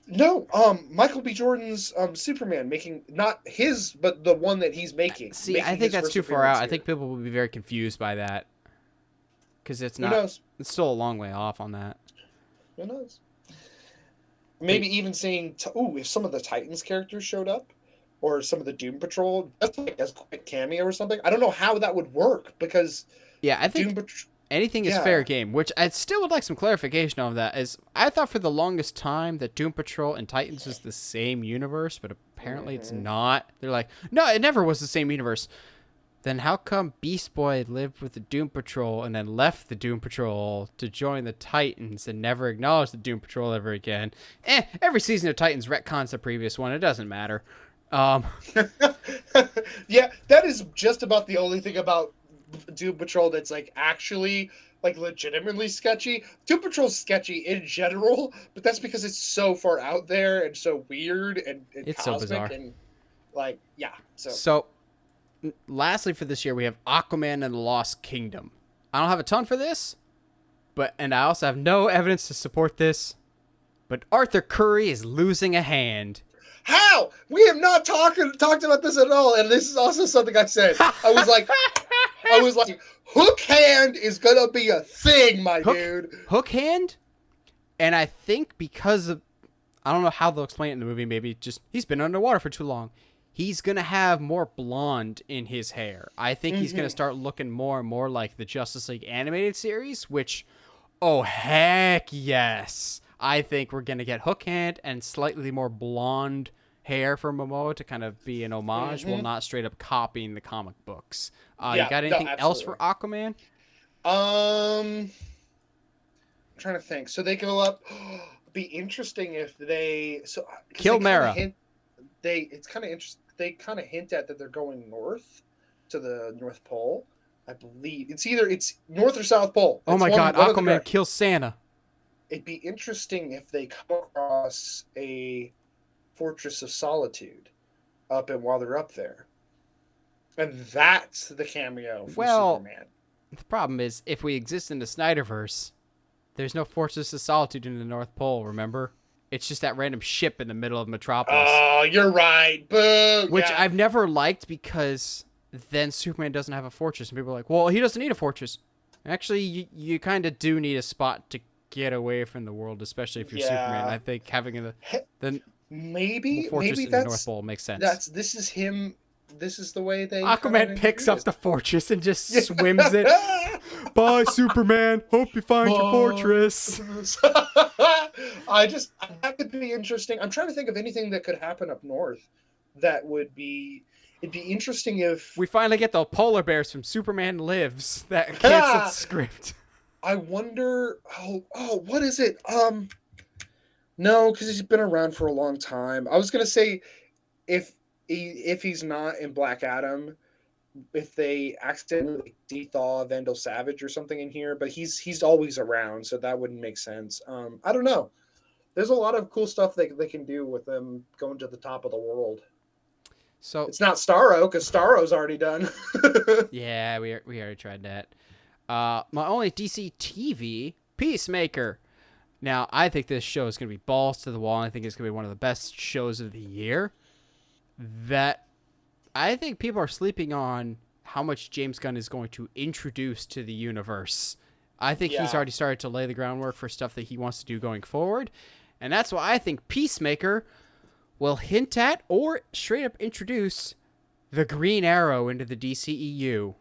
No, Michael B. Jordan's Superman, making not his, but the one that he's making. See, I think that's too far out. I think people will be very confused by that, because it's not. Who knows? It's still a long way off on that. Who knows? Maybe even seeing if some of the Titans characters showed up, or some of the Doom Patrol, just like as a quick cameo or something. I don't know how that would work, because yeah, I think anything is fair game, which I still would like some clarification on that. Is I thought for the longest time that Doom Patrol and Titans was the same universe, but apparently it's not. They're like, no, it never was the same universe. Then how come Beast Boy lived with the Doom Patrol and then left the Doom Patrol to join the Titans and never acknowledged the Doom Patrol ever again? Every season of Titans retcons the previous one. It doesn't matter. Yeah, that is just about the only thing about Doom Patrol that's like actually like legitimately sketchy. Doom Patrol's sketchy in general, but that's because it's so far out there and so weird and it's cosmic, so bizarre. and like So lastly for this year we have Aquaman and the Lost Kingdom. I don't have a ton for this, and I also have no evidence to support this, but Arthur Curry is losing a hand. How? We have not talked about this at all, and this is also something I said. I was like, I was like, Hook Hand is gonna be a thing, my dude. Hook Hand, and I think because of, I don't know how they'll explain it in the movie. Maybe just he's been underwater for too long. He's gonna have more blonde in his hair. I think he's gonna start looking more and more like the Justice League animated series. Which, oh heck yes, I think we're gonna get Hook Hand and slightly more blonde hair for Momoa to kind of be an homage, while not straight up copying the comic books. You got anything else for Aquaman? I'm trying to think. So they go up. Be interesting if they kill Mara. It's kind of interesting. They kind of hint at that they're going north to the North Pole. I believe it's North or South Pole. Oh my God! Aquaman kills Santa. It'd be interesting if they come across a Fortress of Solitude while they're up there, and that's the cameo from Superman. The problem is, if we exist in the Snyderverse, there's no Fortress of Solitude in the North Pole, remember? It's just that random ship in the middle of Metropolis. Oh, you're right. Boo! Which I've never liked, because then Superman doesn't have a fortress. And people are like, well, he doesn't need a fortress. Actually, you kind of do need a spot to get away from the world, especially if you're Superman. I think having the fortress in the North Pole makes sense. This is him. This is the way they... Aquaman picks up the fortress and just swims it. Bye, Superman. Hope you find your fortress. That could be interesting. I'm trying to think of anything that could happen up north that would be... It'd be interesting if... We finally get the polar bears from Superman Lives that cancels the script. I wonder... Oh, what is it? No, because he's been around for a long time. I was going to say, if he's not in Black Adam, if they accidentally dethaw Vandal Savage or something in here, but he's always around, so that wouldn't make sense. I don't know. There's a lot of cool stuff they can do with them going to the top of the world. So it's not Starro, because Starro's already done. Yeah, we already tried that. My only DC TV, Peacemaker. Now, I think this show is going to be balls to the wall. I think it's going to be one of the best shows of the year. That I think people are sleeping on how much James Gunn is going to introduce to the universe. I think he's already started to lay the groundwork for stuff that he wants to do going forward. And that's why I think Peacemaker will hint at or straight up introduce the Green Arrow into the DCEU.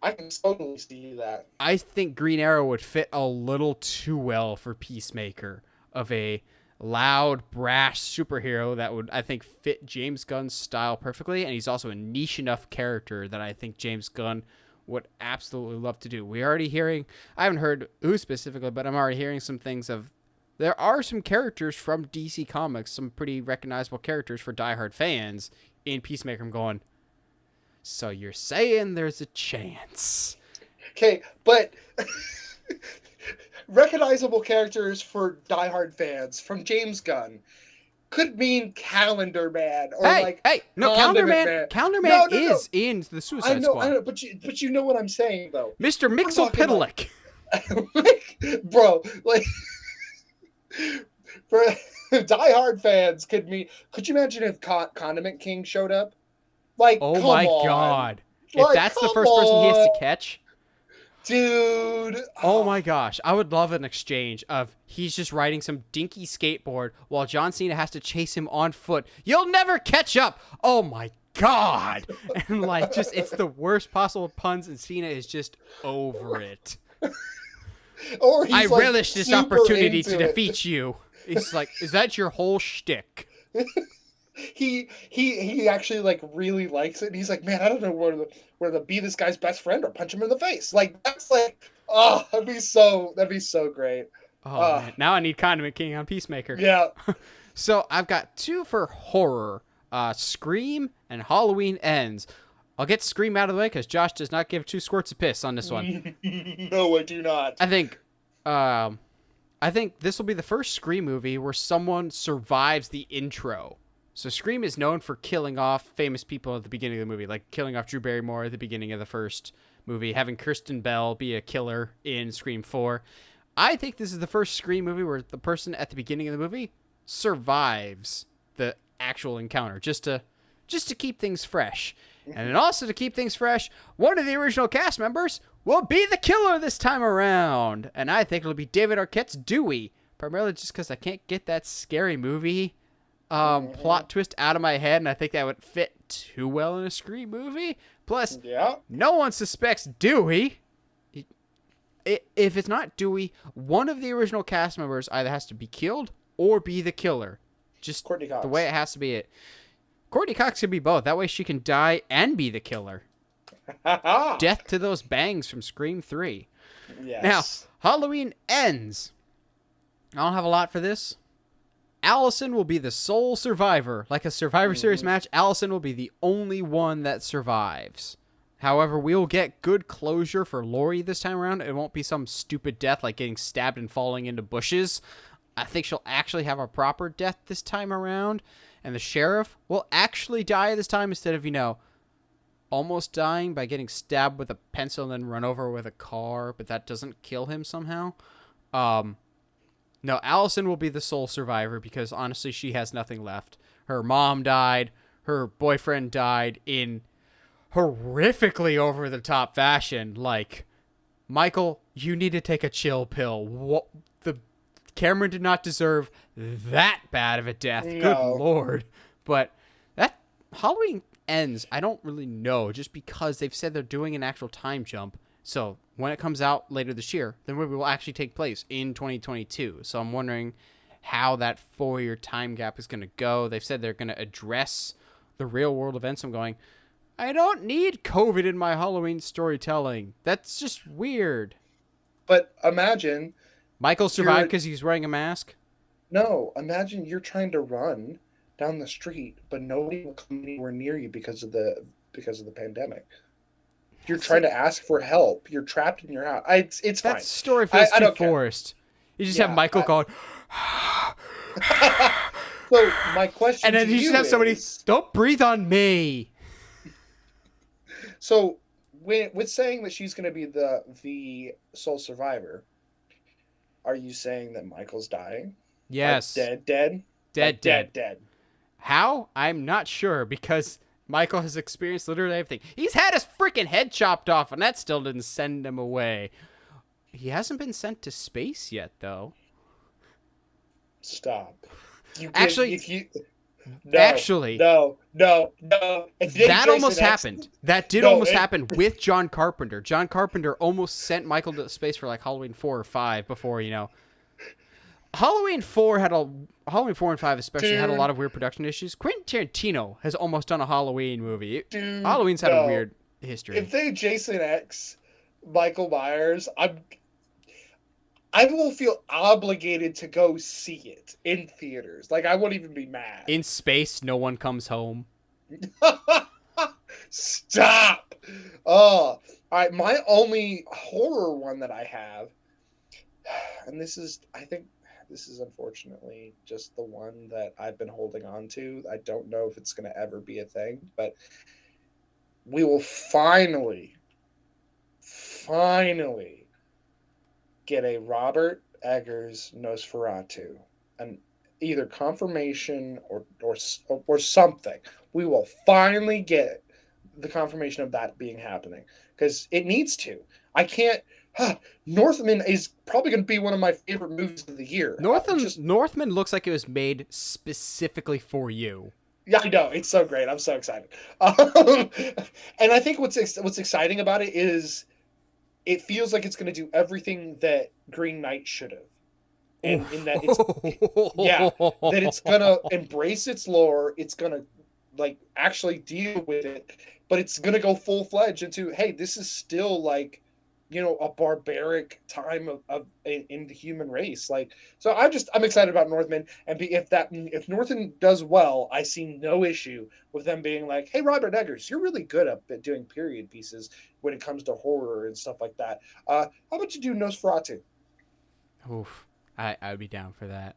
I can totally see that. I think Green Arrow would fit a little too well for Peacemaker, of a loud, brash superhero that would, I think, fit James Gunn's style perfectly. And he's also a niche enough character that I think James Gunn would absolutely love to do. We're already hearing, I haven't heard who specifically, but I'm already hearing some things of, there are some characters from DC Comics, some pretty recognizable characters for diehard fans in Peacemaker. I'm going, so you're saying there's a chance. Okay, but recognizable characters for diehard fans from James Gunn could mean Calendar Man or Calendar Man is in the Suicide Squad. I know, but you know what I'm saying though. Mr. Mixopiddleick. Bro, like for diehard fans could you imagine if Condiment King showed up? Like, oh my God. If that's the first person he has to catch. Dude. Oh my gosh. I would love an exchange of he's just riding some dinky skateboard while John Cena has to chase him on foot. You'll never catch up. Oh my God. And like, just, it's the worst possible puns, and Cena is just over it. Or I relish this opportunity to defeat you. He's like, is that your whole shtick? He actually like really likes it, and he's like, man, I don't know where to be this guy's best friend or punch him in the face. Like, that's like, oh, that'd be so great. Oh man, now I need Condiment King on Peacemaker. Yeah. So I've got two for horror, Scream and Halloween Ends. I'll get Scream out of the way because Josh does not give two squirts of piss on this one. No, I do not. I think this will be the first Scream movie where someone survives the intro. So Scream is known for killing off famous people at the beginning of the movie, like killing off Drew Barrymore at the beginning of the first movie, having Kristen Bell be a killer in Scream 4. I think this is the first Scream movie where the person at the beginning of the movie survives the actual encounter, just to keep things fresh. And then also to keep things fresh, one of the original cast members will be the killer this time around. And I think it'll be David Arquette's Dewey. Primarily just because I can't get that scary movie plot twist out of my head. And I think that would fit too well in a Scream movie. Plus, no one suspects Dewey. If it's not Dewey, one of the original cast members either has to be killed or be the killer. Just the way it has to be it. Courtney Cox could be both. That way she can die and be the killer. Death to those bangs from Scream 3. Yes. Now, Halloween ends. I don't have a lot for this. Allison will be the sole survivor. Like a Survivor Series match, Allison will be the only one that survives. However, we'll get good closure for Lori this time around. It won't be some stupid death like getting stabbed and falling into bushes. I think she'll actually have a proper death this time around. And the sheriff will actually die this time instead of, almost dying by getting stabbed with a pencil and then run over with a car. But that doesn't kill him somehow. No, Allison will be the sole survivor because, honestly, she has nothing left. Her mom died. Her boyfriend died in horrifically over-the-top fashion. Like, Michael, you need to take a chill pill. Cameron did not deserve that bad of a death. No. Good Lord. But that Halloween ends, I don't really know, just because they've said they're doing an actual time jump. So when it comes out later this year, the movie will actually take place in 2022. So I'm wondering how that 4-year time gap is going to go. They've said they're going to address the real world events. I'm going, I don't need COVID in my Halloween storytelling. That's just weird. But imagine... Michael survived because he's wearing a mask? No, imagine you're trying to run down the street, but nobody will come anywhere near you because of the pandemic. You're trying to ask for help. You're trapped in your house. It's fine. That story feels too forced. You just have Michael going... So my question and then to you just have somebody, don't breathe on me. So with saying that she's going to be the sole survivor, are you saying that Michael's dying? Yes. Like dead? Dead. How? I'm not sure, because Michael has experienced literally everything. He's had his freaking head chopped off, and that still didn't send him away. He hasn't been sent to space yet, though. Stop. No. That almost happened. That did almost happen with John Carpenter. John Carpenter almost sent Michael to space for like Halloween 4 or 5 before, Halloween 4 and 5 especially had a lot of weird production issues. Quentin Tarantino has almost done a Halloween movie. Halloween's had a weird history. If they Jason X Michael Myers, I will feel obligated to go see it in theaters. Like, I won't even be mad. In space, no one comes home. Stop! All right, my only horror one that I have, and I think this is unfortunately just the one that I've been holding on to. I don't know if it's going to ever be a thing, but we will finally get a Robert Eggers Nosferatu, and either confirmation or something. We will finally get the confirmation of that being happening, because it needs to. I can't. Northman is probably going to be one of my favorite movies of the year. Northman looks like it was made specifically for you. Yeah, I know. It's so great. I'm so excited. And I think what's exciting about it is it feels like it's going to do everything that Green Knight should have. And in that that it's going to embrace its lore, it's going to actually deal with it, but it's going to go full-fledged into, hey, this is still a barbaric time in the human race. So I'm excited about Northman, and if Northman does well, I see no issue with them being like, hey, Robert Eggers, you're really good at doing period pieces when it comes to horror and stuff like that. How about you do Nosferatu? Oof, I would be down for that.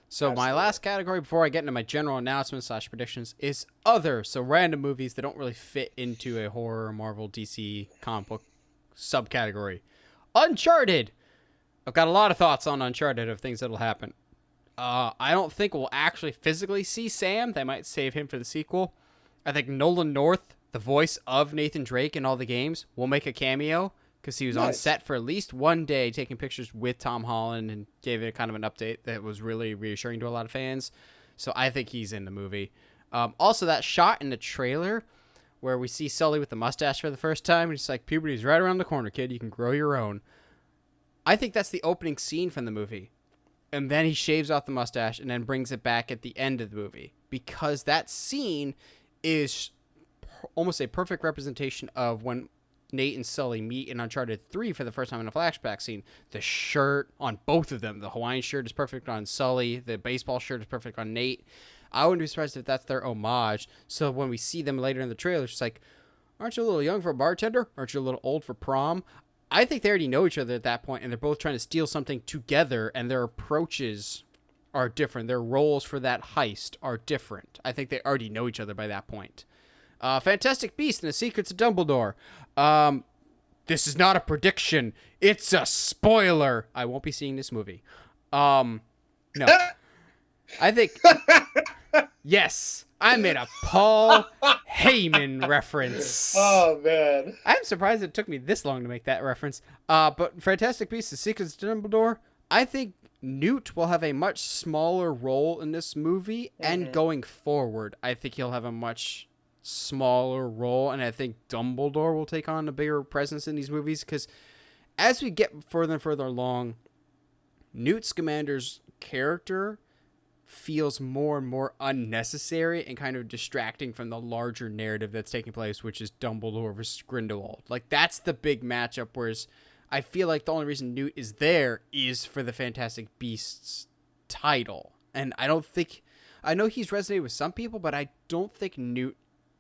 So Absolutely. My last category before I get into my general announcements / predictions is other. So random movies that don't really fit into a horror, Marvel, DC comic book subcategory. Uncharted. I've got a lot of thoughts on Uncharted of things that'll happen. I don't think we'll actually physically see Sam. They might save him for the sequel. I think Nolan North the voice of Nathan Drake in all the games, will make a cameo because he was on set for at least one day taking pictures with Tom Holland and gave it kind of an update that was really reassuring to a lot of fans. So I think he's in the movie. Also, that shot in the trailer where we see Sully with the mustache for the first time, and he's like, puberty's right around the corner, kid. You can grow your own. I think that's the opening scene from the movie. And then he shaves off the mustache and then brings it back at the end of the movie. Because that scene is almost a perfect representation of when Nate and Sully meet in Uncharted 3 for the first time in a flashback scene. The shirt on both of them. The Hawaiian shirt is perfect on Sully. The baseball shirt is perfect on Nate. I wouldn't be surprised if that's their homage. So when we see them later in the trailer, it's like, aren't you a little young for a bartender? Aren't you a little old for prom? I think they already know each other at that point, and they're both trying to steal something together, and their approaches are different. Their roles for that heist are different. I think they already know each other by that point. Fantastic Beasts and the Secrets of Dumbledore. This is not a prediction. It's a spoiler. I won't be seeing this movie. No. I think... Yes, I made a Paul Heyman reference. Oh, man. I'm surprised it took me this long to make that reference. But Fantastic Beasts, The Secrets of Dumbledore, I think Newt will have a much smaller role in this movie, and going forward, I think he'll have a much smaller role, and I think Dumbledore will take on a bigger presence in these movies, because as we get further and further along, Newt Scamander's character feels more and more unnecessary and kind of distracting from the larger narrative that's taking place, which is Dumbledore versus Grindelwald. Like, that's the big matchup, whereas I feel like the only reason Newt is there is for the Fantastic Beasts title. And I know he's resonated with some people, but I don't think Newt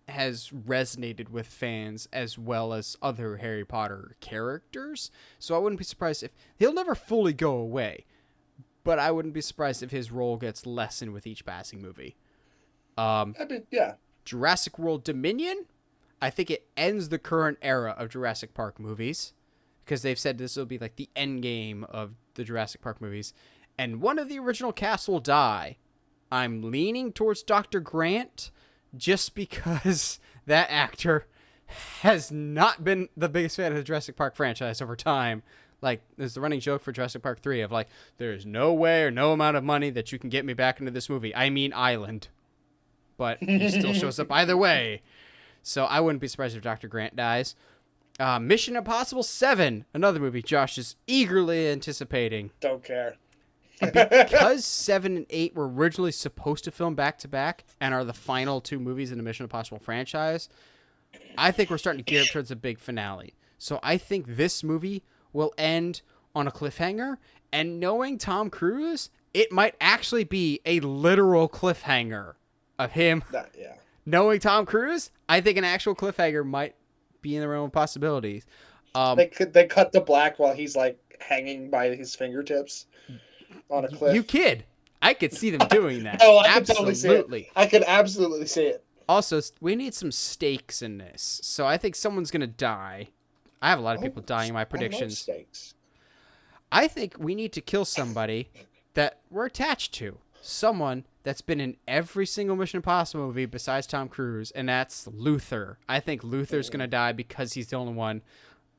has resonated with fans as well as other Harry Potter characters. So I wouldn't be surprised if he'll never fully go away. But I wouldn't be surprised if his role gets lessened with each passing movie. Yeah. Jurassic World Dominion, I think it ends the current era of Jurassic Park movies, because they've said this will be like the end game of the Jurassic Park movies. And one of the original cast will die. I'm leaning towards Dr. Grant just because that actor has not been the biggest fan of the Jurassic Park franchise over time. Like, there's the running joke for Jurassic Park 3 of, like, there's no way or no amount of money that you can get me back into this movie. I mean Island. But he still shows up either way. So I wouldn't be surprised if Dr. Grant dies. Mission Impossible 7, another movie Josh is eagerly anticipating. Don't care. Because 7 and 8 were originally supposed to film back-to-back and are the final two movies in the Mission Impossible franchise, I think we're starting to gear up towards a big finale. So I think this movie will end on a cliffhanger, and knowing Tom Cruise, it might actually be a literal cliffhanger of him. Yeah. Knowing Tom Cruise, I think an actual cliffhanger might be in the realm of possibilities. They cut to black while he's like hanging by his fingertips on a cliff. You kid. I could see them doing that. Oh, I absolutely. could totally see it. I could absolutely see it. Also, we need some stakes in this. So I think someone's going to die. I have a lot of people dying in my predictions. I think we need to kill somebody that we're attached to. Someone that's been in every single Mission Impossible movie besides Tom Cruise, and that's Luther. I think Luther's going to die because he's the only one.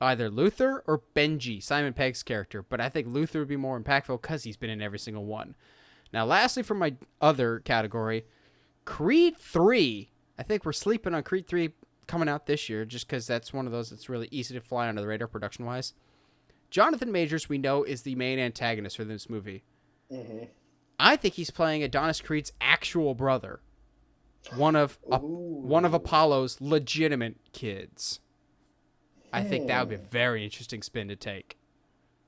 Either Luther or Benji, Simon Pegg's character. But I think Luther would be more impactful because he's been in every single one. Now, lastly, for my other category, Creed 3. I think we're sleeping on Creed 3 coming out this year, just because that's one of those that's really easy to fly under the radar production-wise. Jonathan Majors, we know, is the main antagonist for this movie. Mm-hmm. I think he's playing Adonis Creed's actual brother, one of Apollo's legitimate kids. I think that would be a very interesting spin to take.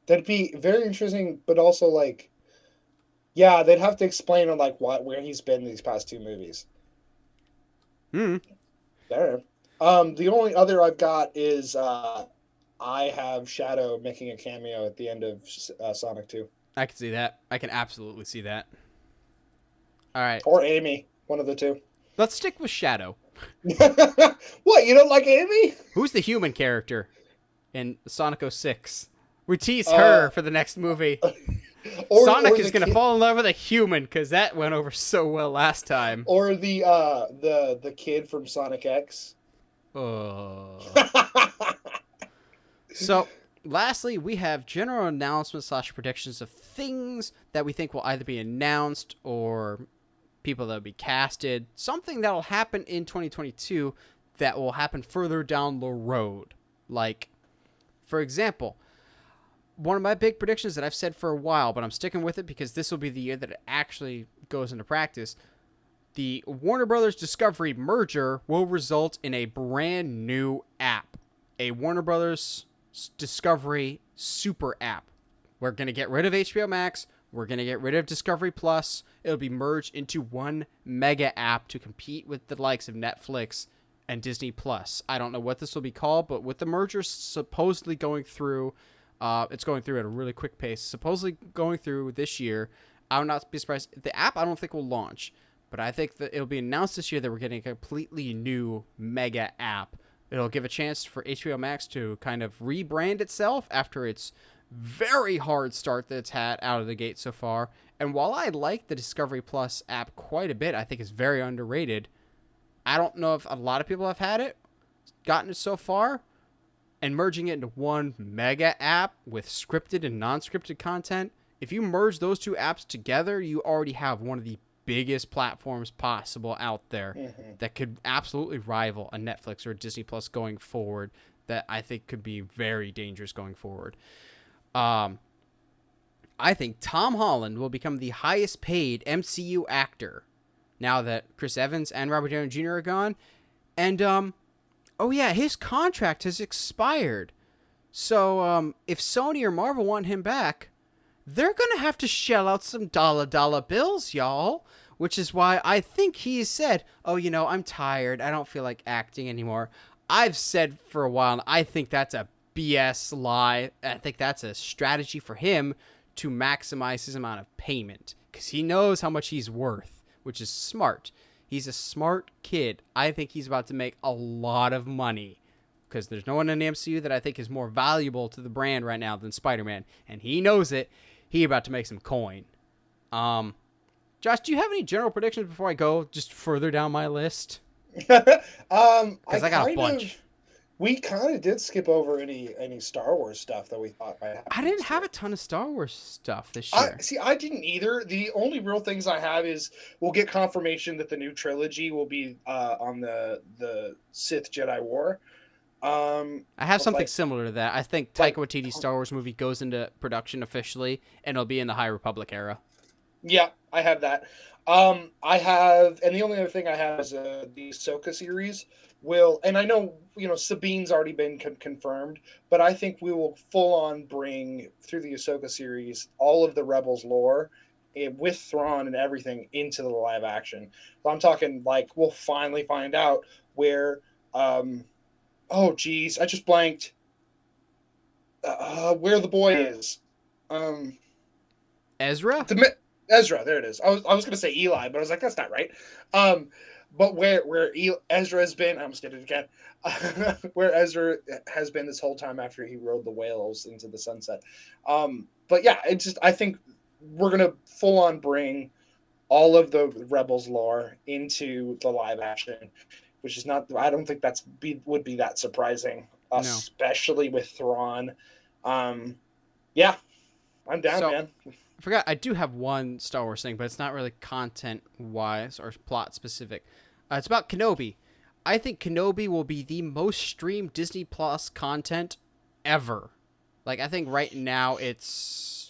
That'd be very interesting, but also like, yeah, they'd have to explain on like where he's been in these past two movies. There. The only other I've got is I have Shadow making a cameo at the end of Sonic 2. I can see that. I can absolutely see that. All right. Or Amy, one of the two. Let's stick with Shadow. What, you don't like Amy? Who's the human character in Sonic 06? We tease her for the next movie. Sonic is going to fall in love with a human because that went over so well last time. Or the kid from Sonic X. So, lastly, we have general announcements / predictions of things that we think will either be announced or people that will be casted. Something that will happen in 2022 that will happen further down the road. Like, for example, one of my big predictions that I've said for a while, but I'm sticking with it because this will be the year that it actually goes into practice. The Warner Brothers Discovery merger will result in a brand new app. A Warner Brothers Discovery super app. We're going to get rid of HBO Max. We're going to get rid of Discovery Plus. It'll be merged into one mega app to compete with the likes of Netflix and Disney Plus. I don't know what this will be called, but with the merger supposedly going through, it's going through at a really quick pace, supposedly going through this year, I would not be surprised. The app I don't think will launch, but I think that it'll be announced this year that we're getting a completely new mega app. It'll give a chance for HBO Max to kind of rebrand itself after its very hard start that it's had out of the gate so far. And while I like the Discovery Plus app quite a bit, I think it's very underrated. I don't know if a lot of people have had it, gotten it so far, and merging it into one mega app with scripted and non-scripted content. If you merge those two apps together, you already have one of the biggest platforms possible out there that could absolutely rival a Netflix or a Disney Plus going forward, that I think could be very dangerous going forward. I think Tom Holland will become the highest paid MCU actor now that Chris Evans and Robert Downey Jr. are gone. And, oh yeah, his contract has expired. So, if Sony or Marvel want him back, they're going to have to shell out some dollar bills, y'all. Which is why I think he said, oh, you know, I'm tired. I don't feel like acting anymore. I've said for a while, I think that's a BS lie. I think that's a strategy for him to maximize his amount of payment. Because he knows how much he's worth, which is smart. He's a smart kid. I think he's about to make a lot of money. Because there's no one in the MCU that I think is more valuable to the brand right now than Spider-Man. And he knows it. He about to make some coin. Josh, do you have any general predictions before I go just further down my list? Because I got a bunch. We kind of did skip over any Star Wars stuff that we thought might happen. I didn't have a ton of Star Wars stuff this year. I didn't either. The only real things I have is we'll get confirmation that the new trilogy will be on the Sith Jedi War. I have something similar to that. I think Taika Waititi's Star Wars movie goes into production officially, and it'll be in the High Republic era. Yeah, I have that. I have, and the only other thing I have is the Ahsoka series will, and I know, you know, Sabine's already been confirmed, but I think we will full on bring through the Ahsoka series all of the Rebels lore with Thrawn and everything into the live action. So I'm talking like we'll finally find out where, oh geez, I just blanked. Where the boy is. Ezra? Ezra, there it is. I was going to say Eli, but I was like, that's not right. But where Ezra has been, I almost did it again. Where Ezra has been this whole time after he rode the whales into the sunset. But yeah, I think we're going to full on bring all of the Rebels lore into the live action, which is not, I don't think would be that surprising, especially with Thrawn. Yeah, I'm down, man. I forgot, I do have one Star Wars thing, but it's not really content-wise or plot-specific. It's about Kenobi. I think Kenobi will be the most streamed Disney Plus content ever. Like, I think right now it's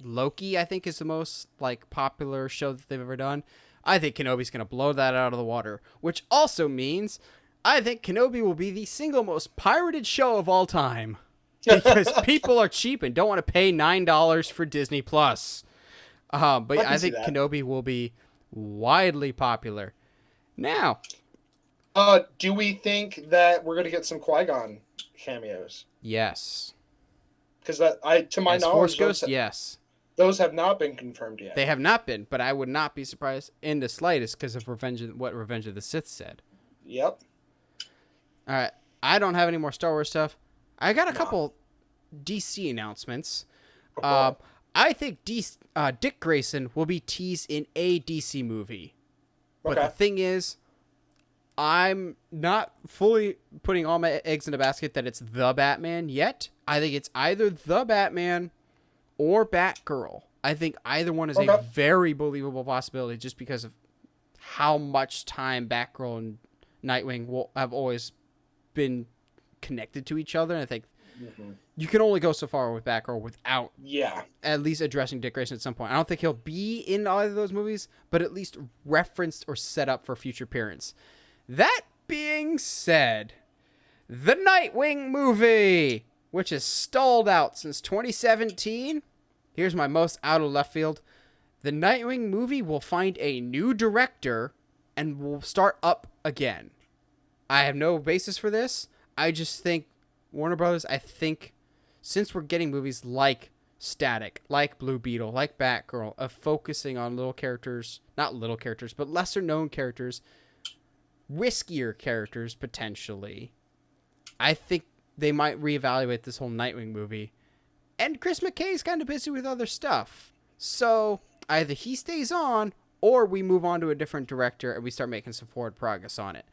Loki, I think, is the most, like, popular show that they've ever done. I think Kenobi's going to blow that out of the water, which also means I think Kenobi will be the single most pirated show of all time. Because people are cheap and don't want to pay $9 for Disney Plus. But I think Kenobi will be widely popular. Now, do we think that we're going to get some Qui-Gon cameos? Yes. Because to my knowledge, Force Ghost, yes. Those have not been confirmed yet. They have not been, but I would not be surprised in the slightest because of what Revenge of the Sith said. Yep. All right. I don't have any more Star Wars stuff. I got a couple DC announcements. I think Dick Grayson will be teased in a DC movie. But the thing is, I'm not fully putting all my eggs in a basket that it's the Batman yet. I think it's either the Batman or Batgirl. I think either one is a very believable possibility just because of how much time Batgirl and Nightwing will have always been connected to each other. And I think you can only go so far with Batgirl without at least addressing Dick Grayson at some point. I don't think he'll be in either of those movies, but at least referenced or set up for future appearance. That being said, the Nightwing movie, which has stalled out since 2017. Here's my most out of left field. The Nightwing movie will find a new director and will start up again. I have no basis for this. I just think Warner Brothers, since we're getting movies like Static, like Blue Beetle, like Batgirl, of focusing on little characters, not little characters, but lesser known characters, riskier characters potentially, I think they might reevaluate this whole Nightwing movie. And Chris McKay's kind of busy with other stuff. So either he stays on or we move on to a different director and we start making some forward progress on it.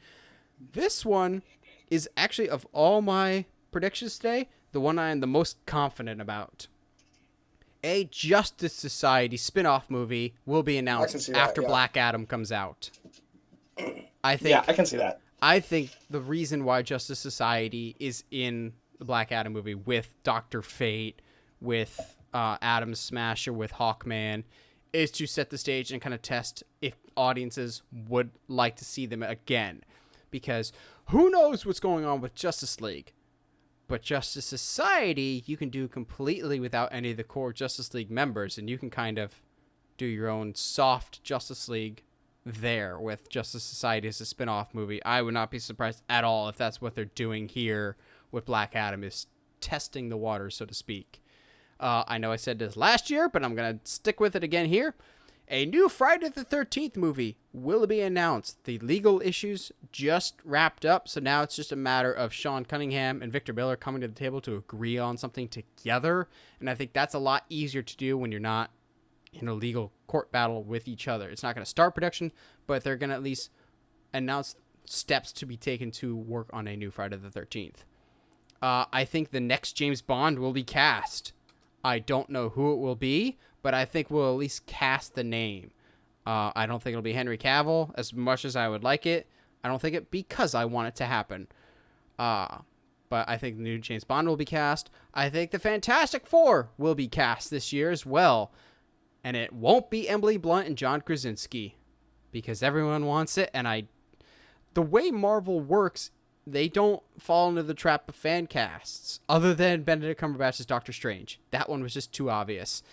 This one is actually, of all my predictions today, the one I am the most confident about. A Justice Society spin-off movie will be announced after Black Adam comes out. I can see that. I think the reason why Justice Society is in the Black Adam movie with Dr. Fate, with Atom Smasher, with Hawkman, is to set the stage and kind of test if audiences would like to see them again. Because who knows what's going on with Justice League? But Justice Society, you can do completely without any of the core Justice League members, and you can kind of do your own soft Justice League there with Justice Society as a spin-off movie. I would not be surprised at all if that's what they're doing here with Black Adam, is testing the water, so to speak. I know I said this last year, but I'm going to stick with it again here. A new Friday the 13th movie will be announced. The legal issues just wrapped up, so now it's just a matter of Sean Cunningham and Victor Miller coming to the table to agree on something together, and I think that's a lot easier to do when you're not in a legal court battle with each other. It's not going to start production, but they're going to at least announce steps to be taken to work on a new Friday the 13th. I think the next James Bond will be cast. I don't know who it will be, but I think we'll at least cast the name. I don't think it'll be Henry Cavill as much as I would like it. I don't think it because I want it to happen. But I think the new James Bond will be cast. I think the Fantastic Four will be cast this year as well. And it won't be Emily Blunt and John Krasinski because everyone wants it. And the way Marvel works, they don't fall into the trap of fan casts other than Benedict Cumberbatch's Doctor Strange. That one was just too obvious.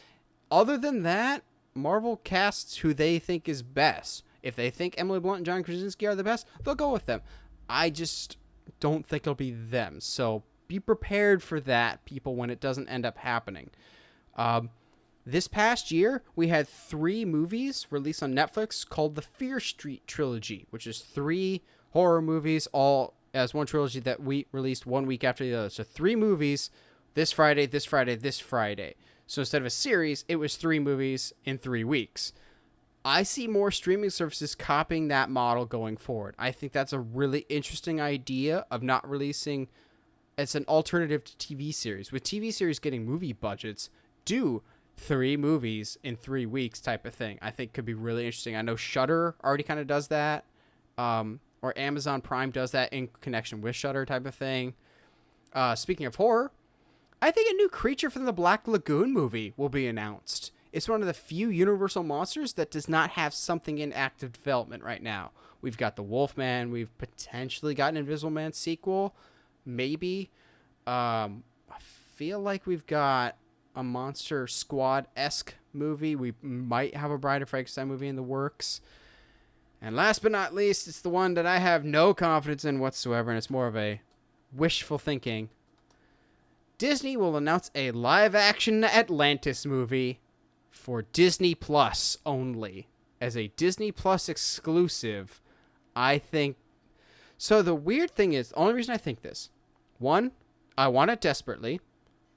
Other than that, Marvel casts who they think is best. If they think Emily Blunt and John Krasinski are the best, they'll go with them. I just don't think it'll be them. So be prepared for that, people, when it doesn't end up happening. This past year, we had 3 movies released on Netflix called the Fear Street Trilogy, which is 3 horror movies all as one trilogy that we released 1 week after the other. So 3 movies this Friday, this Friday, this Friday. So instead of a series, it was 3 movies in 3 weeks. I see more streaming services copying that model going forward. I think that's a really interesting idea of not releasing. It's an alternative to TV series. With TV series getting movie budgets, do 3 movies in 3 weeks type of thing. I think could be really interesting. I know Shudder already kind of does that. Or Amazon Prime does that in connection with Shudder type of thing. Speaking of horror, I think a new Creature from the Black Lagoon movie will be announced. It's one of the few Universal monsters that does not have something in active development right now. We've got the Wolfman. We've potentially got an Invisible Man sequel. Maybe. I feel like we've got a Monster Squad-esque movie. We might have a Bride of Frankenstein movie in the works. And last but not least, it's the one that I have no confidence in whatsoever, and it's more of a wishful thinking. Disney will announce a live-action Atlantis movie for Disney Plus only. As a Disney Plus exclusive, I think. So the weird thing is, the only reason I think this, 1, I want it desperately.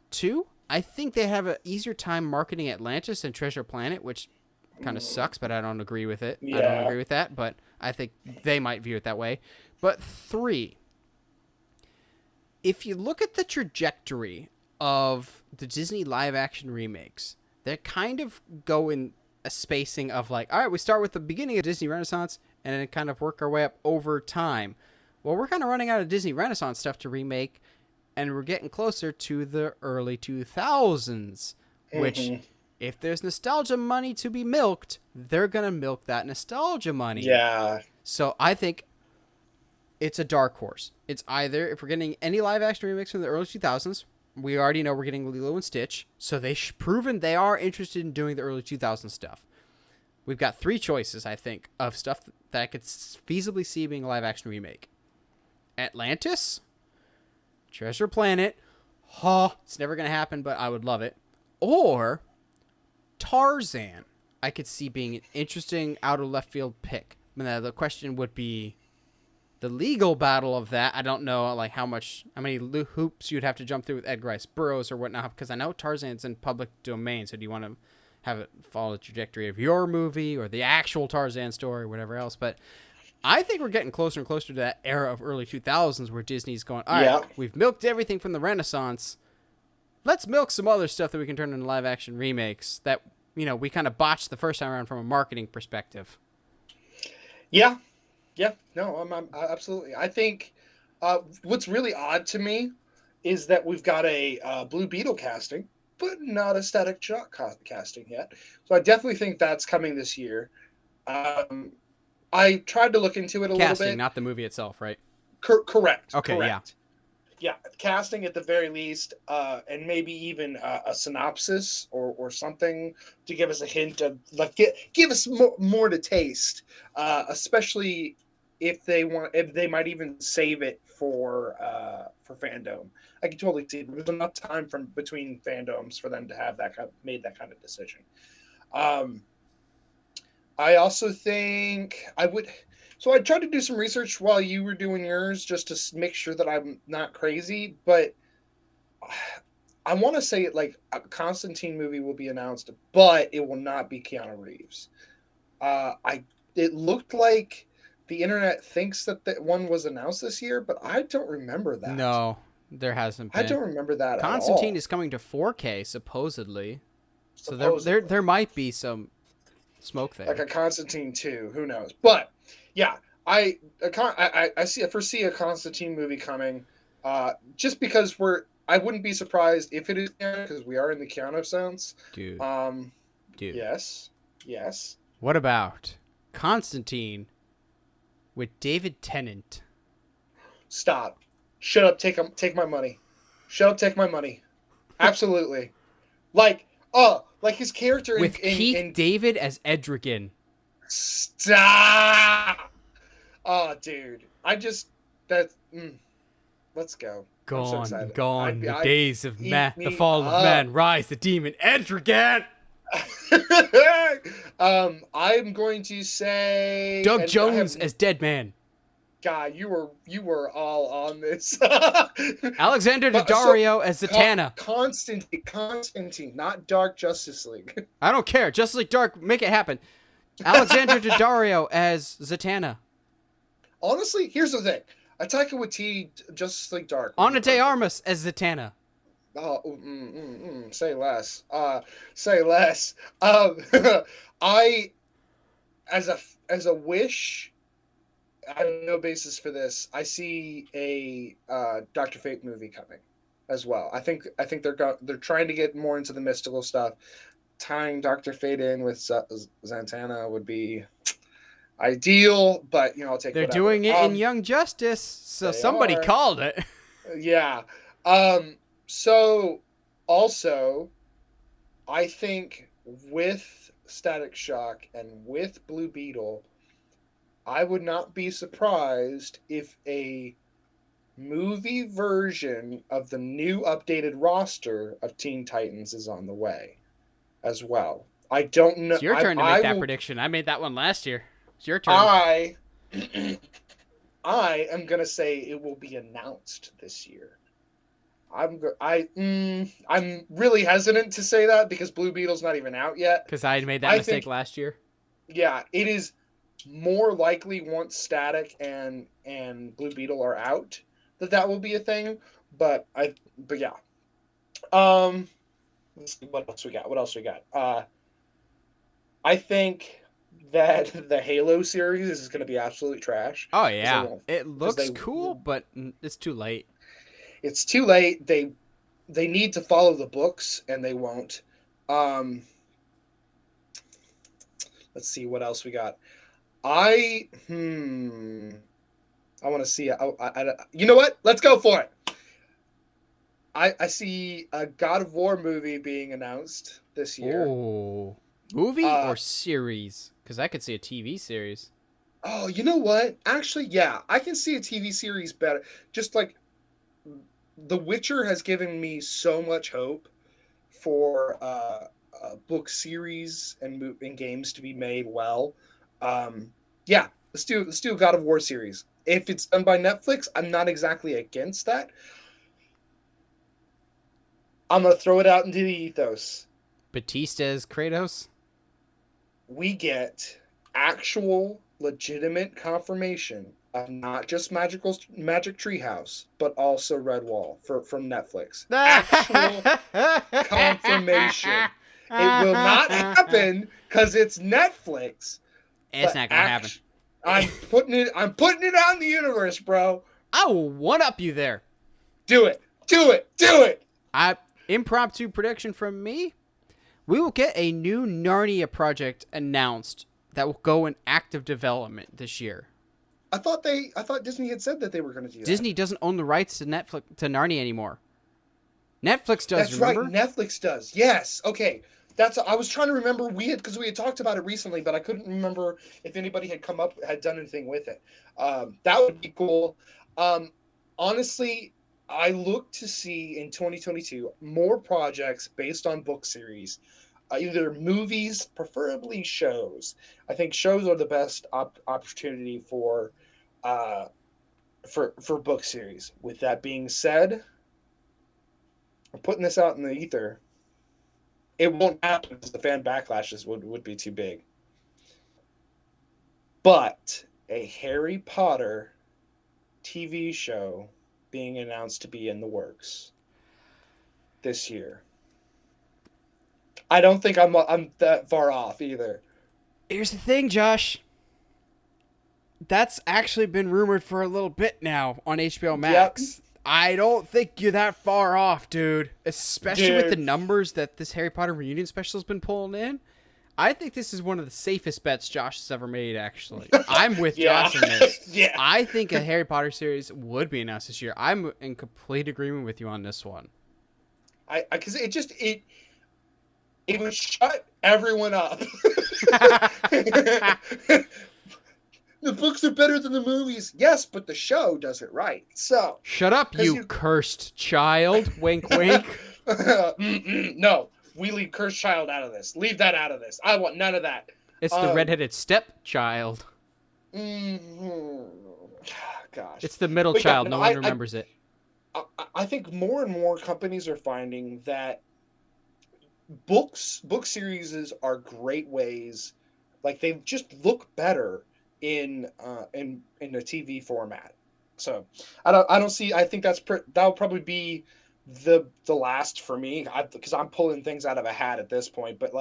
2, I think they have an easier time marketing Atlantis than Treasure Planet, which kind of sucks, but I don't agree with it. Yeah. I don't agree with that, but I think they might view it that way. But 3, if you look at the trajectory of the Disney live-action remakes, they kind of go in a spacing of like, all right, we start with the beginning of Disney Renaissance and then kind of work our way up over time. Well, we're kind of running out of Disney Renaissance stuff to remake, and we're getting closer to the early 2000s, which, if there's nostalgia money to be milked, they're going to milk that nostalgia money. Yeah. So I think it's a dark horse. It's either, if we're getting any live-action remakes from the early 2000s, we already know we're getting Lilo and Stitch, so they've proven they are interested in doing the early 2000s stuff. We've got 3 choices, I think, of stuff that I could feasibly see being a live-action remake. Atlantis, Treasure Planet, it's never going to happen, but I would love it. Or Tarzan, I could see being an interesting out-of-left-field pick. The question would be the legal battle of that. I don't know like how many hoops you'd have to jump through with Edgar Rice Burroughs or whatnot, because I know Tarzan's in public domain, so do you want to have it follow the trajectory of your movie or the actual Tarzan story or whatever else? But I think we're getting closer and closer to that era of early 2000s where Disney's going, all right, we've milked everything from the Renaissance. Let's milk some other stuff that we can turn into live action remakes that, we kind of botched the first time around from a marketing perspective. Yeah. Yeah. No, I'm absolutely. I think what's really odd to me is that we've got a Blue Beetle casting, but not a Static Shock casting yet. So I definitely think that's coming this year. I tried to look into it a little bit. Casting, not the movie itself, right? Correct. Okay, correct. Yeah, casting at the very least, and maybe even a synopsis or something to give us a hint of, like, give us more to taste, especially if they might even save it for fandom. I can totally see there's enough time between fandoms for them to have made that kind of decision. I also think I would. So I tried to do some research while you were doing yours just to make sure that I'm not crazy. But I want to say like a Constantine movie will be announced, but it will not be Keanu Reeves. It looked like the internet thinks that one was announced this year, but I don't remember that. No, there hasn't been. I don't remember that Constantine at all. Is coming to 4K supposedly. So there might be some smoke there. Like a Constantine 2, who knows? But yeah, I foresee a Constantine movie coming. Just because I wouldn't be surprised if it is Keanu, because we are in the Keanu sense. Dude. Yes. What about Constantine with David Tennant? Stop. Shut up. Take my money. Shut up. Take my money. Absolutely. Like his character with Keith David as Etrigan. Stop. Oh, dude. Let's go. Gone, so gone. The days of man, the fall of man, rise the demon Etrigan. I'm going to say Doug Jones as Dead Man. God, you were all on this. Alexander Daddario as Zatanna. Constantine, not Dark Justice League. I don't care. Justice League Dark, make it happen. Alexander Daddario as Zatanna. Honestly, here's the thing. Taika Waititi, Justice League Dark. Ana de Armas as Zatanna. Oh, say less. Say less. I, as a wish, I have no basis for this. I see a Dr. Fate movie coming, as well. I think they're trying to get more into the mystical stuff. Tying Dr. Fate in with Zatanna would be ideal, but I'll take. They're whatever. doing it in Young Justice, so somebody called it. Yeah. So, also, I think with Static Shock and with Blue Beetle, I would not be surprised if a movie version of the new updated roster of Teen Titans is on the way as well. I don't know. It's your turn to make that prediction. I made that one last year. It's your turn. I am going to say it will be announced this year. I'm really hesitant to say that because Blue Beetle's not even out yet. Because I made that mistake last year. Yeah, it is more likely once Static and Blue Beetle are out that will be a thing. But yeah. Let's see what else we got. I think that the Halo series is going to be absolute trash. Oh yeah, it looks cool, but it's too late. It's too late. They need to follow the books, and they won't. Let's see what else we got. I want to see. You know what? Let's go for it. I see a God of War movie being announced this year. Oh, movie or series? Because I could see a TV series. Oh, you know what? Actually, yeah, I can see a TV series better. Just like The Witcher has given me so much hope for book series and games to be made well. Yeah, let's do a God of War series. If it's done by Netflix, I'm not exactly against that. I'm gonna throw it out into the ethos. Batista's Kratos. We get actual, legitimate confirmation of not just Magic Treehouse, but also Redwall from Netflix. Actual confirmation. It will not happen because it's Netflix. It's not gonna happen. I'm putting it out in the universe, bro. I will one up you there. Do it. Impromptu prediction from me. We will get a new Narnia project announced that will go in active development this year. I thought Disney had said that they were going to do that. Disney doesn't own the rights to Narnia anymore. Netflix does. That's remember? Right. Netflix does. Yes. Okay. I was trying to remember. Because we had talked about it recently, but I couldn't remember if anybody had done anything with it. That would be cool. Honestly, I look to see in 2022 more projects based on book series, either movies, preferably shows. I think shows are the best opportunity for book series. With that being said, I'm putting this out in the ether. It won't happen because the fan backlashes would be too big. But a Harry Potter TV show being announced to be in the works this year. I don't think I'm that far off either. Here's the thing, Josh. That's actually been rumored for a little bit now on HBO Max. Yep. I don't think you're that far off, dude. Especially with the numbers that this Harry Potter reunion special has been pulling in. I think this is one of the safest bets Josh has ever made, actually. I'm with Josh on this. Yeah. I think a Harry Potter series would be announced this year. I'm in complete agreement with you on this one. Because it would shut everyone up. The books are better than the movies. Yes, but the show does it right. So shut up, you cursed child. Wink, wink. No. We leave Cursed Child out of this. Leave that out of this. I want none of that. It's the redheaded stepchild. Gosh. It's the middle child. No one remembers it. I think more and more companies are finding that book series are great ways. Like, they just look better in a TV format. So I think that'll probably be the last for me, because I'm pulling things out of a hat at this point. But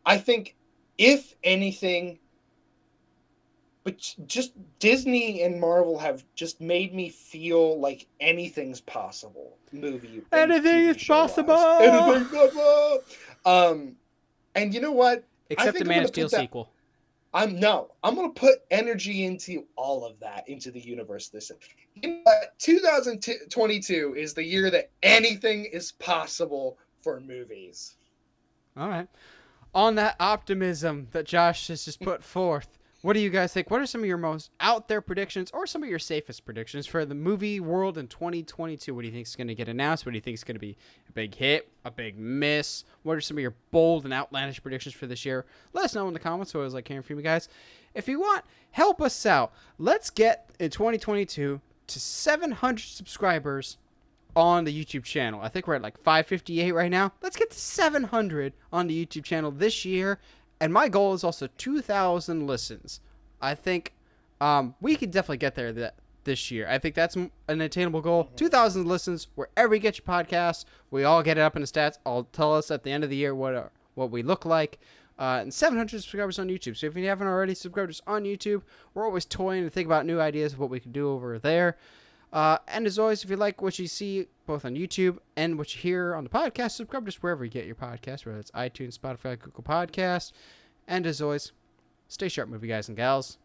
I think, if anything, but just Disney and Marvel have just made me feel like anything's possible. Anything is possible. Anything's possible. And you know what? Except the Man of Steel sequel. I'm going to put energy into all of that into the universe this year. You know what? 2022 is the year that anything is possible for movies. All right. On that optimism that Josh has just put forth, what do you guys think? What are some of your most out there predictions, or some of your safest predictions for the movie world in 2022? What do you think is going to get announced? What do you think is going to be a big hit, a big miss? What are some of your bold and outlandish predictions for this year? Let us know in the comments. I always like hearing from you guys. If you want, help us out. Let's get in 2022 to 700 subscribers on the YouTube channel. I think we're at like 558 right now. Let's get to 700 on the YouTube channel this year, And my goal is also 2,000 listens. I think we could definitely get there this year. I think that's an attainable goal. 2,000 listens wherever you get your podcast. We all get it up in the stats. I'll tell us at the end of the year what we look like. And 700 subscribers on YouTube. So if you haven't already subscribed us on YouTube, we're always toying and think about new ideas of what we can do over there. And as always, if you like what you see both on YouTube and what you hear on the podcast, subscribe to us wherever you get your podcast, whether it's iTunes, Spotify, Google Podcasts. And as always, stay sharp, movie guys and gals.